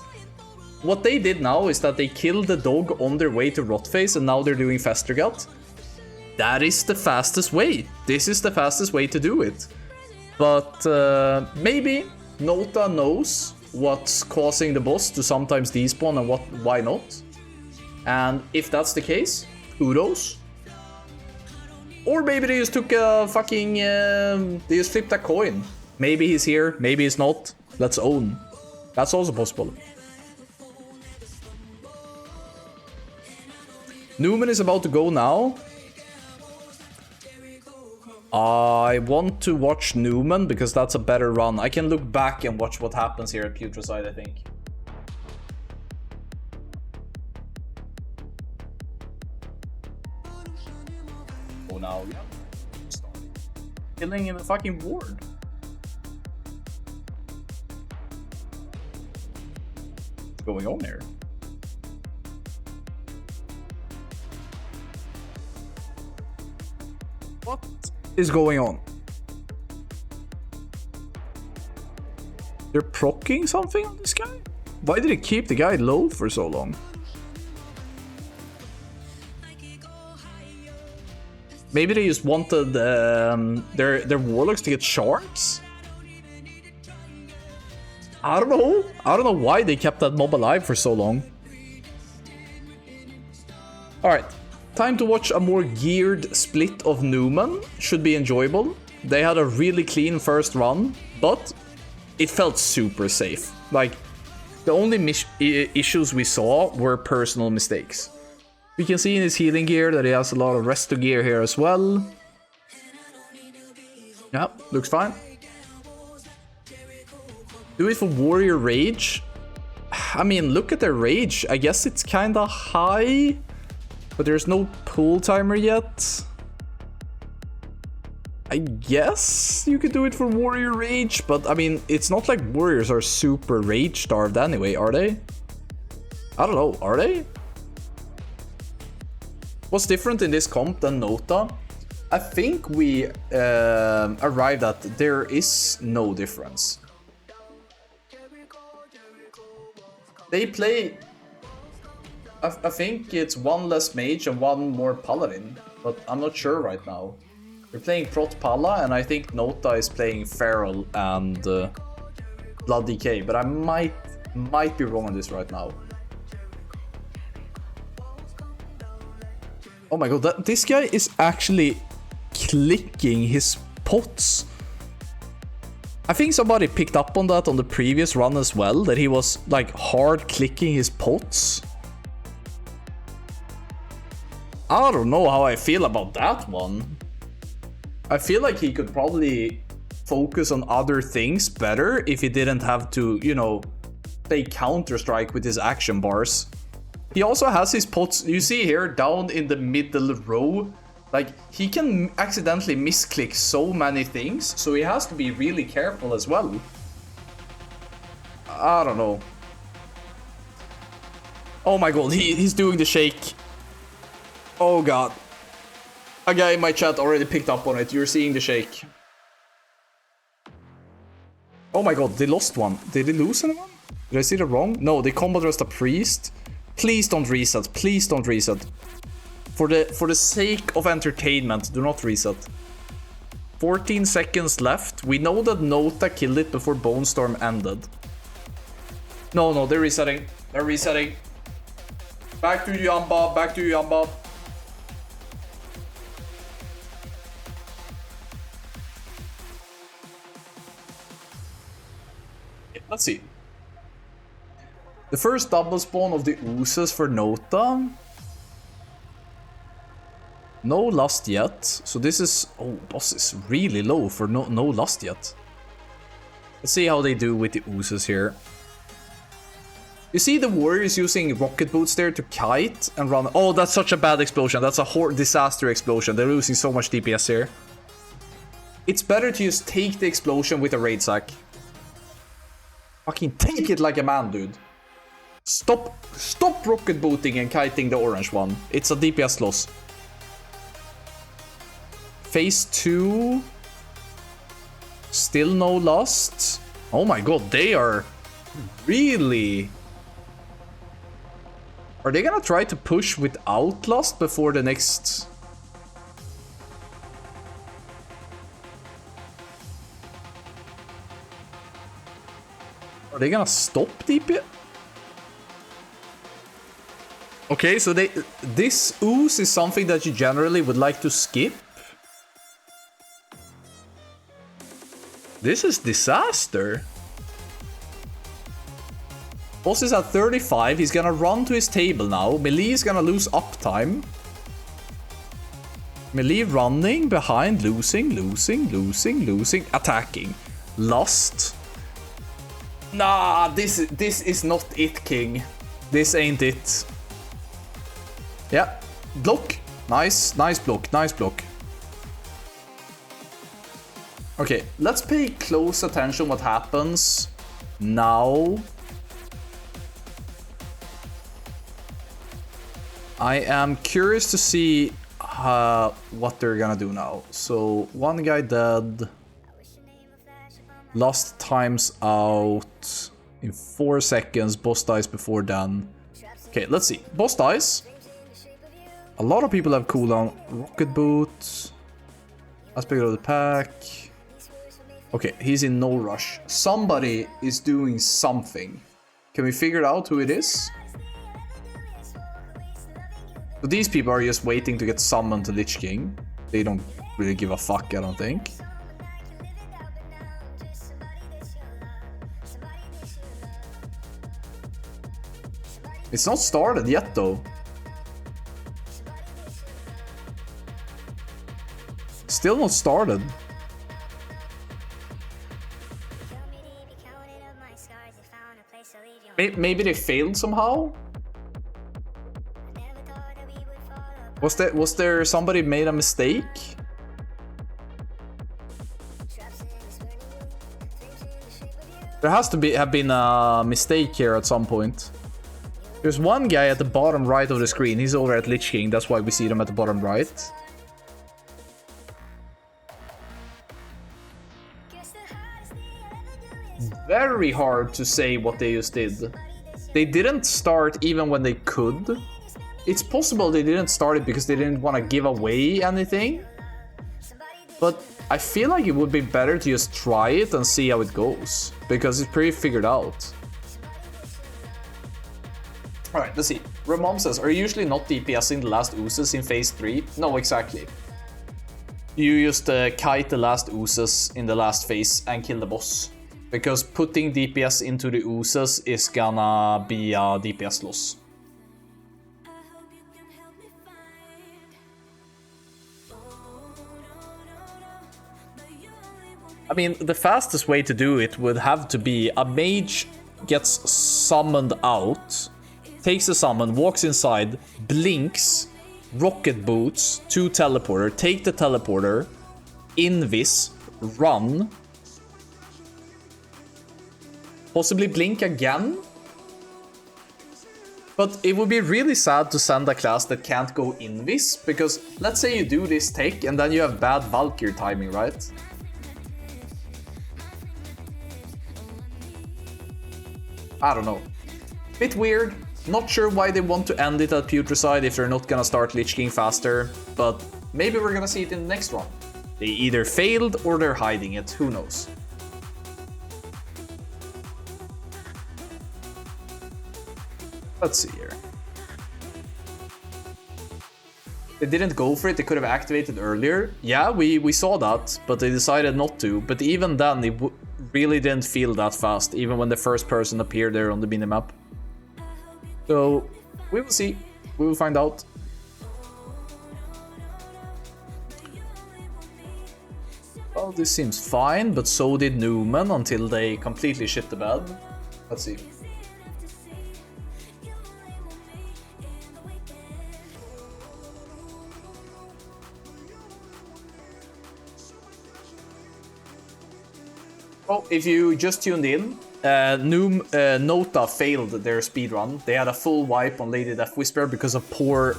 What they did now is that they killed the dog on their way to Rotface, and now they're doing Festergut. That is the fastest way. This is the fastest way to do it. But maybe Nota knows what's causing the boss to sometimes despawn and why not. And if that's the case, kudos. Or maybe they just took a fucking... they just flipped a coin. Maybe he's here, maybe he's not. Let's own. That's also possible. Numen is about to go now. I want to watch Numen because that's a better run. I can look back and watch what happens here at Putricide, I think. Oh, now, yeah. Killing in the fucking ward. What's going on here? What is going on? They're proccing something on this guy? Why did it keep the guy low for so long? Maybe they just wanted their warlocks to get shards? I don't know. I don't know why they kept that mob alive for so long. Alright. Time to watch a more geared split of Numen. Should be enjoyable. They had a really clean first run, but it felt super safe. Like, the only issues we saw were personal mistakes. We can see in his healing gear that he has a lot of resto gear here as well. Yeah, looks fine. Do it for Warrior Rage. I mean, look at their rage. I guess it's kinda high. But there's no pull timer yet. I guess you could do it for Warrior Rage, but I mean, it's not like warriors are super rage starved anyway, are they? I don't know, are they? What's different in this comp than Nota? I think we arrived at there is no difference. They play... I think it's one less mage and one more paladin, but I'm not sure right now. We're playing Prot Pala, and I think Nota is playing Feral and Blood DK, but I might be wrong on this right now. Oh my god, this guy is actually clicking his pots. I think somebody picked up on that on the previous run as well, that he was like hard clicking his pots. I don't know how I feel about that one. I feel like he could probably focus on other things better if he didn't have to, you know, play Counter-Strike with his action bars. He also has his pots, you see here, down in the middle row. Like, he can accidentally misclick so many things, so he has to be really careful as well. I don't know. Oh my god, he's doing the shake. Oh god. A guy in my chat already picked up on it. You're seeing the shake. Oh my god, they lost one. Did they lose anyone? Did I see that wrong? No, they combo dressed a priest. Please don't reset. Please don't reset. For the sake of entertainment, do not reset. 14 seconds left. We know that Nota killed it before Bone Storm ended. No, they're resetting. They're resetting. Back to Yamba, back to Yamba. Let's see. The first double spawn of the oozes for Nota. No lust yet. So this is... Oh, boss is really low for no lust yet. Let's see how they do with the oozes here. You see the warriors using rocket boots there to kite and run... Oh, that's such a bad explosion. That's a disaster explosion. They're losing so much DPS here. It's better to just take the explosion with a raid sack. Fucking take it like a man, dude. Stop rocket booting and kiting the orange one. It's a DPS loss. Phase 2. Still no lust. Oh my god, they are really... Are they gonna try to push without lust before the next... Are they gonna stop DPS? Okay, so this ooze is something that you generally would like to skip. This is disaster. Boss is at 35. He's gonna run to his table now. Melee is gonna lose uptime. Melee running behind, losing, attacking. Lust. Nah, this is not it, King. This ain't it. Yeah, block. Nice block. Okay, let's pay close attention what happens now. I am curious to see what they're gonna do now. So, one guy dead. Lost times out in 4 seconds. Boss dies before then. Okay, let's see. Boss dies. A lot of people have cooldown. Rocket boots. Aspect of the pack. Okay, he's in no rush. Somebody is doing something. Can we figure out who it is? So these people are just waiting to get summoned to Lich King. They don't really give a fuck, I don't think. It's not started yet, though. Still not started. Maybe they failed somehow? Was there somebody made a mistake? There has to have been a mistake here at some point. There's one guy at the bottom right of the screen. He's over at Lich King. That's why we see them at the bottom right. Very hard to say what they just did. They didn't start even when they could. It's possible they didn't start it because they didn't want to give away anything. But I feel like it would be better to just try it and see how it goes. Because it's pretty figured out. Alright, let's see. Ramon says, are you usually not DPSing the last oozes in phase 3? No, exactly. You just kite the last oozes in the last phase and kill the boss. Because putting DPS into the oozes is gonna be a DPS loss. I mean, the fastest way to do it would have to be a mage gets summoned out, takes the summon, walks inside, blinks, rocket boots to teleporter, take the teleporter, invis, run, possibly blink again. But it would be really sad to send a class that can't go invis, because let's say you do this tech and then you have bad Valkyrie timing, right? I don't know. Bit weird, Not sure why they want to end it at Putricide if they're not gonna start Lich King faster, but maybe we're gonna see it in the next run. They either failed or they're hiding it, who knows. Let's see here. They didn't go for it, they could have activated earlier. Yeah, we saw that, but they decided not to. But even then, it really didn't feel that fast, even when the first person appeared there on the minimap. So, we will see. We will find out. Well, this seems fine, but so did Numen until they completely shit the bed. Let's see. Well, if you just tuned in, NOTA failed their speedrun. They had a full wipe on Lady Deathwhisper because of poor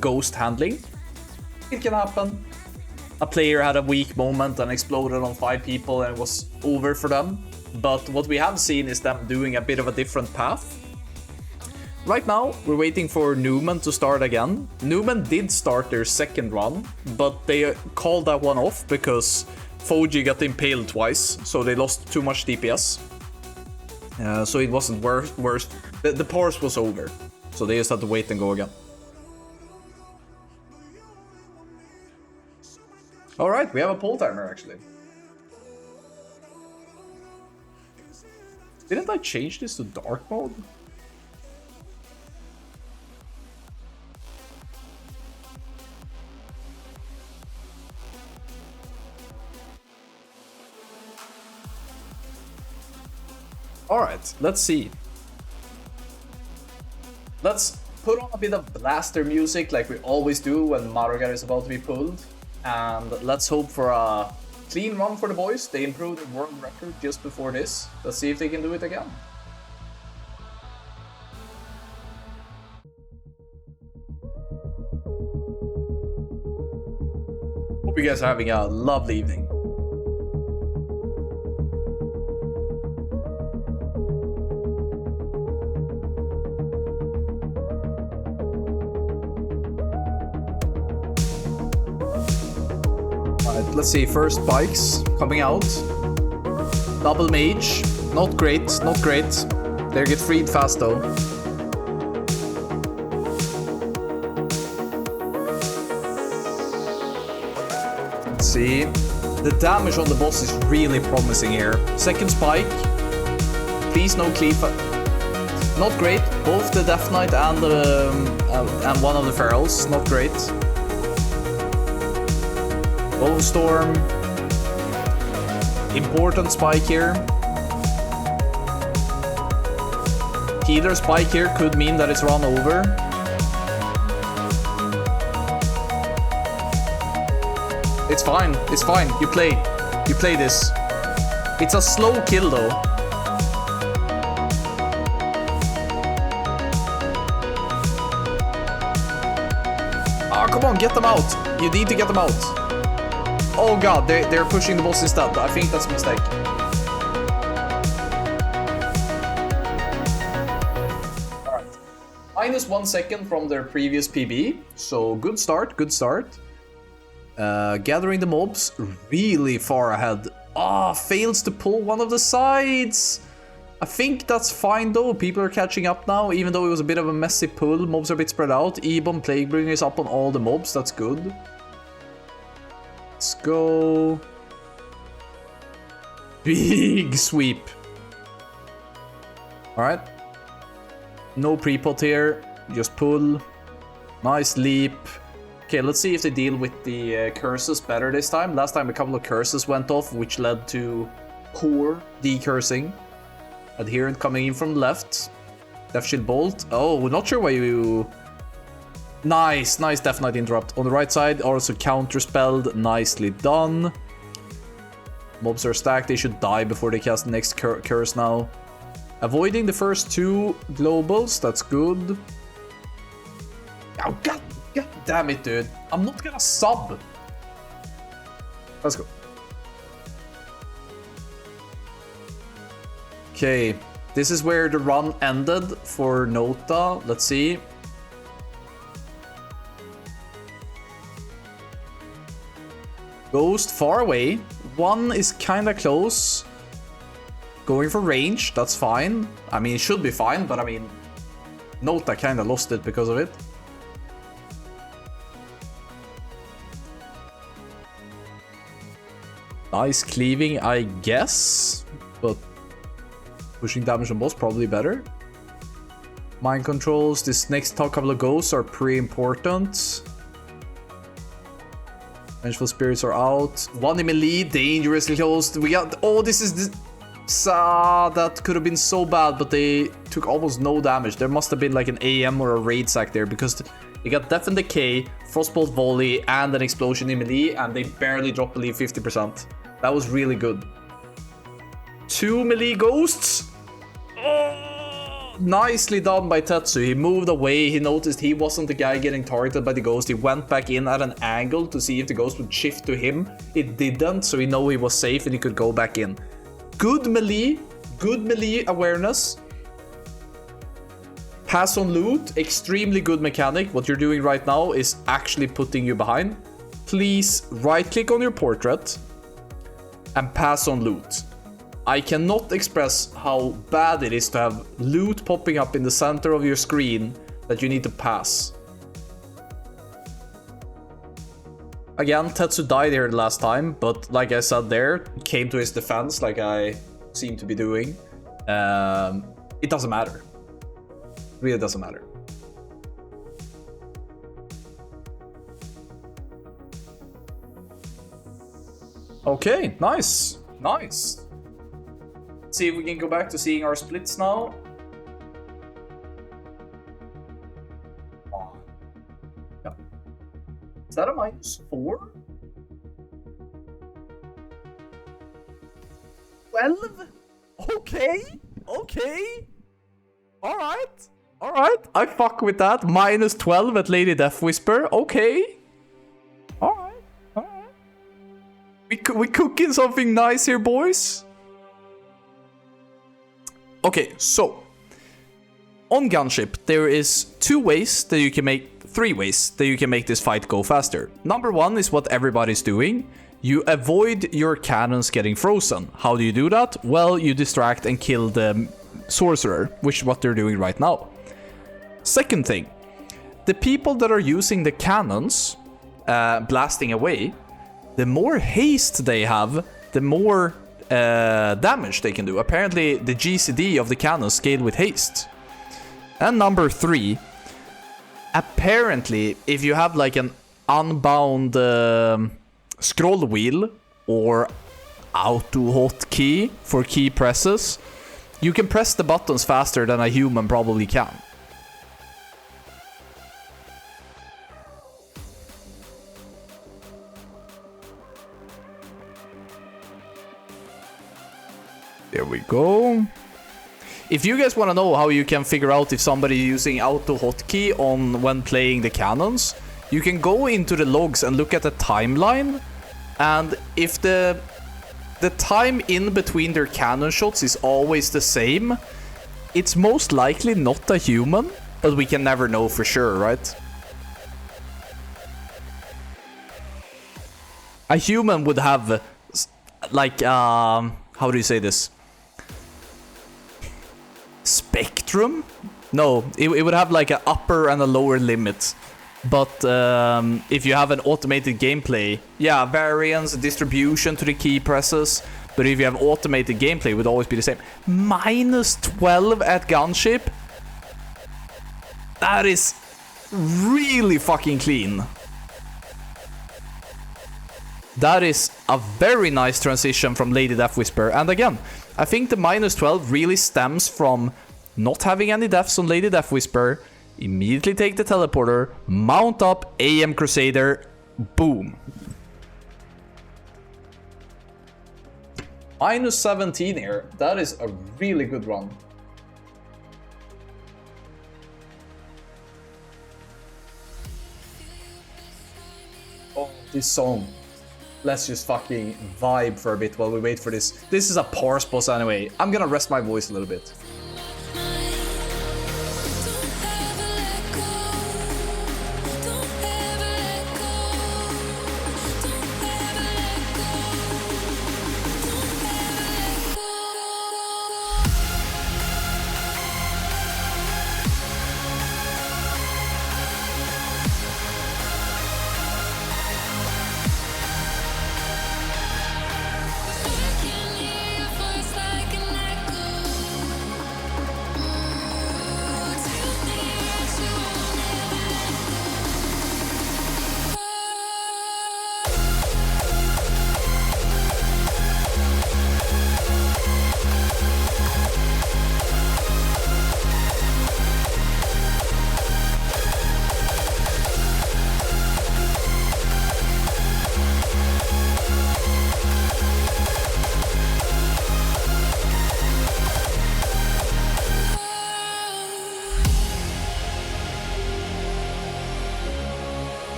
ghost handling. It can happen. A player had a weak moment and exploded on 5 people and it was over for them. But what we have seen is them doing a bit of a different path. Right now, we're waiting for Numen to start again. Numen did start their second run, but they called that one off because Foji got impaled twice, so they lost too much DPS. So it wasn't worse. The pause was over, so they just had to wait and go again. Alright, we have a poll timer actually. Didn't I change this to dark mode? Alright, let's see. Let's put on a bit of blaster music like we always do when Marugar is about to be pulled. And let's hope for a clean run for the boys. They improved the world record just before this. Let's see if they can do it again. Hope you guys are having a lovely evening. Let's see, first spikes coming out. Double mage. Not great, not great. They get freed fast though. Let's see. The damage on the boss is really promising here. Second spike. Please no cleave. Not great. Both the Death Knight and one of the Ferals. Not great. Bone Storm. Important spike here. Healer spike here could mean that it's run over. It's fine, it's fine. You play this. It's a slow kill though. Ah, come on, get them out. You need to get them out. Oh god, they're pushing the boss instead. I think that's a mistake. Alright. Minus 1 second from their previous PB. So good start, good start. Gathering the mobs really far ahead. Ah, fails to pull one of the sides. I think that's fine though. People are catching up now, even though it was a bit of a messy pull. Mobs are a bit spread out. Ebon Plaguebringer is up on all the mobs. That's good. Let's go. Big sweep. Alright. No pre-pot here. Just pull. Nice leap. Okay, let's see if they deal with the curses better this time. Last time a couple of curses went off, which led to poor decursing. Adherent coming in from the left. Death Shield Bolt. Oh, not sure why you... Nice, nice Death Knight interrupt. On the right side, also counterspelled. Nicely done. Mobs are stacked. They should die before they cast the next curse now. Avoiding the first 2 globals. That's good. Oh, God damn it, dude. I'm not gonna sub. Let's go. Okay. This is where the run ended for Nota. Let's see. Ghost far away. One is kinda close. Going for range, that's fine. I mean, it should be fine, but I mean, Nota kinda lost it because of it. Nice cleaving, I guess, but pushing damage on boss probably better. Mind controls, this next couple of ghosts are pretty important. Vengeful spirits are out. One in melee, dangerously close. We got, oh, this is the, that could have been so bad, but they took almost no damage. There must have been like an AM or a raid sack there, because they got Death and Decay, Frostbolt Volley, and an explosion in melee, and they barely dropped melee 50%. That was really good. 2 melee ghosts. Oh, nicely done by Tetsu. He moved away. He noticed he wasn't the guy getting targeted by the ghost. He went back in at an angle to see if the ghost would shift to him. It didn't, so he knew he was safe and he could go back in. Good melee awareness. Pass on loot, extremely good mechanic. What you're doing right now is actually putting you behind. Please right click on your portrait and pass on loot. I cannot express how bad it is to have loot popping up in the center of your screen that you need to pass. Again, Tetsu died here the last time, but like I said there, came to his defense like I seem to be doing. It doesn't matter. It really doesn't matter. Okay, nice. Nice. Let's see if we can go back to seeing our splits now. Yeah. Is that a -4? 12? Okay. Okay. Alright. Alright. I fuck with that. -12 at Lady Deathwhisper. Okay. Alright. We cooking something nice here, boys. Okay, so on Gunship, there is 3 ways that you can make this fight go faster. Number 1 is what everybody's doing. You avoid your cannons getting frozen. How do you do that? Well, you distract and kill the sorcerer, which is what they're doing right now. Second thing, the people that are using the cannons blasting away, the more haste they have, the more damage they can do. Apparently, the GCD of the cannon scale with haste. And number 3, apparently, if you have like an unbound scroll wheel or auto hotkey for key presses, you can press the buttons faster than a human probably can. There we go. If you guys want to know how you can figure out if somebody is using auto hotkey on when playing the cannons, you can go into the logs and look at the timeline, and if the time in between their cannon shots is always the same, it's most likely not a human, but we can never know for sure, right? A human would have like how do you say this? Spectrum? No, it would have like an upper and a lower limit. But if you have an automated gameplay, yeah, variance, distribution to the key presses. But if you have automated gameplay, it would always be the same. -12 at Gunship? That is really fucking clean. That is a very nice transition from Lady Deathwhisper. And again, I think the -12 really stems from not having any deaths on Lady Deathwhisper. Immediately take the teleporter, mount up AM Crusader, boom. -17 here. That is a really good run. Oh, this song. Let's just fucking vibe for a bit while we wait for this. This is a parse boss anyway. I'm gonna rest my voice a little bit.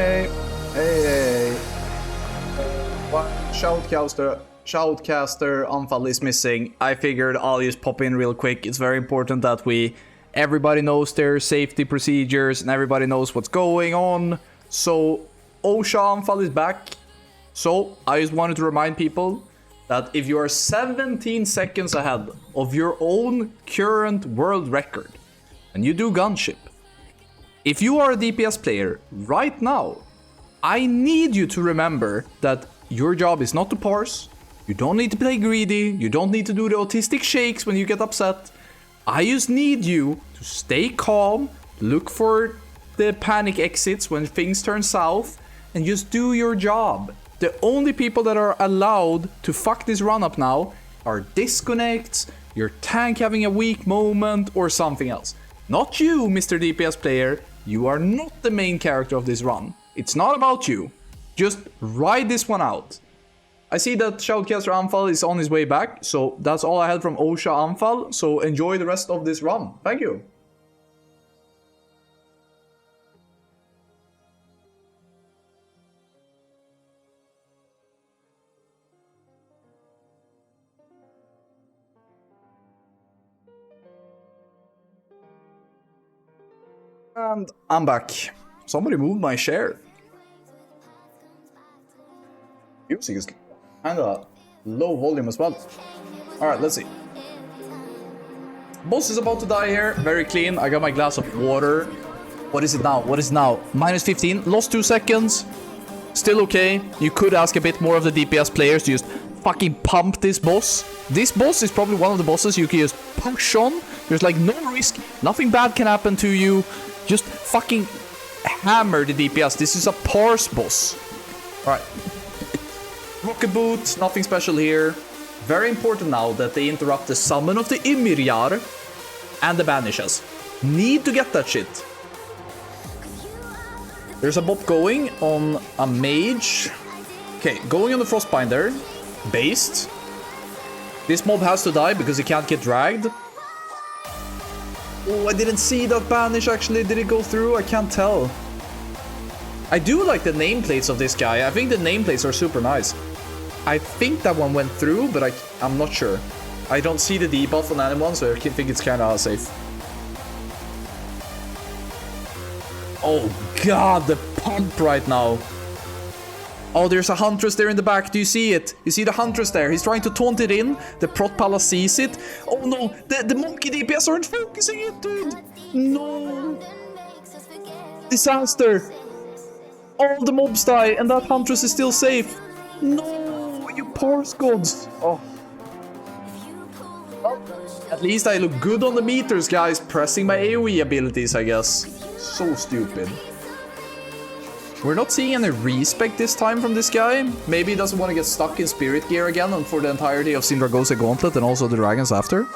Hey, hey. What? Shoutcaster Anfall is missing. I figured I'll just pop in real quick. It's very important that everybody knows their safety procedures and everybody knows what's going on. So OSHA Anfall is back. So I just wanted to remind people that if you are 17 seconds ahead of your own current world record and you do gunship, if you are a DPS player right now, I need you to remember that your job is not to parse. You don't need to play greedy. You don't need to do the autistic shakes when you get upset. I just need you to stay calm, look for the panic exits when things turn south, and just do your job. The only people that are allowed to fuck this run up now are disconnects, your tank having a weak moment, or something else. Not you, Mr. DPS player. You are not the main character of this run. It's not about you. Just ride this one out. I see that Shoutcaster Anfall is on his way back, so that's all I had from OSHA Anfall, so enjoy the rest of this run. Thank you. And I'm back. Somebody moved my share. Music is kinda low volume as well. Alright, let's see. Boss is about to die here. Very clean. I got my glass of water. What is it now? What is it now? Minus 15. Lost 2 seconds. Still okay. You could ask a bit more of the DPS players to just fucking pump this boss. This boss is probably one of the bosses you can just push on. There's like no risk. Nothing bad can happen to you. Just fucking hammer the DPS. This is a parse boss. Alright. Rocket boot, nothing special here. Very important now that they interrupt the summon of the Ymir and the banishes. Need to get that shit. There's a bot going on a mage. Okay, going on the Frostbinder. Based. This mob has to die because he can't get dragged. Oh, I didn't see that banish actually. Did it go through? I can't tell. I do like the nameplates of this guy. I think the nameplates are super nice. I think that one went through, but I'm not sure. I don't see the debuff on anyone, so I think it's kind of safe. Oh god, the pump right now. Oh, there's a Huntress there in the back. Do you see it? You see the Huntress there? He's trying to taunt it in. The Prot Palace sees it. Oh no, the monkey DPS aren't focusing it, dude. No. Disaster. All the mobs die, and that Huntress is still safe. No, you parse gods. Oh. Well, at least I look good on the meters, guys. Pressing my AoE abilities, I guess. So stupid. We're not seeing any respect this time from this guy. Maybe he doesn't want to get stuck in spirit gear again and for the entirety of Sindragosa Gauntlet and also the dragons after.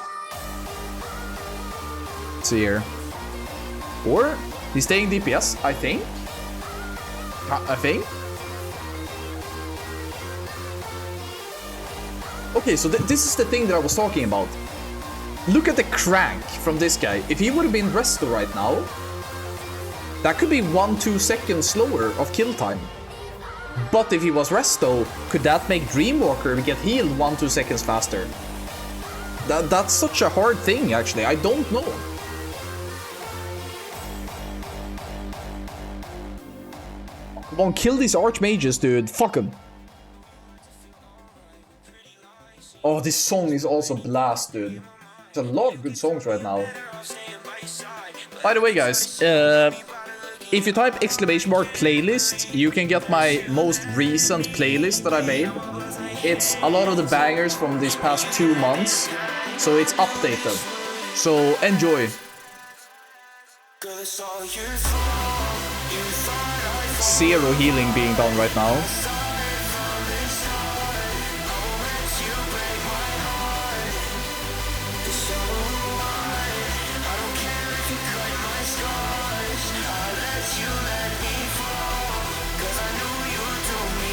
Let's see here. Or he's staying DPS, I think. Okay, so this is the thing that I was talking about. Look at the crank from this guy. If he would have been Resto right now, that could be 1-2 seconds slower of kill time. But if he was Resto, could that make Dreamwalker get healed 1-2 seconds faster? That's such a hard thing, actually. I don't know. Come on, kill these archmages, dude. Fuck them. Oh, this song is also blast, dude. There's a lot of good songs right now. By the way, guys, if you type !playlist, you can get my most recent playlist that I made. It's a lot of the bangers from these past 2 months, so it's updated. So enjoy. Zero healing being done right now.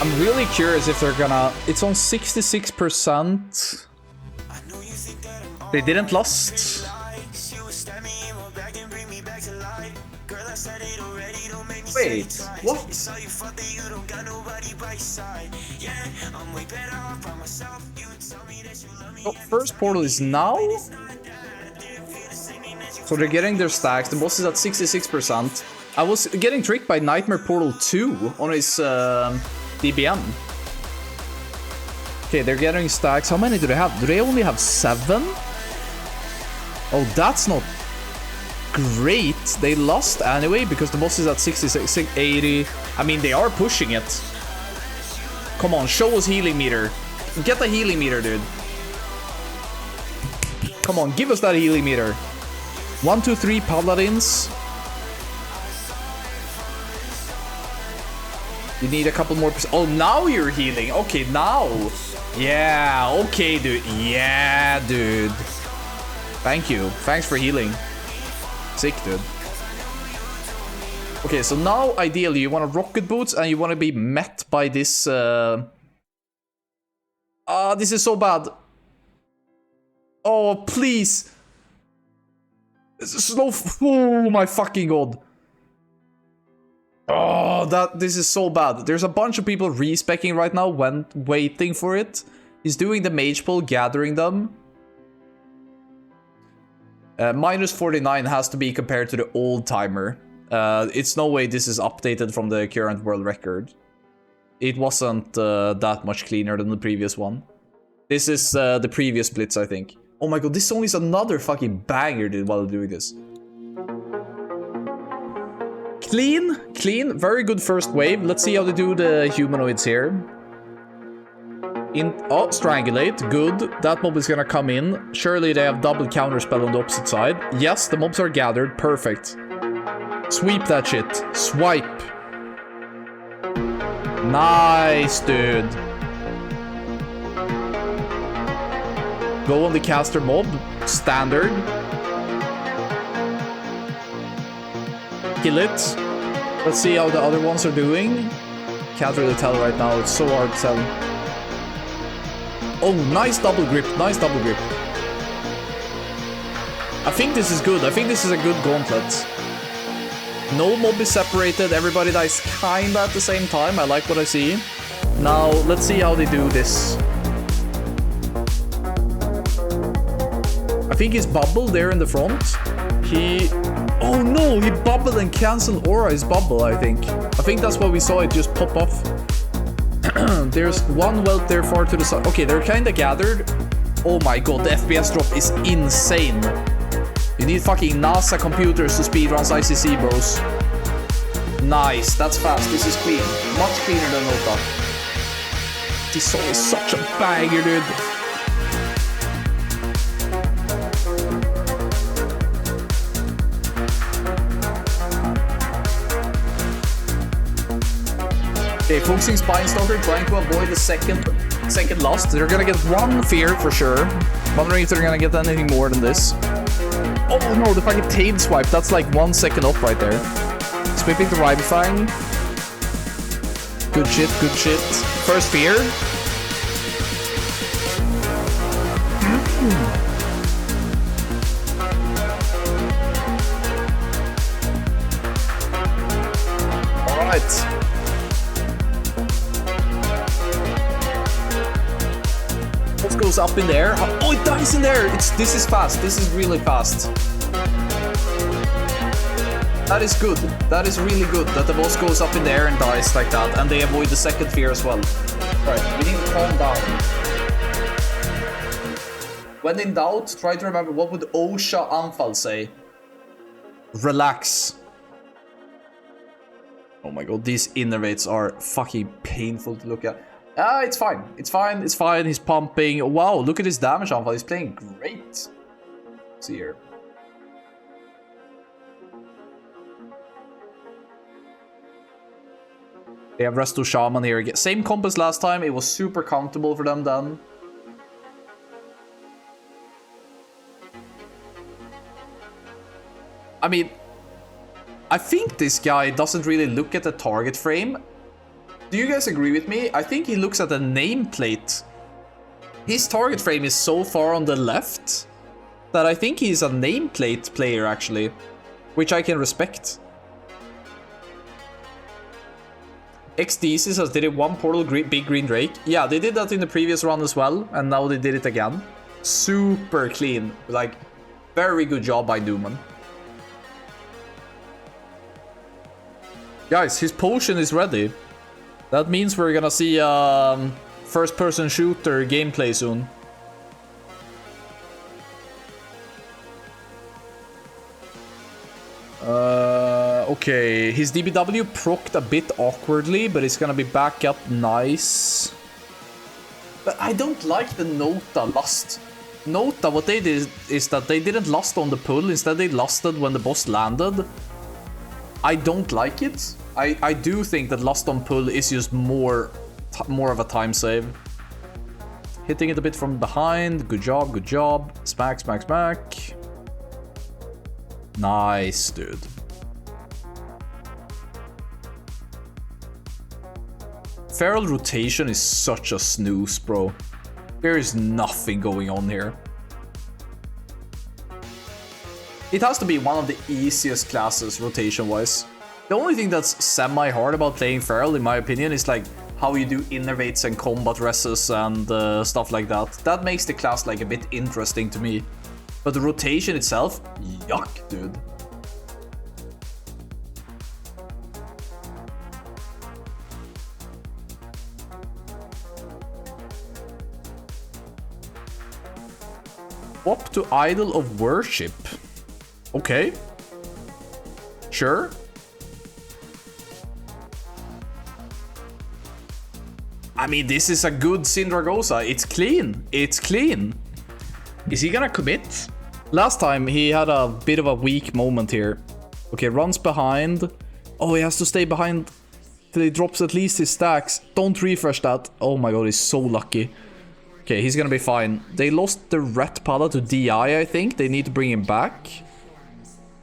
I'm really curious if they're gonna... It's on 66%. They didn't lost. Wait, what? Oh, first portal is now? So they're getting their stacks. The boss is at 66%. I was getting tricked by Nightmare Portal 2 on his DBM. Okay, they're getting stacks. How many do they have? Do they only have 7? Oh, that's not great. They lost anyway because the boss is at 66, 80. I mean, they are pushing it. Come on, show us healing meter. Get the healing meter, dude. Come on, give us that healing meter. 1, 2, 3 paladins. You need a couple more. Oh, now you're healing. Okay, now. Yeah, okay, dude. Yeah, dude. Thank you. Thanks for healing. Sick, dude. Okay, so now, ideally, you want to rocket boots and you want to be met by this... this is so bad. Oh, please. Slow... Oh, my fucking god. Oh, this is so bad. There's a bunch of people respecking right now when waiting for it. He's doing the mage pull, gathering them. Minus 49 has to be compared to the old timer. It's no way this is updated from the current world record. It wasn't that much cleaner than the previous one. This is the previous blitz, I think. Oh my god, this song is another fucking banger, dude, while doing this. Clean, very good first wave. Let's see how they do the humanoids here. Oh, strangulate, good. That mob is gonna come in. Surely they have double counterspell on the opposite side. Yes, the mobs are gathered, perfect. Sweep that shit, swipe. Nice, dude. Go on the caster mob, standard. Kill it. Let's see how the other ones are doing. Can't really tell right now. It's so hard to tell. Oh, nice double grip. Nice double grip. I think this is good. I think this is a good gauntlet. No mob is separated. Everybody dies kinda at the same time. I like what I see. Now, let's see how they do this. I think he's bubble there in the front. Oh no, he bubbled and canceled aura his bubble, I think. I think that's why we saw it just pop off. There's one welt there far to the side. Okay, they're kinda gathered. Oh my god, the FPS drop is insane. You need fucking NASA computers to speedrun ICC, bros. Nice, that's fast. This is clean. Much cleaner than NOTA. This song is such a banger, dude. Okay, focusing Spinestalker, trying to avoid the second lost. They're gonna get one fear for sure. Wondering if they're gonna get anything more than this. Oh no, the fucking tail swipe. That's like 1 second up right there. Sweeping the Revivifying. Good shit, good shit. First fear. Alright. Goes up in there. Oh, it dies in there. This is fast. This is really fast. That is good. That is really good that the boss goes up in there and dies like that, and they avoid the second fear as well. Right, we need to calm down. When in doubt, try to remember what would Osha Anfal say. Relax. Oh my god, these innervates are fucking painful to look at. It's fine. It's fine. It's fine. He's pumping. Wow, look at his damage Anfal. He's playing great. Let's see here. They have Resto Shaman here again. Same comp as last time. It was super comfortable for them then. I mean, I think this guy doesn't really look at the target frame. Do you guys agree with me? I think he looks at the nameplate. His target frame is so far on the left that I think he's a nameplate player actually, which I can respect. XDC says, did it one portal big green drake? Yeah, they did that in the previous run as well, and now they did it again. Super clean. Like, very good job by Numen. Guys, his potion is ready. That means we're gonna see first-person shooter gameplay soon. Okay, his DBW procced a bit awkwardly, but it's gonna be back up nice. But I don't like the Nota lust. Nota, what they did is that they didn't lust on the pull, instead they lusted when the boss landed. I don't like it. I do think that lust on pull is just more of a time save. Hitting it a bit from behind. Good job, good job. Smack, smack, smack. Nice, dude. Feral rotation is such a snooze, bro. There is nothing going on here. It has to be one of the easiest classes rotation-wise. The only thing that's semi-hard about playing Feral, in my opinion, is like how you do innervates and combat reses and stuff like that. That makes the class like a bit interesting to me. But the rotation itself, yuck, dude. Swap to Idol of Worship. Okay. Sure. I mean, this is a good Sindragosa. It's clean. It's clean. Is he gonna commit? Last time he had a bit of a weak moment here. Okay, runs behind. Oh, he has to stay behind till he drops at least his stacks. Don't refresh that. Oh my god, he's so lucky. Okay, he's gonna be fine. They lost the Ret Pala to DI, I think. They need to bring him back.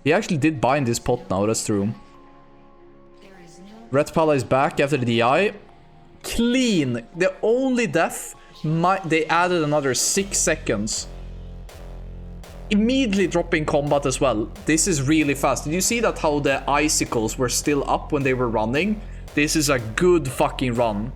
He actually did bind his pot now, that's true. Ret Pala is back after the DI. Clean. The only death, they added another 6 seconds. Immediately dropping combat as well. This is really fast. Did you see that how the icicles were still up when they were running? This is a good fucking run.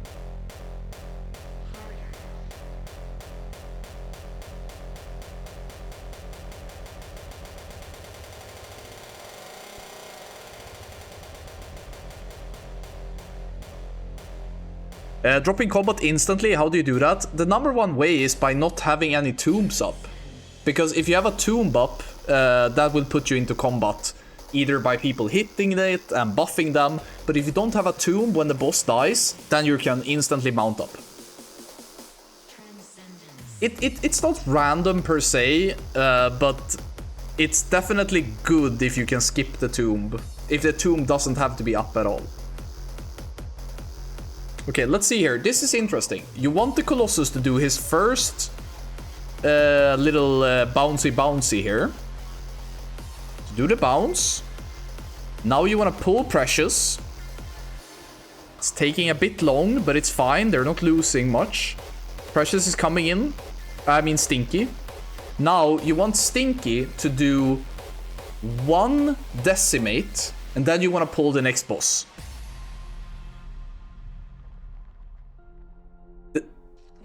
Dropping combat instantly, how do you do that? The number one way is by not having any tombs up. Because if you have a tomb up, that will put you into combat. Either by people hitting it and buffing them. But if you don't have a tomb when the boss dies, then you can instantly mount up. It's not random per se, but it's definitely good if you can skip the tomb. If the tomb doesn't have to be up at all. Okay, let's see here. This is interesting. You want the Colossus to do his first little bouncy here. To do the bounce. Now you want to pull Precious. It's taking a bit long, but it's fine. They're not losing much. Precious is coming in. I mean Stinky. Now you want Stinky to do 1 decimate, and then you want to pull the next boss.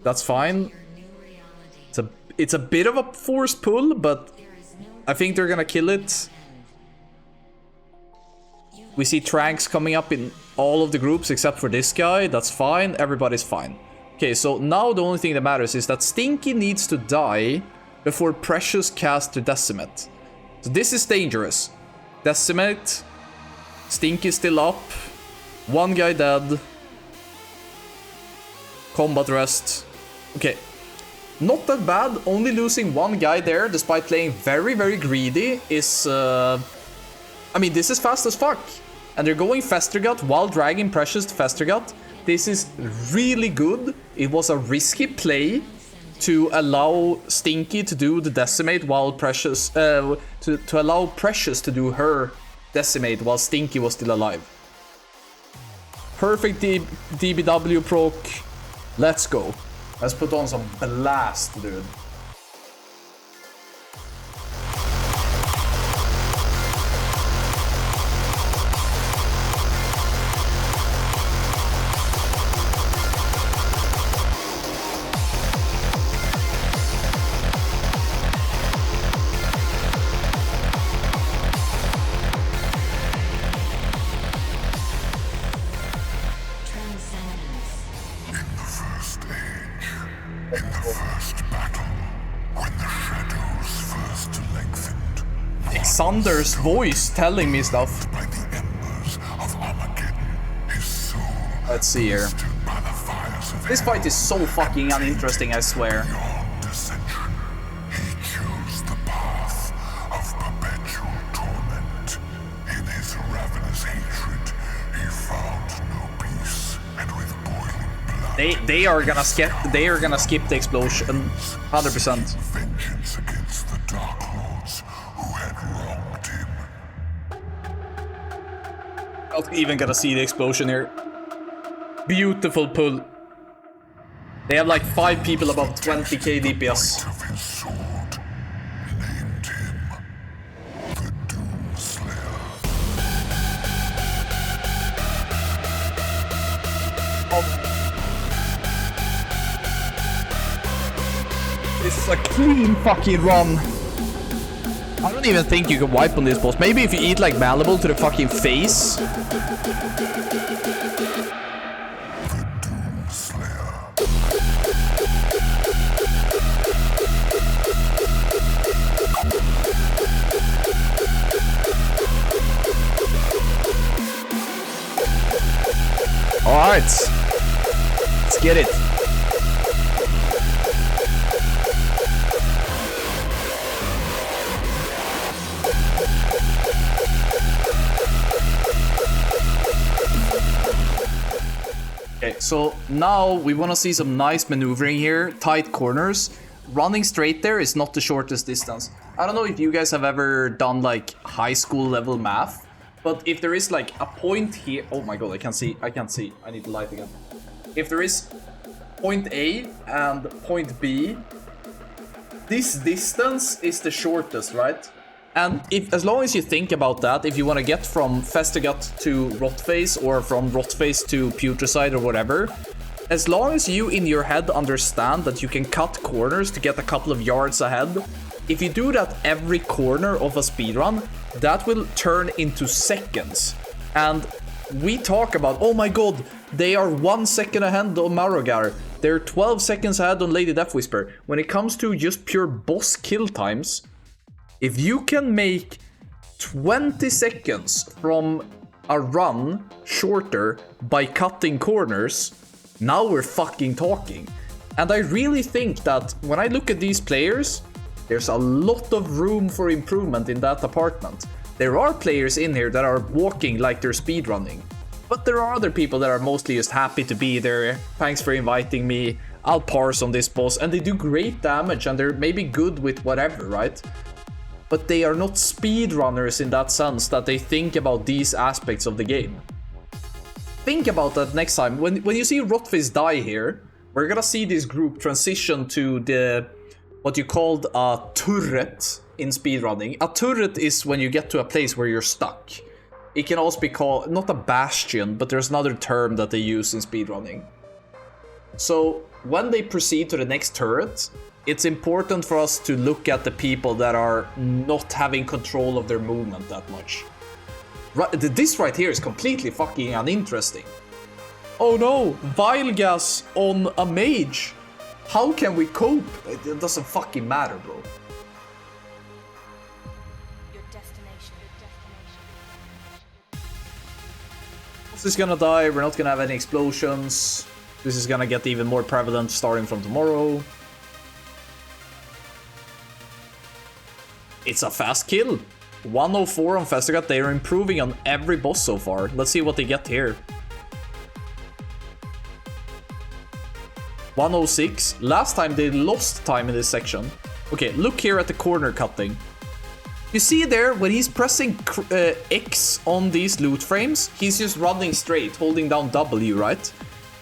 That's fine. It's a bit of a forced pull, but I think they're gonna kill it. We see Tranks coming up in all of the groups except for this guy. That's fine. Everybody's fine. Okay, so now the only thing that matters is that Stinky needs to die before Precious casts to Decimate. So this is dangerous. Decimate. Stinky still up. 1 guy dead. Combat rest. Okay. Not that bad. Only losing 1 guy there, despite playing very, very greedy, is... I mean, this is fast as fuck. And they're going Festergut while dragging Precious to Festergut. This is really good. It was a risky play to allow Stinky to do the Decimate while Precious... to allow Precious to do her Decimate while Stinky was still alive. Perfect DBW proc. Let's go. Let's put on some blast, dude. first age, in the first battle, when the shadows first lengthened. Xander's voice telling me stuff. By the embers of Armageddon, his soul. Let's see here. By the fires of This fight is so fucking uninteresting, I swear. beyond ascension, he chose the path of perpetual torment. In his ravenous hatred, he found no peace, and with boiling blood, They are gonna skip the explosion 100%. vengeance against the Dark Lords who had wronged him. Not even gonna see the explosion here. Beautiful pull. They have like 5 people above 20k DPS. Of his sword, named him the Doomslayer. This is a clean fucking run. I don't even think you can wipe on this boss. Maybe if you eat like Malleable to the fucking face. The Doomslayer. Alright. Let's get it. Okay, so now we want to see some nice maneuvering here, tight corners. Running straight there is not the shortest distance. I don't know if you guys have ever done like high school level math, but if there is like a point here, oh my god, I can't see, I need the light again. If there is point A and point B, this distance is the shortest, right? And if, as long as you think about that, if you want to get from Festergut to Rotface or from Rotface to Putricide or whatever, as long as you in your head understand that you can cut corners to get a couple of yards ahead, if you do that every corner of a speedrun, that will turn into seconds. And we talk about, oh my god, they are 1 second ahead on Marogar, they're 12 seconds ahead on Lady Deathwhisper. When it comes to just pure boss kill times, if you can make 20 seconds from a run shorter by cutting corners, now we're fucking talking. And I really think that when I look at these players, there's a lot of room for improvement in that department. There are players in here that are walking like they're speedrunning, but there are other people that are mostly just happy to be there. Thanks for inviting me, I'll parse on this boss, and they do great damage and they're maybe good with whatever, right? But they are not speedrunners in that sense that they think about these aspects of the game. Think about that next time. When you see Rotface die here, we're gonna see this group transition to the what you called a turret in speedrunning. A turret is when you get to a place where you're stuck. It can also be called, not a bastion, but there's another term that they use in speedrunning. So when they proceed to the next turret, it's important for us to look at the people that are not having control of their movement that much. This right here is completely fucking uninteresting. Oh no, Vile Gas on a mage. How can we cope? It doesn't fucking matter, bro. Your destination. This is gonna die, we're not gonna have any explosions. This is gonna get even more prevalent starting from tomorrow. It's a fast kill. 104 on Festergut. They are improving on every boss so far. Let's see what they get here. 106. Last time they lost time in this section. Okay, look here at the corner cutting. You see there, when he's pressing X on these loot frames, he's just running straight, holding down W, right?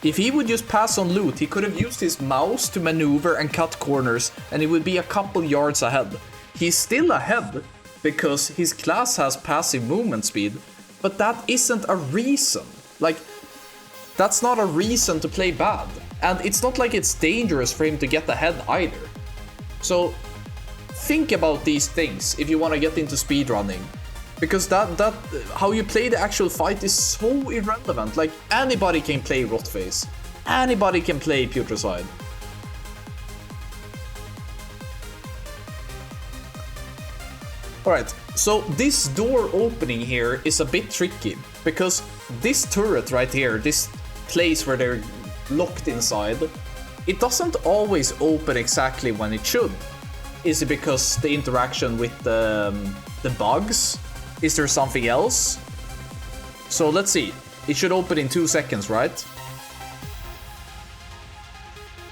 If he would just pass on loot, he could have used his mouse to maneuver and cut corners, and he would be a couple yards ahead. He's still ahead because his class has passive movement speed, but that isn't a reason. Like, that's not a reason to play bad. And it's not like it's dangerous for him to get ahead either. So think about these things if you want to get into speedrunning. Because that how you play the actual fight is so irrelevant. Like, anybody can play Rotface. Anybody can play Putricide. Alright, so this door opening here is a bit tricky, because this turret right here, this place where they're locked inside, it doesn't always open exactly when it should. Is it because the interaction with the bugs? Is there something else? So let's see. It should open in 2 seconds, right?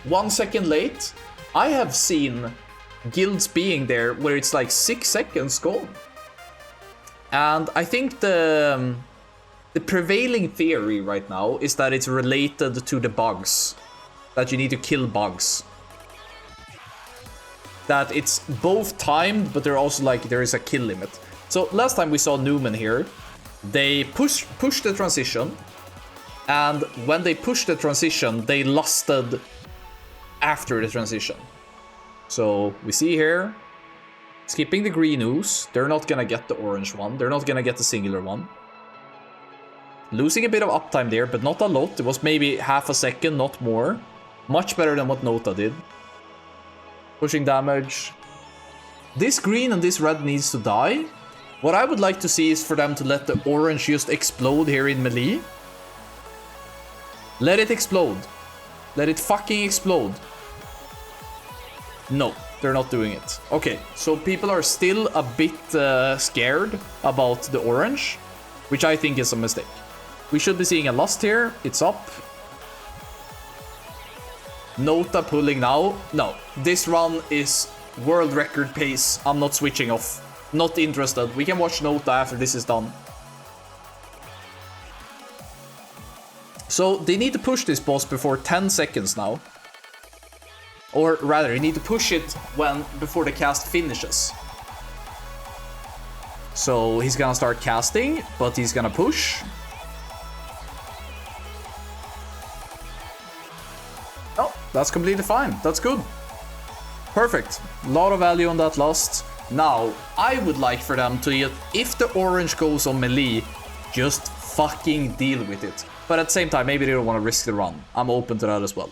1 second late. I have seen guilds being there where it's like 6 seconds gone. And I think the prevailing theory right now is that it's related to the bugs. That you need to kill bugs. That it's both timed, but they're also like, there is a kill limit. So last time we saw Numen here, they pushed the transition, and when they pushed the transition, they lusted after the transition. So we see here, skipping the green ooze, they're not gonna get the orange one, they're not gonna get the singular one. Losing a bit of uptime there, but not a lot, it was maybe half a second, not more. Much better than what Nota did. Pushing damage. This green and this red needs to die. What I would like to see is for them to let the orange just explode here in melee. Let it explode. Let it fucking explode. No, they're not doing it. Okay, so people are still a bit scared about the orange, which I think is a mistake. We should be seeing a lust here. It's up. Nota pulling now. No, this run is world record pace. I'm not switching off. Not interested. We can watch Nota after this is done. So they need to push this boss before 10 seconds now. Or rather, you need to push it before the cast finishes. So he's gonna start casting, but he's gonna push. Oh, that's completely fine. That's good. Perfect. A lot of value on that lust. Now, I would like for them to get, if the orange goes on melee, just fucking deal with it. But at the same time, maybe they don't want to risk the run. I'm open to that as well.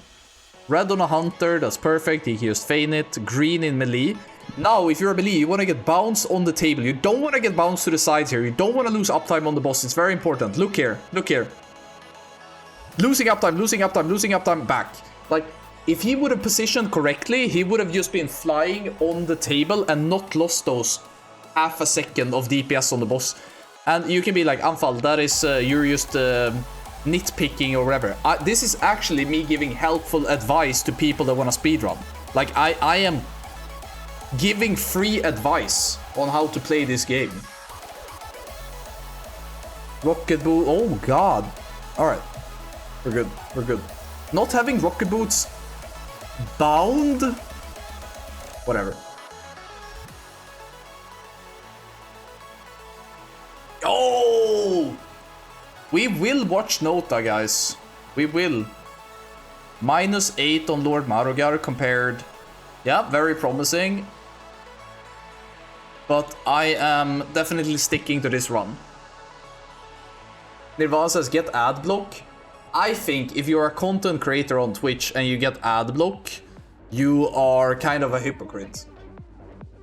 Red on a hunter, that's perfect. He can just feign it. Green in melee. Now, if you're a melee, you want to get bounced on the table. You don't want to get bounced to the sides here. You don't want to lose uptime on the boss. It's very important. Look here. Look here. Losing uptime, losing uptime, losing uptime, back. Like, if he would have positioned correctly, he would have just been flying on the table and not lost those half a second of DPS on the boss. And you can be like, Anfal, that is, you're just nitpicking or whatever. This is actually me giving helpful advice to people that want to speedrun. Like, I am giving free advice on how to play this game. Rocket boot, oh god. Alright, we're good, we're good. Not having rocket boots bound? Whatever. Oh! We will watch Nota, guys. We will. -8 on Lord Marogar compared. Yeah, very promising. But I am definitely sticking to this run. Nirvana says, get ad block. I think if you're a content creator on Twitch and you get ad block, you are kind of a hypocrite.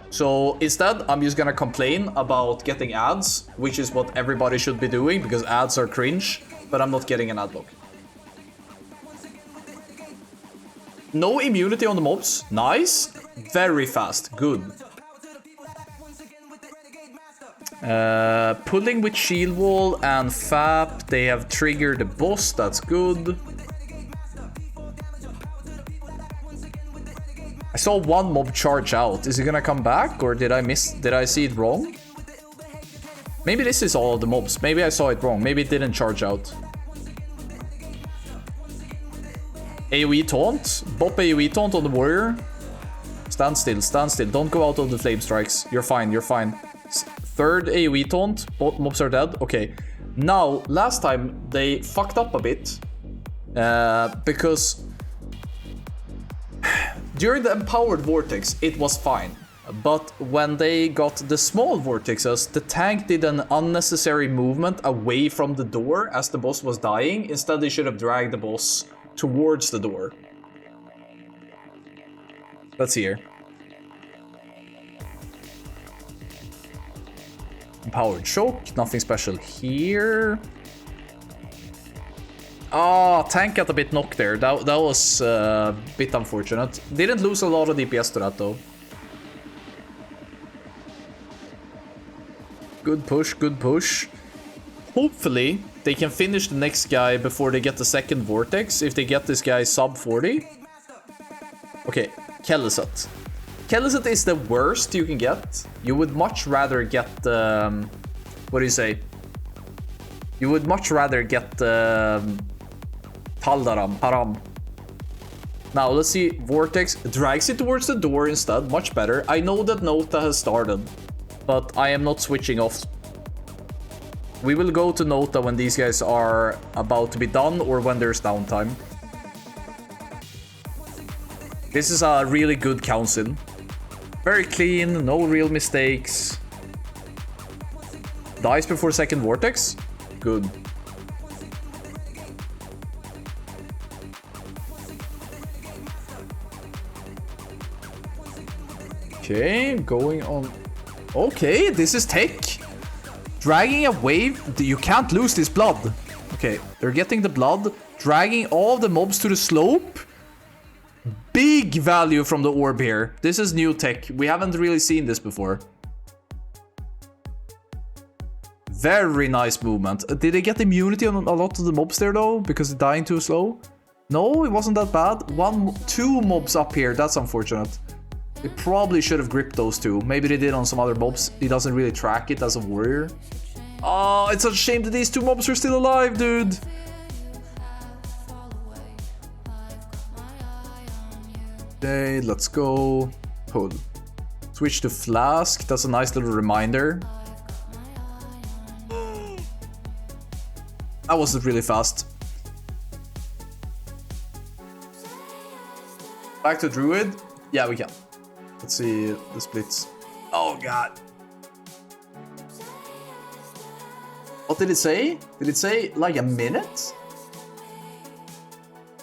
So instead, I'm just gonna complain about getting ads, which is what everybody should be doing because ads are cringe, but I'm not getting an ad block. No immunity on the mobs. Nice. Very fast. Good. Pulling with shield wall and FAP. They have triggered the boss. That's good. I saw one mob charge out. Is he gonna come back or did I see it wrong? Maybe this is all of the mobs. Maybe I saw it wrong. Maybe it didn't charge out. AoE taunt. Bop AoE taunt on the warrior. Stand still, stand still. Don't go out of the flame strikes. You're fine, you're fine. Third AoE taunt. Both mobs are dead. Okay. Now, last time they fucked up a bit. Because during the empowered vortex, it was fine. But when they got the small vortexes, the tank did an unnecessary movement away from the door as the boss was dying. Instead, they should have dragged the boss towards the door. Let's see here. Empowered choke, nothing special here. Ah, tank got a bit knocked there. That was a bit unfortunate. Didn't lose a lot of DPS to that though. Good push, good push. Hopefully, they can finish the next guy before they get the second Vortex, if they get this guy sub 40. Okay, Kelesut. Kelesut is the worst you can get. You would much rather get the... what do you say? You would much rather get the... Param. Now, let's see. Vortex drags it towards the door instead. Much better. I know that Nota has started, but I am not switching off. We will go to Nota when these guys are about to be done or when there's downtime. This is a really good council. Very clean, no real mistakes. Dies before second Vortex. Good. Okay, going on. Okay, this is tech. Dragging a wave. You can't lose this blood. Okay, they're getting the blood. Dragging all the mobs to the slope. Big value from the orb here. This is new tech. We haven't really seen this before. Very nice movement. Did they get immunity on a lot of the mobs there though? Because they're dying too slow? No, it wasn't that bad. Two mobs up here. That's unfortunate. They probably should have gripped those two. Maybe they did on some other mobs. He doesn't really track it as a warrior. Oh, it's a shame that these two mobs are still alive, dude. Okay, let's go. Pull. Switch to Flask. That's a nice little reminder. That wasn't really fast. Back to Druid. Yeah, we can. Let's see the splits. Oh god. What did it say? Did it say like a minute?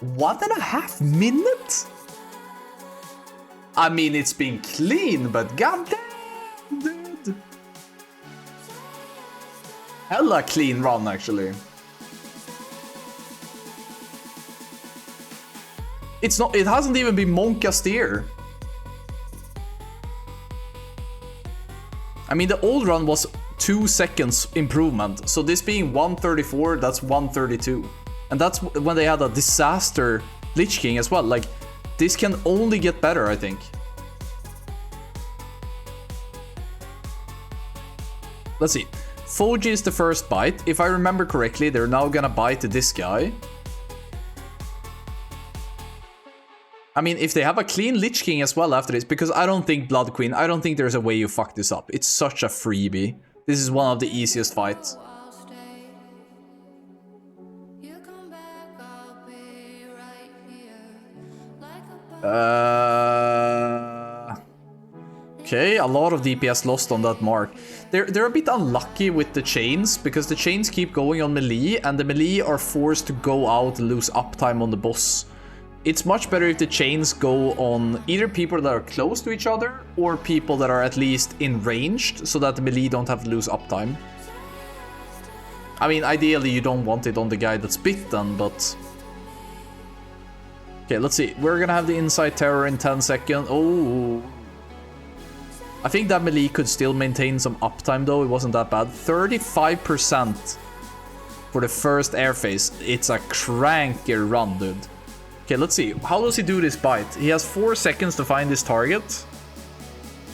1.5 minutes? I mean, it's been clean, but goddamn, dude. Hella clean run, actually. It's not. It hasn't even been Monka steer. I mean, the old run was 2 seconds improvement. So this being 134, that's 132. And that's when they had a disaster Lich King as well. Like, this can only get better, I think. Let's see. Foji is the first bite. If I remember correctly, they're now gonna bite this guy. I mean, if they have a clean Lich King as well after this, because I don't think Blood Queen, I don't think there's a way you fuck this up. It's such a freebie. This is one of the easiest fights. Okay, a lot of DPS lost on that mark. They're a bit unlucky with the chains, because the chains keep going on melee, and the melee are forced to go out and lose uptime on the boss. It's much better if the chains go on either people that are close to each other or people that are at least in ranged, so that the melee don't have to lose uptime. I mean, ideally you don't want it on the guy that's bitten, but... Okay, let's see. We're gonna have the Inside Terror in 10 seconds. Oh. I think that melee could still maintain some uptime though. It wasn't that bad. 35% for the first air phase. It's a cranker run, dude. Okay, let's see. How does he do this bite? He has 4 seconds to find his target.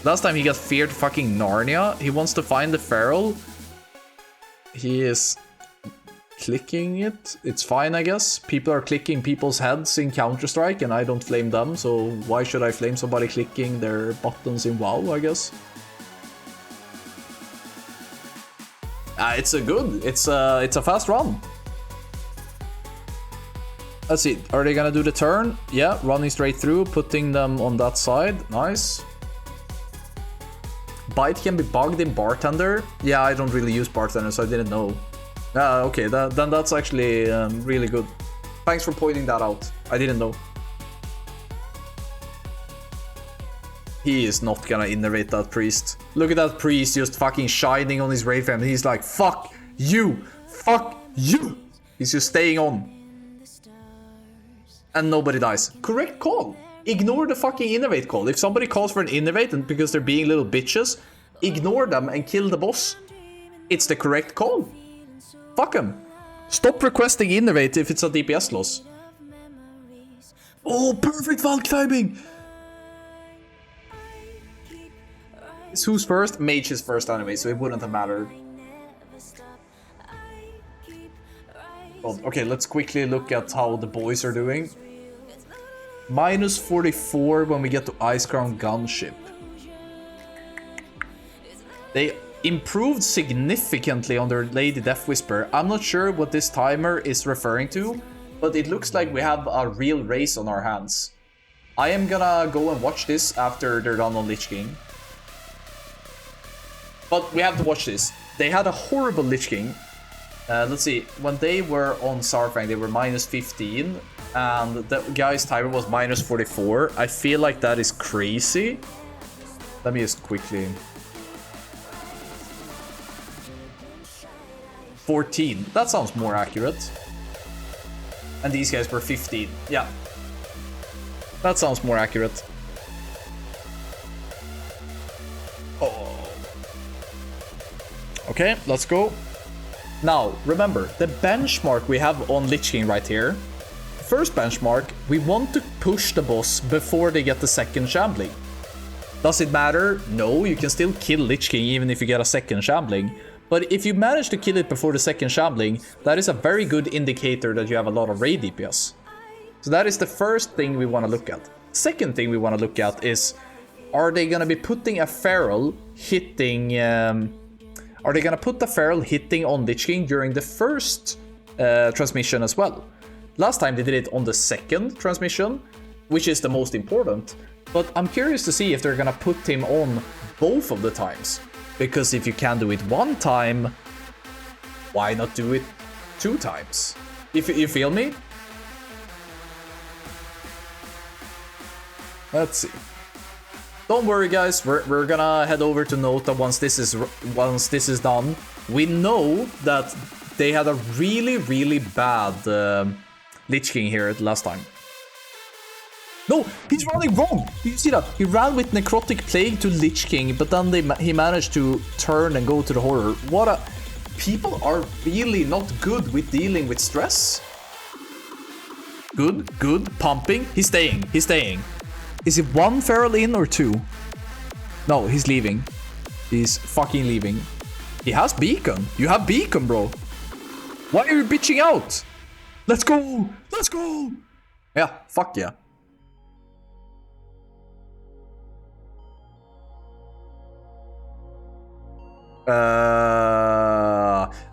Last time he got feared fucking Narnia. He wants to find the feral. He is clicking it. It's fine, I guess. People are clicking people's heads in Counter-Strike, and I don't flame them, so why should I flame somebody clicking their buttons in WoW, I guess? It's a fast run. Let's see, are they gonna do the turn? Yeah, running straight through, putting them on that side. Nice. Bite can be bugged in Bartender. Yeah, I don't really use Bartender, so I didn't know. Okay, then that's actually really good. Thanks for pointing that out. I didn't know. He is not gonna innervate that priest. Look at that priest just fucking shining on his Wraith Frame. He's like, fuck you! Fuck you! He's just staying on. And nobody dies. Correct call. Ignore the fucking innervate call. If somebody calls for an innervate and because they're being little bitches, ignore them and kill the boss. It's the correct call. Fuck him. Stop requesting innervate if it's a DPS loss. Oh, perfect Valk timing! Is who's first? Mage is first anyway, so it wouldn't have mattered. Oh, okay, let's quickly look at how the boys are doing. Minus 44 when we get to Ice Crown Gunship. They improved significantly on their Lady Deathwhisper. I'm not sure what this timer is referring to, but it looks like we have a real race on our hands. I am gonna go and watch this after they're done on Lich King. But we have to watch this. They had a horrible Lich King. Let's see, when they were on Sarfang, they were minus 15, and the guy's timer was minus 44. I feel like that is crazy. Let me just quickly... 14, that sounds more accurate. And these guys were 15, yeah. That sounds more accurate. Oh. Okay, let's go. Now, remember, the benchmark we have on Lich King right here. First benchmark, we want to push the boss before they get the second shambling. Does it matter? No, you can still kill Lich King even if you get a second shambling. But if you manage to kill it before the second shambling, that is a very good indicator that you have a lot of raid DPS. So that is the first thing we want to look at. Second thing we want to look at is, are they going to be putting a feral hitting... Are they gonna put the feral hitting on Lich King during the first transmission as well? Last time they did it on the second transmission, which is the most important. But I'm curious to see if they're gonna put him on both of the times. Because if you can do it one time, why not do it 2 times? If you feel me? Let's see. Don't worry, guys. We're gonna head over to Nota once this is done. We know that they had a really bad Lich King here last time. No, he's running wrong. Did you see that? He ran with Necrotic Plague to Lich King, but then he managed to turn and go to the horror. What a... People are really not good with dealing with stress. Good, pumping. He's staying. Is it 1 feral in or 2? No, he's leaving. He's fucking leaving. He has beacon. You have beacon, bro. Why are you bitching out? Let's go. Let's go. Yeah, fuck yeah.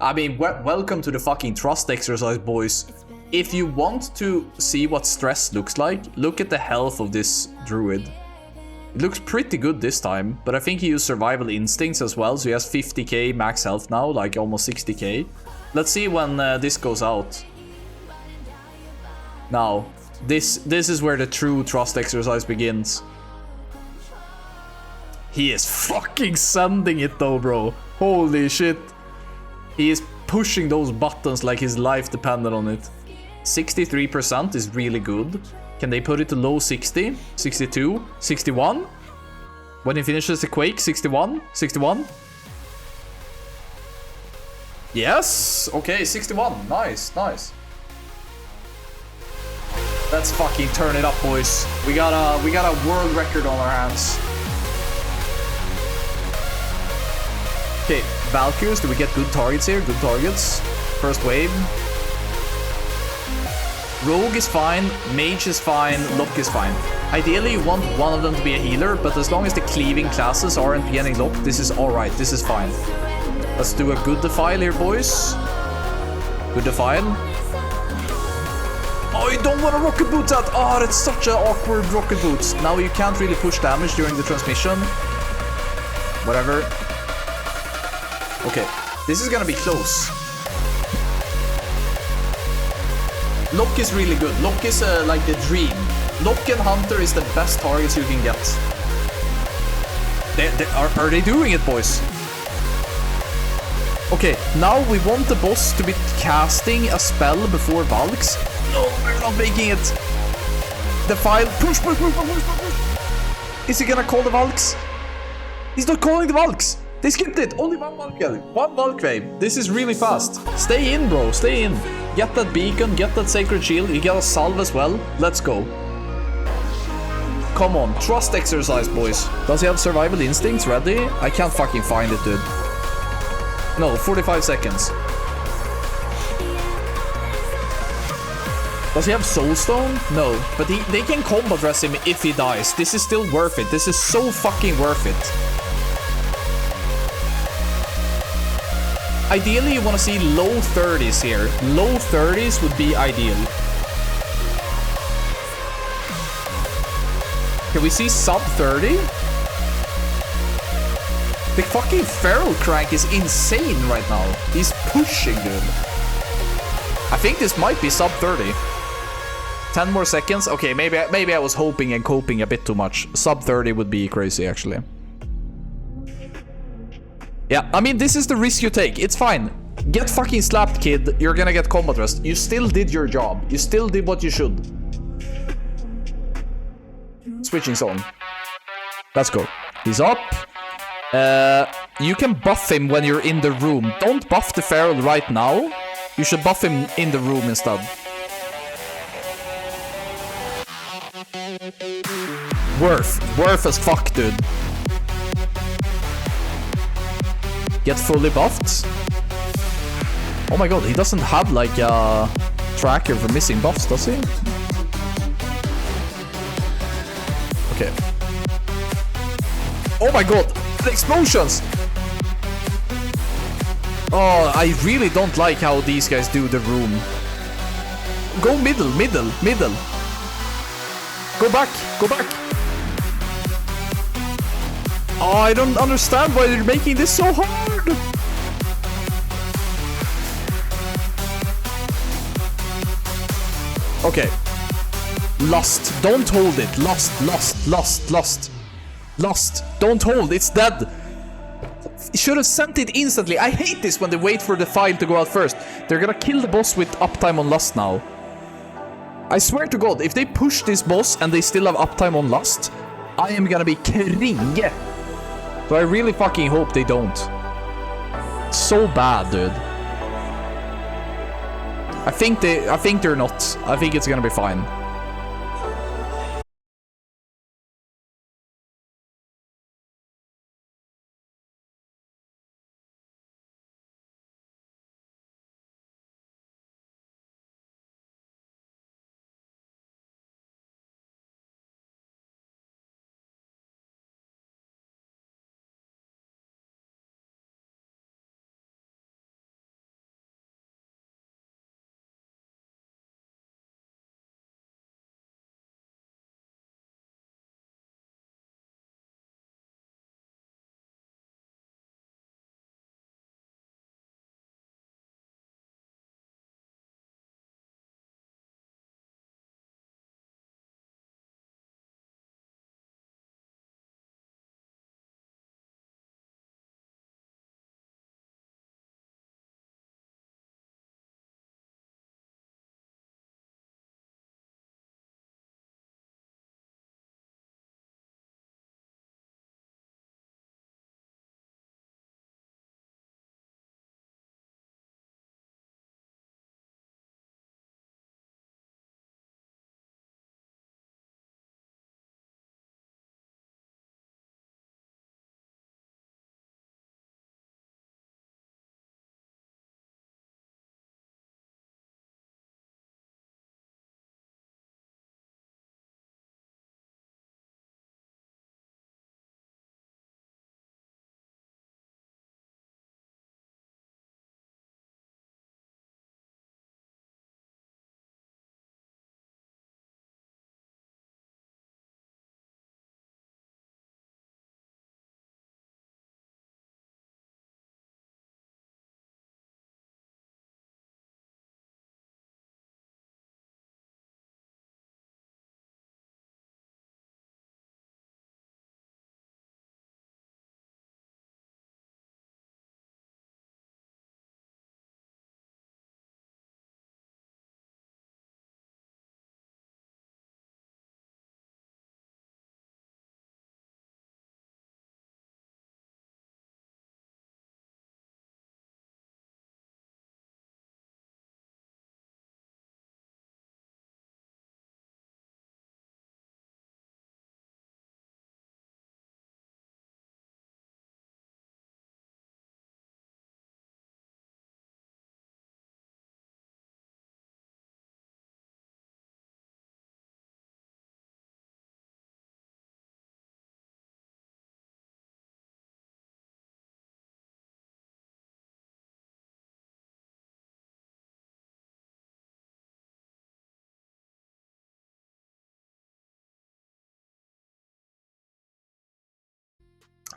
I mean, welcome to the fucking trust exercise, boys. If you want to see what stress looks like, look at the health of this druid. It looks pretty good this time, but I think he used survival instincts as well, so he has 50k max health now, like almost 60k. Let's see when this goes out. Now, this is where the true trust exercise begins. He is fucking sending it though, bro. Holy shit. He is pushing those buttons like his life depended on it. 63% is really good. Can they put it to low 60? 62? 61? When he finishes the Quake, 61? 61? Yes! Okay, 61. Nice. Let's fucking turn it up, boys. We got a world record on our hands. Okay, Valkyries, do we get good targets here? Good targets. First wave. Rogue is fine, Mage is fine, Lock is fine. Ideally you want one of them to be a healer, but as long as the cleaving classes aren't getting locked, this is alright, this is fine. Let's do a good defile here, boys. Good defile. Oh, you don't want to rocket boot that! Oh, that's such an awkward rocket boot. Now you can't really push damage during the transmission. Whatever. Okay, this is gonna be close. Lock is really good. Lock is like the dream. Lock and Hunter is the best targets you can get. Are they doing it, boys? Okay, now we want the boss to be casting a spell before Valks. No, we're not making it. The file. Push. Is he gonna call the Valks? He's not calling the Valks. They skipped it. Only one Valk. One Valk wave. This is really fast. Stay in, bro. Stay in. Get that beacon. Get that sacred shield. You got a salve as well. Let's go. Come on. Trust exercise, boys. Does he have survival instincts ready? I can't fucking find it, dude. No, 45 seconds. Does he have soulstone? No, but they can combat rest him if he dies. This is still worth it. This is so fucking worth it. Ideally, you want to see low 30s here. Low 30s would be ideal. Can we see sub 30? The fucking feral crank is insane right now. He's pushing, dude. I think this might be sub 30. 10 more seconds. Okay, maybe I was hoping and coping a bit too much. Sub 30 would be crazy, actually. Yeah, I mean, this is the risk you take. It's fine. Get fucking slapped, kid. You're gonna get combat rest. You still did your job. You still did what you should. Switching zone. Let's go. He's up. You can buff him when you're in the room. Don't buff the feral right now. You should buff him in the room instead. Worth as fuck, dude. Get fully buffed. Oh my god, he doesn't have like a tracker for missing buffs, does he? Okay. Oh my god, the explosions! Oh, I really don't like how these guys do the room. Go middle. Go back. Oh, I don't understand why they're making this so hard. Okay. Lust. Don't hold it. Lust. Don't hold. It's dead. Should have sent it instantly. I hate this when they wait for the file to go out first. They're gonna kill the boss with uptime on Lust now. I swear to god, if they push this boss and they still have uptime on Lust, I am gonna be kringe. So I really fucking hope they don't. So bad, dude. I think they're not. I think it's gonna be fine.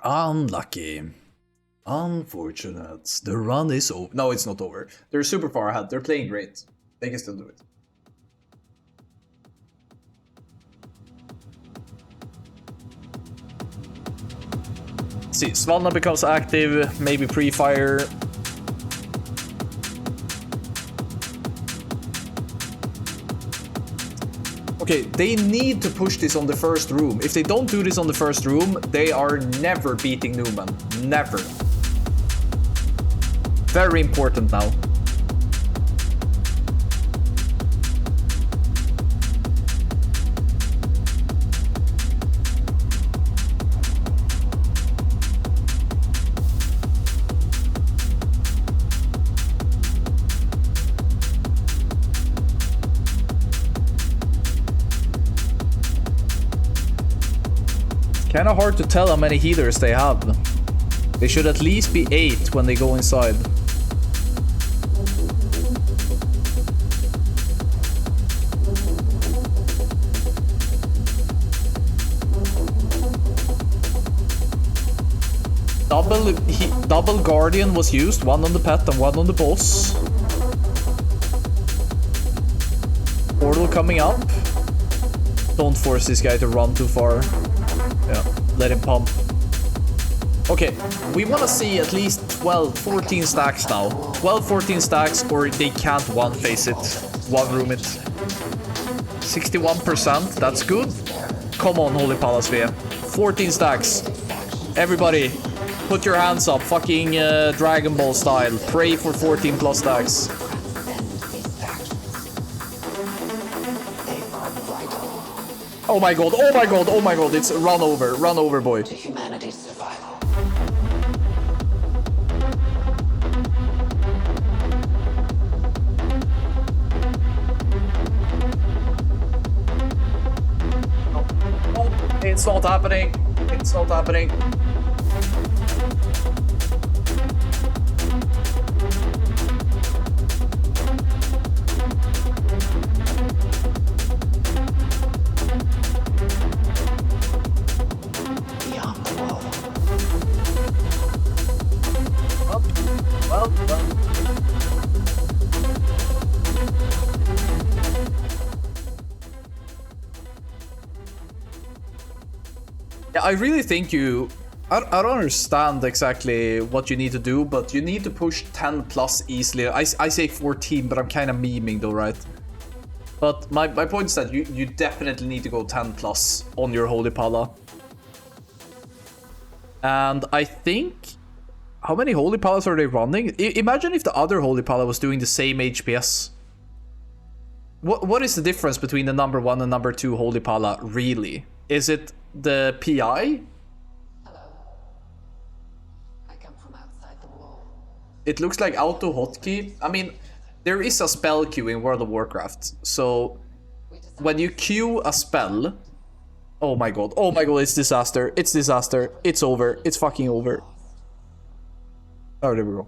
Unlucky. Unfortunate. The run is over. No, it's not over. They're super far ahead. They're playing great. They can still do it. See, Svalna becomes active, maybe pre-fire. Okay, they need to push this on the first room. If they don't do this on the first room, they are never beating Numen. Never. Very important now. Kinda hard to tell how many healers they have. They should at least be 8 when they go inside. Double Guardian was used, one on the pet and one on the boss. Portal coming up. Don't force this guy to run too far. Yeah, let him pump. Okay, we want to see at least 12, 14 stacks now. 12, 14 stacks, or they can't one-face it, one-room it. 61%, that's good. Come on, Holy Palace V. 14 stacks. Everybody, put your hands up, fucking Dragon Ball style. Pray for 14 plus stacks. Oh my god, oh my god, oh my god, it's run over, boy. To humanity's survival. Oh, it's not happening. It's not happening. Yeah, I really think you... I don't understand exactly what you need to do, but you need to push 10 plus easily. I say 14, but I'm kind of memeing though, right? But my point is that you definitely need to go 10 plus on your Holy Pala. And I think... How many Holy Palas are they running? Imagine if the other Holy Pala was doing the same HPS. What is the difference between the number 1 and number 2 Holy Pala, really? Is it the PI? Hello. I come from outside the wall. It looks like auto hotkey. I mean, there is a spell queue in World of Warcraft. So when you queue a spell... Oh my god, it's disaster. It's disaster. It's over. It's fucking over. Oh, there we go.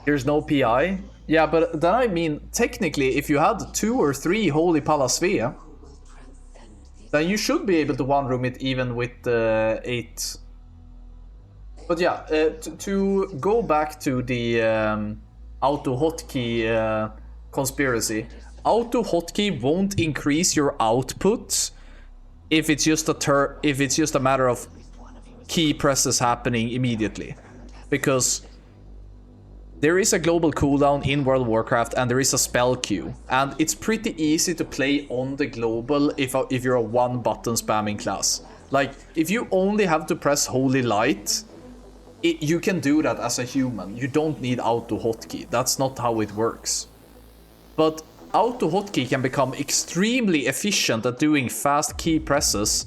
There's no PI? Yeah, but then I mean, technically, if you had 2 or 3 Holy Palasvea, then you should be able to one-room it even with 8. But yeah, to go back to the auto hotkey conspiracy, auto hotkey won't increase your output if it's just a matter of key presses happening immediately, because there is a global cooldown in World of Warcraft and there is a spell queue, and it's pretty easy to play on the global if you're a one button spamming class. Like, if you only have to press Holy Light, you can do that as a human. You don't need auto hotkey. That's not how it works. But auto hotkey can become extremely efficient at doing fast key presses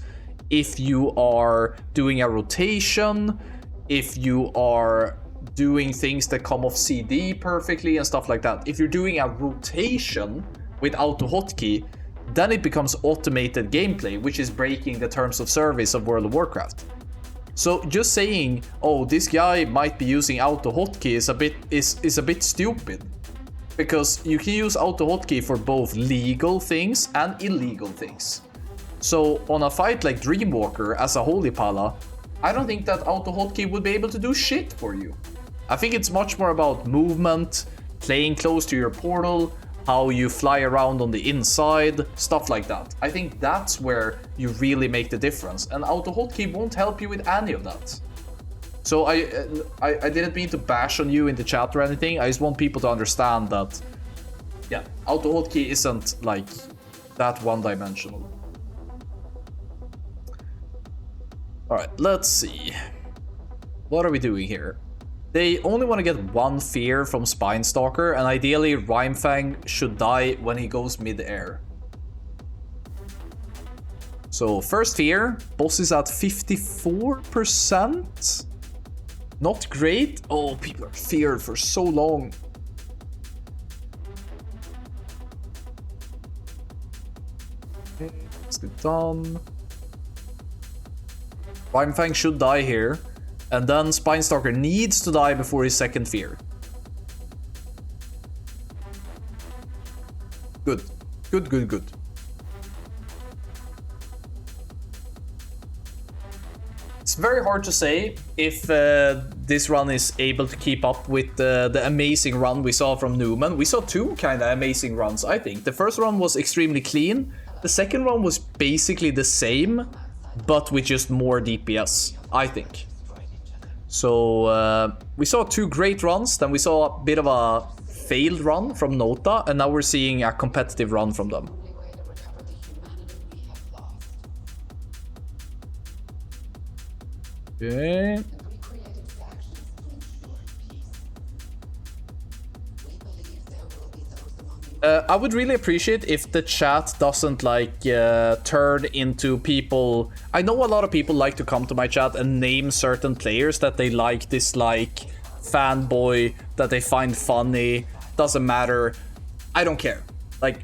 if you are doing a rotation, if you are doing things that come off CD perfectly and stuff like that. If you're doing a rotation with auto hotkey, then it becomes automated gameplay, which is breaking the terms of service of World of Warcraft. So just saying, oh, this guy might be using auto hotkey is a bit stupid, because you can use auto hotkey for both legal things and illegal things. So on a fight like Dreamwalker as a Holy Pala, I don't think that auto hotkey would be able to do shit for you. I think it's much more about movement, playing close to your portal, how you fly around on the inside, stuff like that. I think that's where you really make the difference, and auto hotkey won't help you with any of that. So I didn't mean to bash on you in the chat or anything. I just want people to understand that, yeah, auto hotkey isn't like that one-dimensional. All right, let's see. What are we doing here? They only want to get one fear from Spinestalker, and ideally Rhymefang should die when he goes mid-air. So first fear, boss is at 54%. Not great. Oh, people are feared for so long. Okay, let's get done. Rhymefang should die here. And then Spinestalker needs to die before his second fear. Good. Good, good, good. It's very hard to say if this run is able to keep up with the amazing run we saw from Numen. We saw two kind of amazing runs, I think. The first run was extremely clean. The second run was basically the same, but with just more DPS, I think. So we saw two great runs, then we saw a bit of a failed run from NOTA, and now we're seeing a competitive run from them. Okay. I would really appreciate if the chat doesn't like turn into people. I know a lot of people like to come to my chat and name certain players that they like, dislike, fanboy, that they find funny. Doesn't matter. I don't care. Like,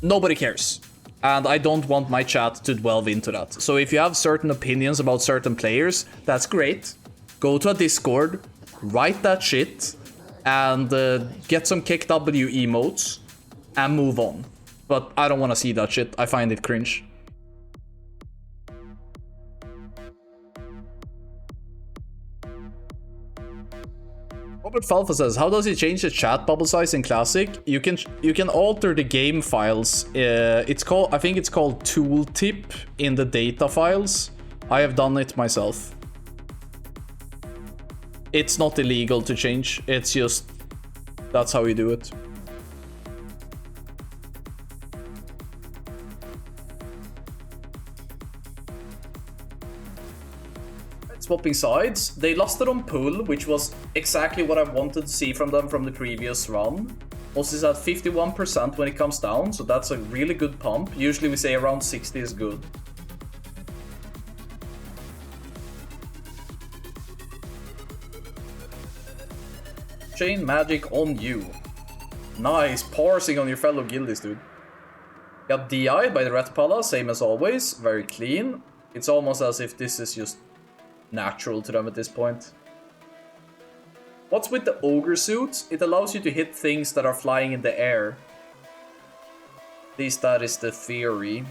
nobody cares. And I don't want my chat to delve into that. So if you have certain opinions about certain players, that's great. Go to a Discord, write that shit, and get some kick W emotes. And move on. But I don't want to see that shit. I find it cringe. Robert Falfa says, how does he change the chat bubble size in Classic? You can alter the game files. It's called, I think it's called tooltip in the data files. I have done it myself. It's not illegal to change. It's just, that's how you do it. Swapping sides, they lost it on pull, which was exactly what I wanted to see from them from the previous run. Boss is at 51% when it comes down, so that's a really good pump. Usually we say around 60 is good. Chain magic on you. Nice, parsing on your fellow guildies, dude. Got DI'd by the Rotface, same as always, very clean. It's almost as if this is just natural to them at this point. What's with the ogre suit? It allows you to hit things that are flying in the air. At least that is the theory.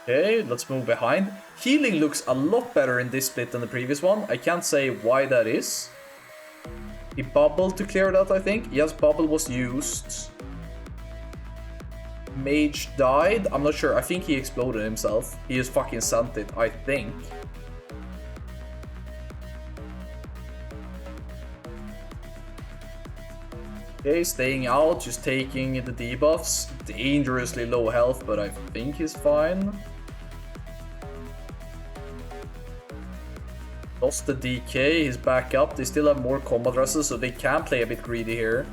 Okay, let's move behind. Healing looks a lot better in this split than the previous one. I can't say why that is. He bubbled to clear that, I think. Yes, bubble was used. Mage died. I'm not sure. I think he exploded himself. He just fucking sent it, I think. Okay, staying out, just taking the debuffs. Dangerously low health, but I think he's fine. Lost the DK, he's back up. They still have more combat dresses, so they can play a bit greedy here.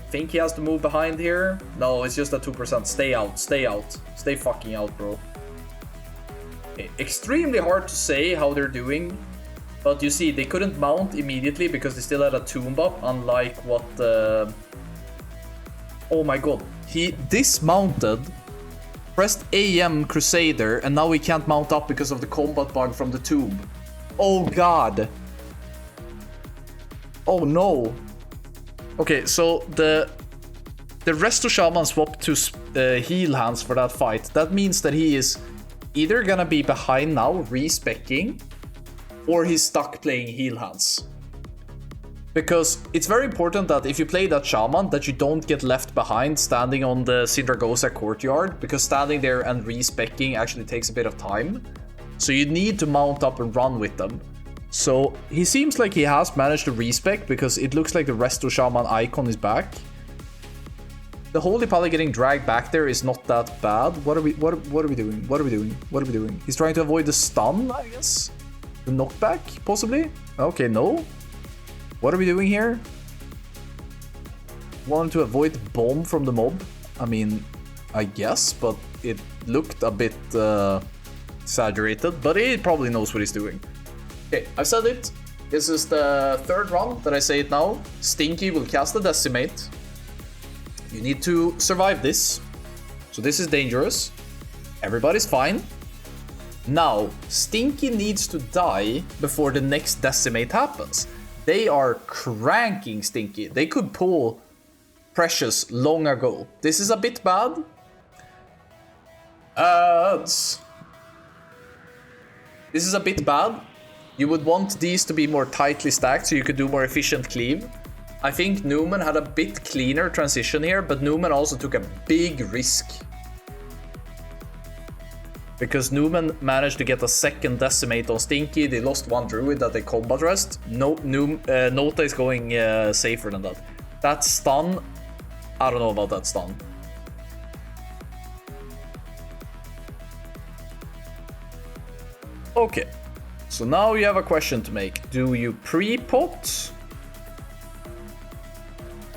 Think he has to move behind here? No, it's just a 2%. Stay out, stay out. Stay fucking out, bro. Okay. Extremely hard to say how they're doing. But you see, they couldn't mount immediately because they still had a tomb buff, unlike what Oh my god. He dismounted, pressed AM Crusader, and now he can't mount up because of the combat bug from the tomb. Oh god. Oh no. Okay, so the the Resto Shaman swapped to heal hands for that fight. That means that he is either gonna be behind now, respecking, or he's stuck playing heal hands. Because it's very important that if you play that Shaman, that you don't get left behind standing on the Sindragosa courtyard, because standing there and respecking actually takes a bit of time. So you need to mount up and run with them. So he seems like he has managed to respec, because it looks like the Resto Shaman icon is back. The Holy Pally getting dragged back there is not that bad. What are we doing? He's trying to avoid the stun, I guess? The knockback, possibly? Okay, no. What are we doing here? Wanted to avoid the bomb from the mob? I mean, I guess, but it looked a bit exaggerated, but he probably knows what he's doing. Okay, I've said it. This is the third run that I say it now. Stinky will cast a Decimate. You need to survive this. So this is dangerous. Everybody's fine. Now, Stinky needs to die before the next Decimate happens. They are cranking Stinky. They could pull Precious long ago. This is a bit bad. This is a bit bad. You would want these to be more tightly stacked so you could do more efficient cleave. I think Numen had a bit cleaner transition here, but Numen also took a big risk. Because Numen managed to get a second Decimate on Stinky. They lost one Druid that they combat rest. Nota is going safer than that. That stun, I don't know about that stun. Okay, so now you have a question to make. Do you pre-pot?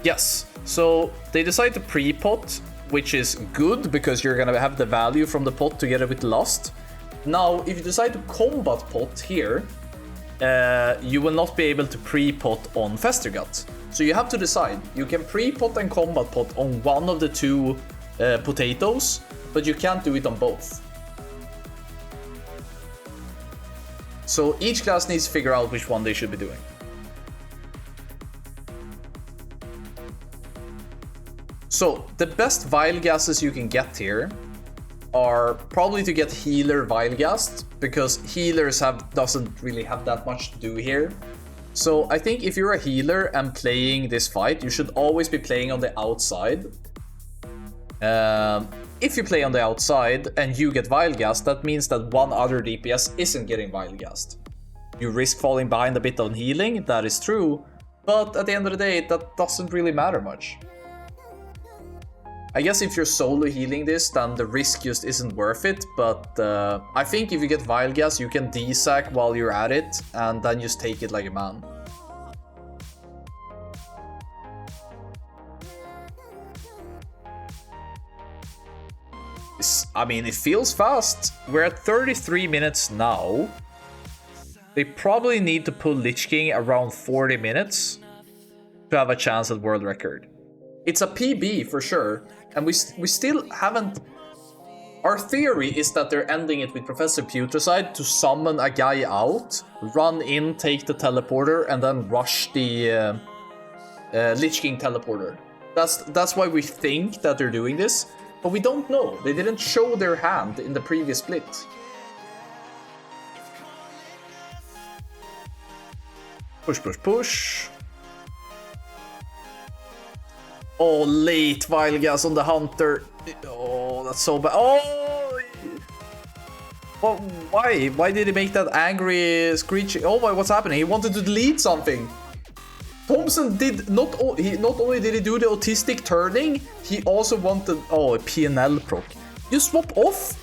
Yes, so they decide to pre-pot, which is good because you're gonna have the value from the pot together with Lust. Now, if you decide to combat pot here, you will not be able to pre-pot on Festergut. So you have to decide. You can pre-pot and combat pot on one of the two potatoes, but you can't do it on both. So each class needs to figure out which one they should be doing. So the best Vile Gases you can get here are probably to get Healer Vile Gassed, because healers doesn't really have that much to do here. So I think if you're a healer and playing this fight, you should always be playing on the outside. If you play on the outside and you get Vile Gassed, that means that one other DPS isn't getting Vile Gassed. You risk falling behind a bit on healing, that is true, but at the end of the day, that doesn't really matter much. I guess if you're solo healing this, then the risk just isn't worth it, but I think if you get Vile Gas, you can D-sack while you're at it, and then just take it like a man. I mean, it feels fast. We're at 33 minutes now. They probably need to pull Lich King around 40 minutes to have a chance at world record. It's a PB for sure, and we still haven't... Our theory is that they're ending it with Professor Putricide to summon a guy out, run in, take the teleporter, and then rush the Lich King teleporter. That's why we think that they're doing this, but we don't know. They didn't show their hand in the previous split. Push, push, push. Oh, late Vile Gas on the Hunter. Oh, that's so bad. Oh! Well, why? Why did he make that angry screeching? Oh my, what's happening? He wanted to delete something. Thompson did not only did he do the autistic turning, he also wanted... Oh, a PNL proc. You swap off?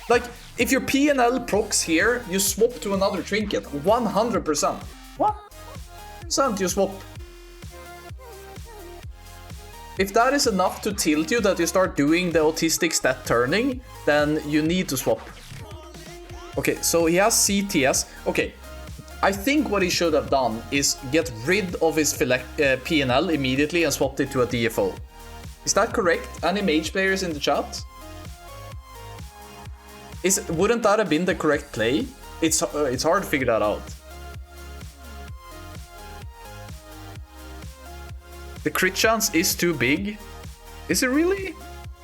Like, if your PNL procs here, you swap to another trinket. 100%. What? % you swap. If that is enough to tilt you that you start doing the autistic stat turning, then you need to swap. Okay, so he has CTS. Okay, I think what he should have done is get rid of his PNL immediately and swapped it to a DFO. Is that correct? Any mage players in the chat? Wouldn't that have been the correct play? It's hard to figure that out. The crit chance is too big. Is it really?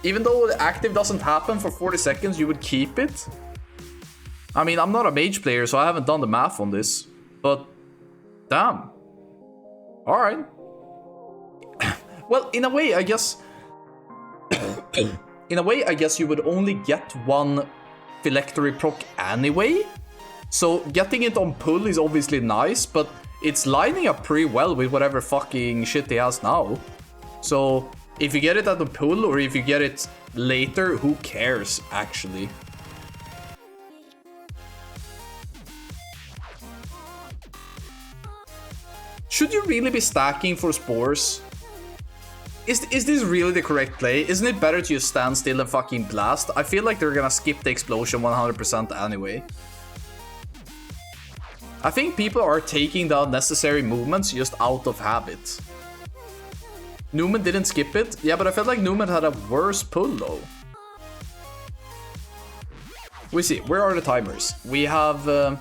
Even though the active doesn't happen for 40 seconds, you would keep it? I mean, I'm not a mage player, so I haven't done the math on this. But, damn. Alright. Well, in a way, I guess... in a way, I guess you would only get one Phylactery proc anyway. So getting it on pull is obviously nice, but it's lining up pretty well with whatever fucking shit he has now. So if you get it at the pull or if you get it later, who cares actually? Should you really be stacking for spores? Is this really the correct play? Isn't it better to just stand still and fucking blast? I feel like they're gonna skip the explosion 100% anyway. I think people are taking the unnecessary movements just out of habit. Numen didn't skip it. Yeah, but I felt like Numen had a worse pull though. We see, where are the timers? We have...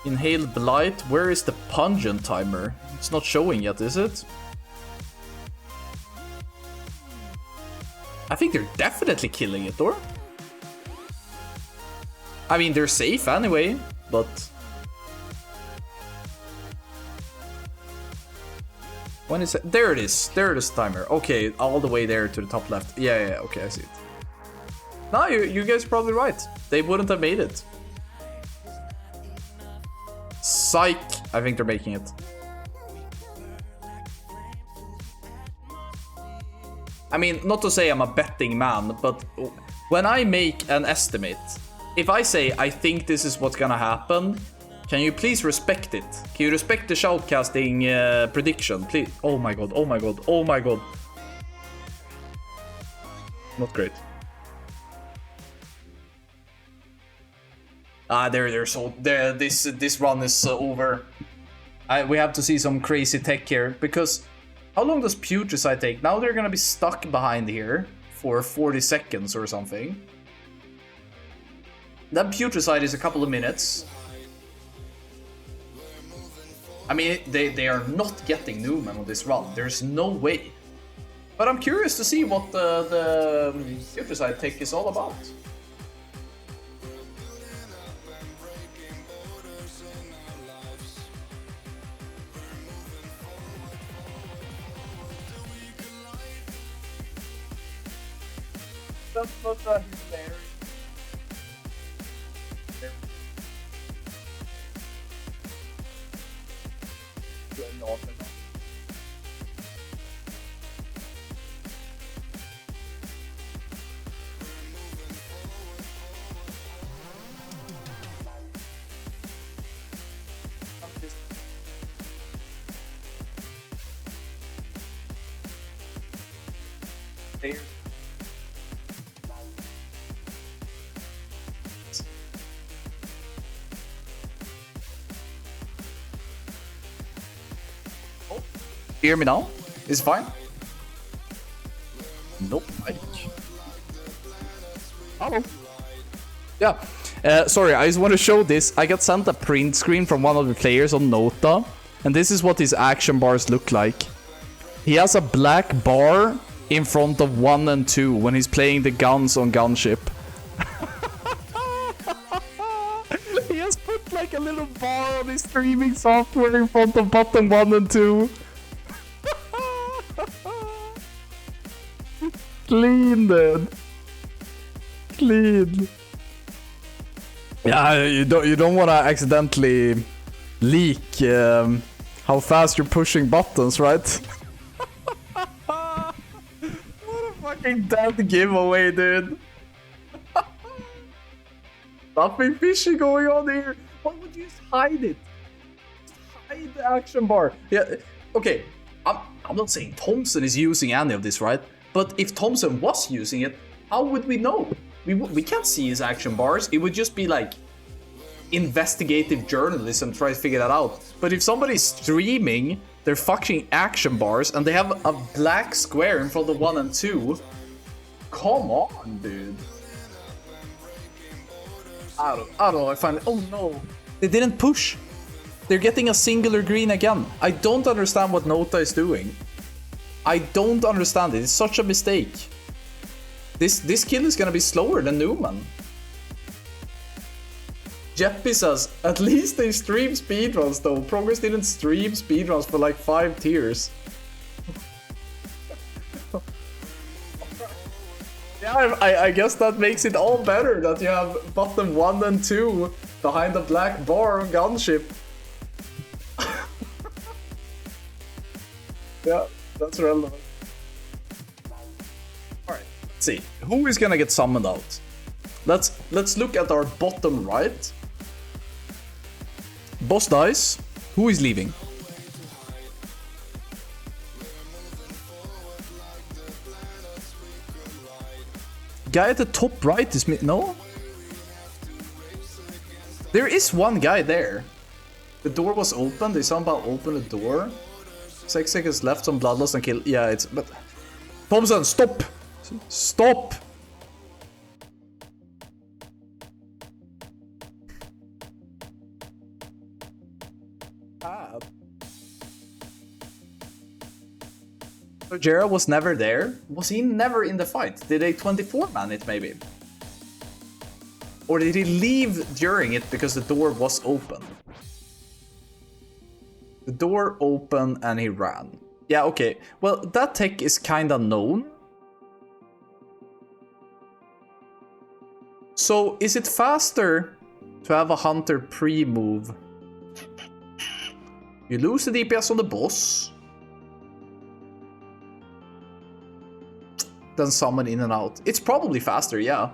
Inhaled Blight. Where is the Pungent timer? It's not showing yet, is it? I think they're definitely killing it, or? I mean, they're safe anyway, but... When is it? There it is. There it is, timer. Okay, all the way there to the top left. Yeah, okay, I see it. No, you guys are probably right. They wouldn't have made it. Psych! I think they're making it. I mean, not to say I'm a betting man, but when I make an estimate, if I say I think this is what's gonna happen, can you please respect it? Can you respect the shoutcasting prediction, please? Oh my god, oh my god, oh my god. Not great. This run is over. We have to see some crazy tech here, because how long does Putricide take? Now they're gonna be stuck behind here for 40 seconds or something. Then Putricide is a couple of minutes. I mean, they are not getting Numen on this run. There's no way. But I'm curious to see what the Putricide tech is all about. That's not hilarious. There. Oh, hear me now? Is it fine? Nope. Oh. Yeah. Sorry, I just want to show this. I got sent a print screen from one of the players on Nota, and this is what his action bars look like. He has a black bar in front of 1 and 2 when he's playing the guns on Gunship. He has put like a little bar on his streaming software in front of button 1 and 2. Clean, dude. Clean. Yeah, you don't want to accidentally leak how fast you're pushing buttons, right? Fucking dead giveaway, dude. Nothing fishy going on here. Why would you just hide it? Just hide the action bar. Yeah, okay. I'm not saying Thompson is using any of this, right? But if Thompson was using it, how would we know? We can't see his action bars. It would just be like investigative journalism trying to figure that out. But if somebody's streaming their fucking action bars and they have a black square in front of 1 and 2, come on, dude. I don't know. I find it. Oh no, they didn't push. They're getting a singular green again. I don't understand what Nota is doing. I don't understand it. It's such a mistake. This kill is gonna be slower than Numen. Jeppy says, at least they stream speedruns though. Progress didn't stream speedruns for like 5 tiers. Yeah, I guess that makes it all better that you have bottom 1 and 2 behind the black bar gunship. Yeah, that's relevant. Alright, let's see. Who is gonna get summoned out? Let's look at our bottom right. Boss dies. Who is leaving? Guy at the top right is no? There is one guy there. The door was open. They somehow opened the door. 6 seconds left, some bloodlust and kill. Yeah, it's... But... Thompson, stop! Stop! So Jera was never there? Was he never in the fight? Did they 24-man it maybe? Or did he leave during it because the door was open? The door opened and he ran. Yeah, okay. Well, that tech is kinda known. So, is it faster to have a hunter pre-move? You lose the DPS on the boss. Then summon in and out. It's probably faster, yeah.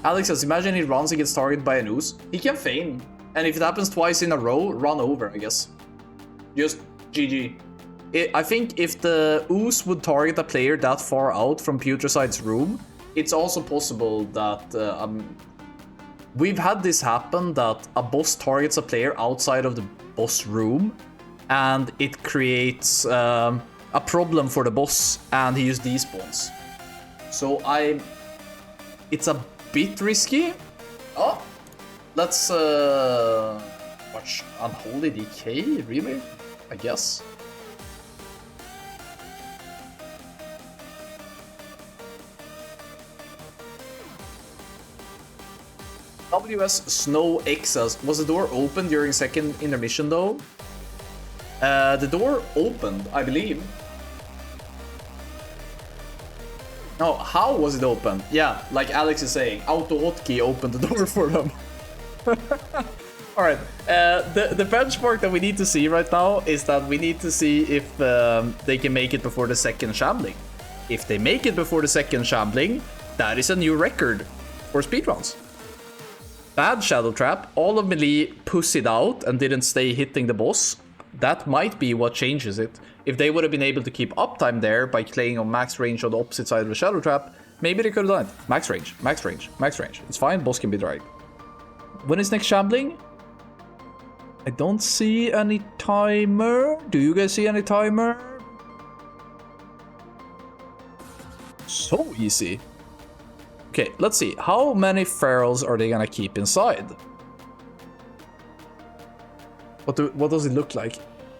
Alex says, imagine he runs and gets targeted by an ooze. He can feign. And if it happens twice in a row, run over, I guess. Just GG. I think if the ooze would target a player that far out from Putreside's room, it's also possible that... we've had this happen, that a boss targets a player outside of the boss room, and it creates a problem for the boss, and he used despawns. So it's a bit risky. Oh, let's watch Unholy Decay, really? I guess. WS Snow Xs. Was the door open during second intermission though? The door opened, I believe. No, how was it open? Yeah, like Alex is saying, auto hotkey opened the door for them. Alright, the benchmark that we need to see right now is that we need to see if they can make it before the second shambling. If they make it before the second shambling, that is a new record for speedruns. Bad Shadow Trap, all of melee pussied out and didn't stay hitting the boss. That might be what changes it. If they would have been able to keep uptime there by playing on max range on the opposite side of the Shadow Trap, maybe they could have done it. Max range, max range, max range. It's fine, boss can be dragged. When is next shambling? I don't see any timer. Do you guys see any timer? So easy. Okay, let's see. How many ferals are they gonna keep inside? What does it look like?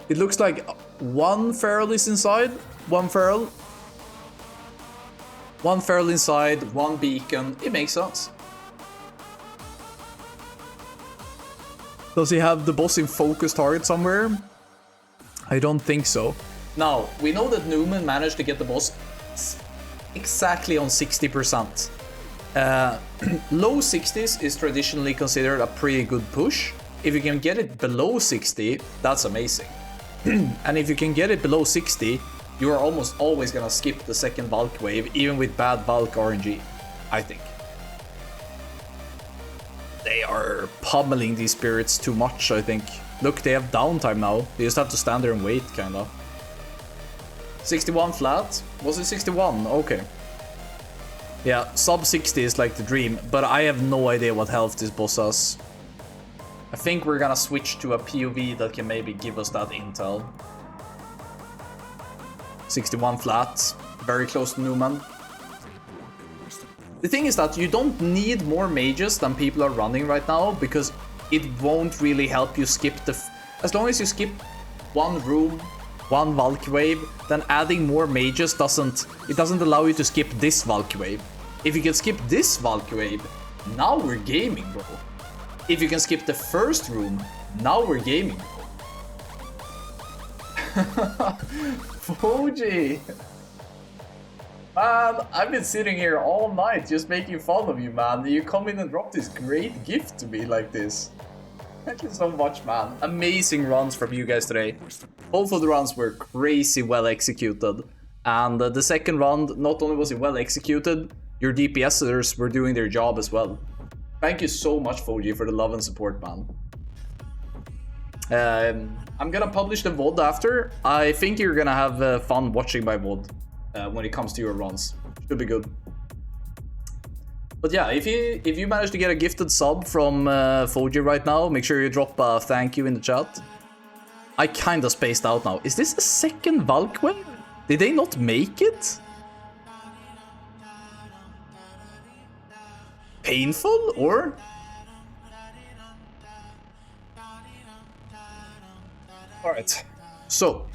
It looks like one feral is inside, one feral. One feral inside, one beacon. It makes sense. Does he have the boss in focus target somewhere? I don't think so. Now, we know that Numen managed to get the boss exactly on 60%. Low 60s is traditionally considered a pretty good push. If you can get it below 60, that's amazing. And if you can get it below 60, you are almost always gonna skip the second bulk wave, even with bad bulk RNG, I think. They are pummeling these spirits too much, I think. Look, they have downtime now. They just have to stand there and wait, kinda. 61 flat? Was it 61? Okay. Yeah, sub 60 is like the dream, but I have no idea what health this boss has. I think we're gonna switch to a POV that can maybe give us that intel. 61 flat, very close to Numen. The thing is that you don't need more mages than people are running right now, because it won't really help you skip as long as you skip one room, one Valk wave, then adding more mages doesn't allow you to skip this Valk wave. If you can skip this Valk wave, now we're gaming, bro. If you can skip the first room, now we're gaming, bro. Fuji! Man, I've been sitting here all night just making fun of you, man. You come in and drop this great gift to me like this. Thank you so much, man. Amazing runs from you guys today. Both of the runs were crazy well executed. And the second round, not only was it well executed, your DPSers were doing their job as well. Thank you so much, Fuji, for the love and support, man. I'm gonna publish the VOD after. I think you're gonna have fun watching my VOD when it comes to your runs. Should be good. But yeah, if you manage to get a gifted sub from Fuji right now, make sure you drop a thank you in the chat. I kinda spaced out now. Is this a second Valk wave? Did they not make it? Painful or? Alright, so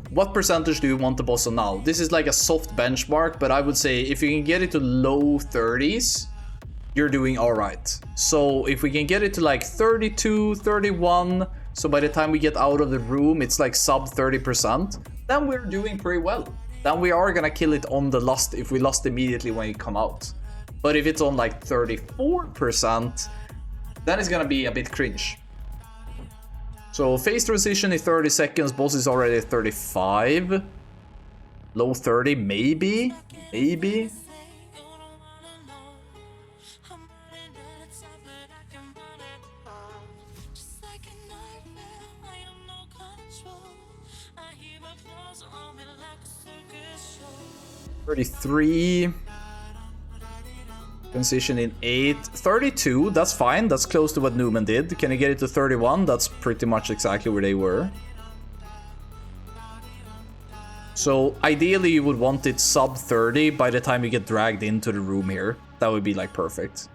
what percentage do you want the boss on now? This is like a soft benchmark, but I would say if you can get it to low 30s, you're doing alright. So if we can get it to like 32, 31, so by the time we get out of the room, it's like sub 30%, then we're doing pretty well. Then we are gonna kill it on the lust if we lust immediately when it come out. But if it's on like 34%, then it's gonna be a bit cringe. So phase transition is 30 seconds, boss is already 35. Low 30, maybe? Maybe? $33. Transition in 8. 32, that's fine. That's close to what Numen did. Can you get it to 31? That's pretty much exactly where they were. So ideally you would want it sub 30 by the time you get dragged into the room here. That would be like perfect.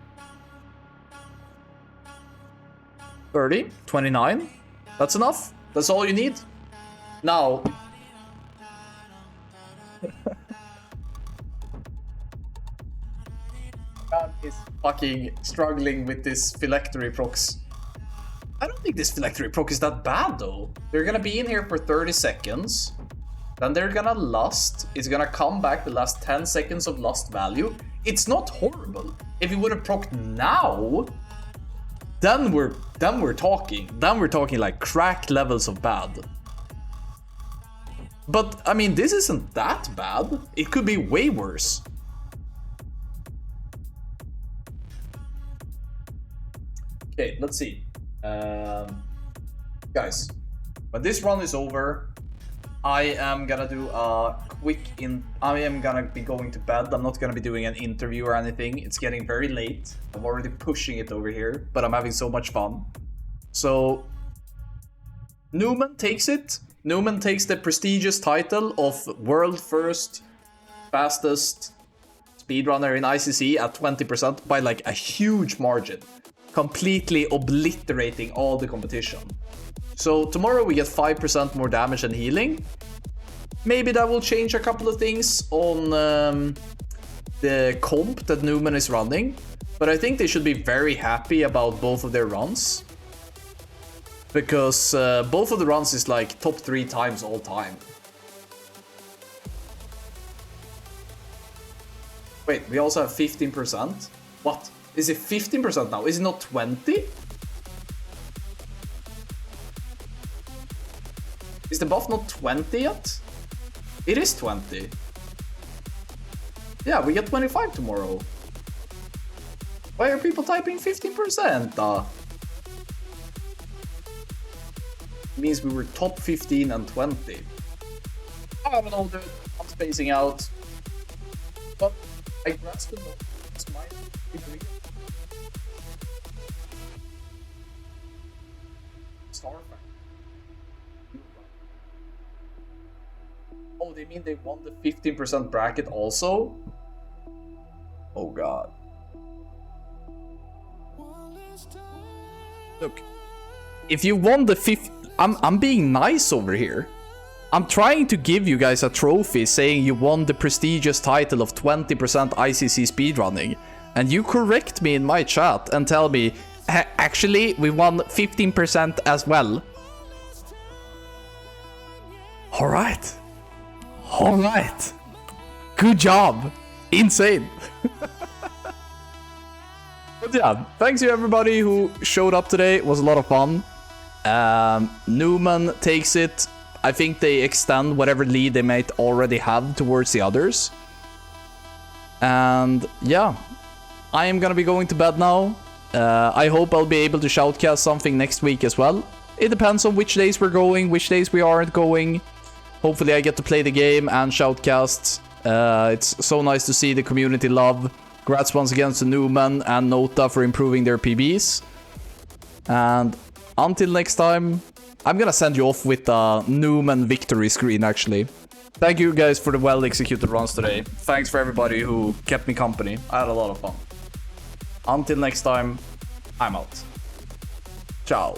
30, 29. That's enough. That's all you need. Now... is fucking struggling with this phylactery procs. I don't think this phylactery proc is that bad though. They're gonna be in here for 30 seconds. Then they're gonna lust. It's gonna come back the last 10 seconds of lust value. It's not horrible. If you would have procced now, then we're talking. Then we're talking like crack levels of bad. But I mean, this isn't that bad. It could be way worse. Okay, let's see. Guys, when this run is over, I am gonna do a quick I am gonna be going to bed. I'm not gonna be doing an interview or anything. It's getting very late. I'm already pushing it over here, but I'm having so much fun. So, Numen takes it. Numen takes the prestigious title of world first, fastest speedrunner in ICC at 20% by like a huge margin. Completely obliterating all the competition. So tomorrow we get 5% more damage and healing. Maybe that will change a couple of things on the comp that Numen is running. But I think they should be very happy about both of their runs. Because both of the runs is like top 3 times all time. Wait, we also have 15%? What? Is it 15% now? Is it not 20? Is the buff not 20 yet? It is 20. Yeah, we get 25 tomorrow. Why are people typing 15%? It means we were top 15 and 20. I don't know, dude. I'm spacing out. But I grasp the note. It's my degree. Oh, they mean they won the 15% bracket also? Oh god. Look, if you won the 50... I'm being nice over here. I'm trying to give you guys a trophy saying you won the prestigious title of 20% ICC speedrunning. And you correct me in my chat and tell me, actually, we won 15% as well. Alright. Alright. Good job. Insane. But yeah, thanks to everybody who showed up today. It was a lot of fun. Numen takes it. I think they extend whatever lead they might already have towards the others. And yeah, I am gonna be going to bed now. I hope I'll be able to shoutcast something next week as well. It depends on which days we're going, which days we aren't going. Hopefully I get to play the game and shoutcast. It's so nice to see the community love. Congrats once again to Numen and NOTA for improving their PBs. And until next time, I'm gonna send you off with a Numen victory screen actually. Thank you guys for the well-executed runs today. Thanks for everybody who kept me company. I had a lot of fun. Until next time, I'm out. Ciao.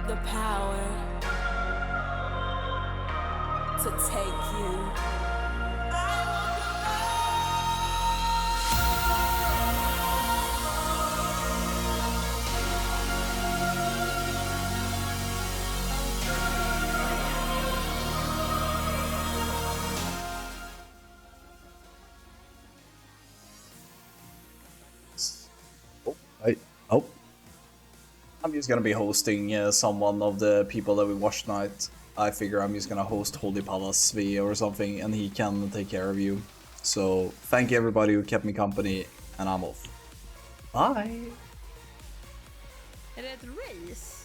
The power to take you. I'm just gonna be hosting someone of the people that we watched tonight. I figure I'm just gonna host Holy Palace V or something, and he can take care of you. So thank you everybody who kept me company, and I'm off. Bye! Är det ett race?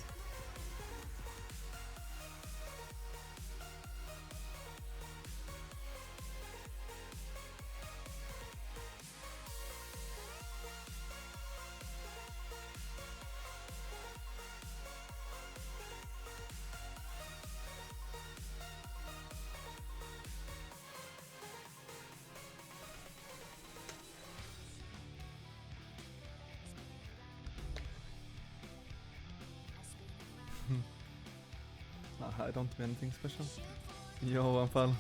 I don't do anything special. Yo, Anfal.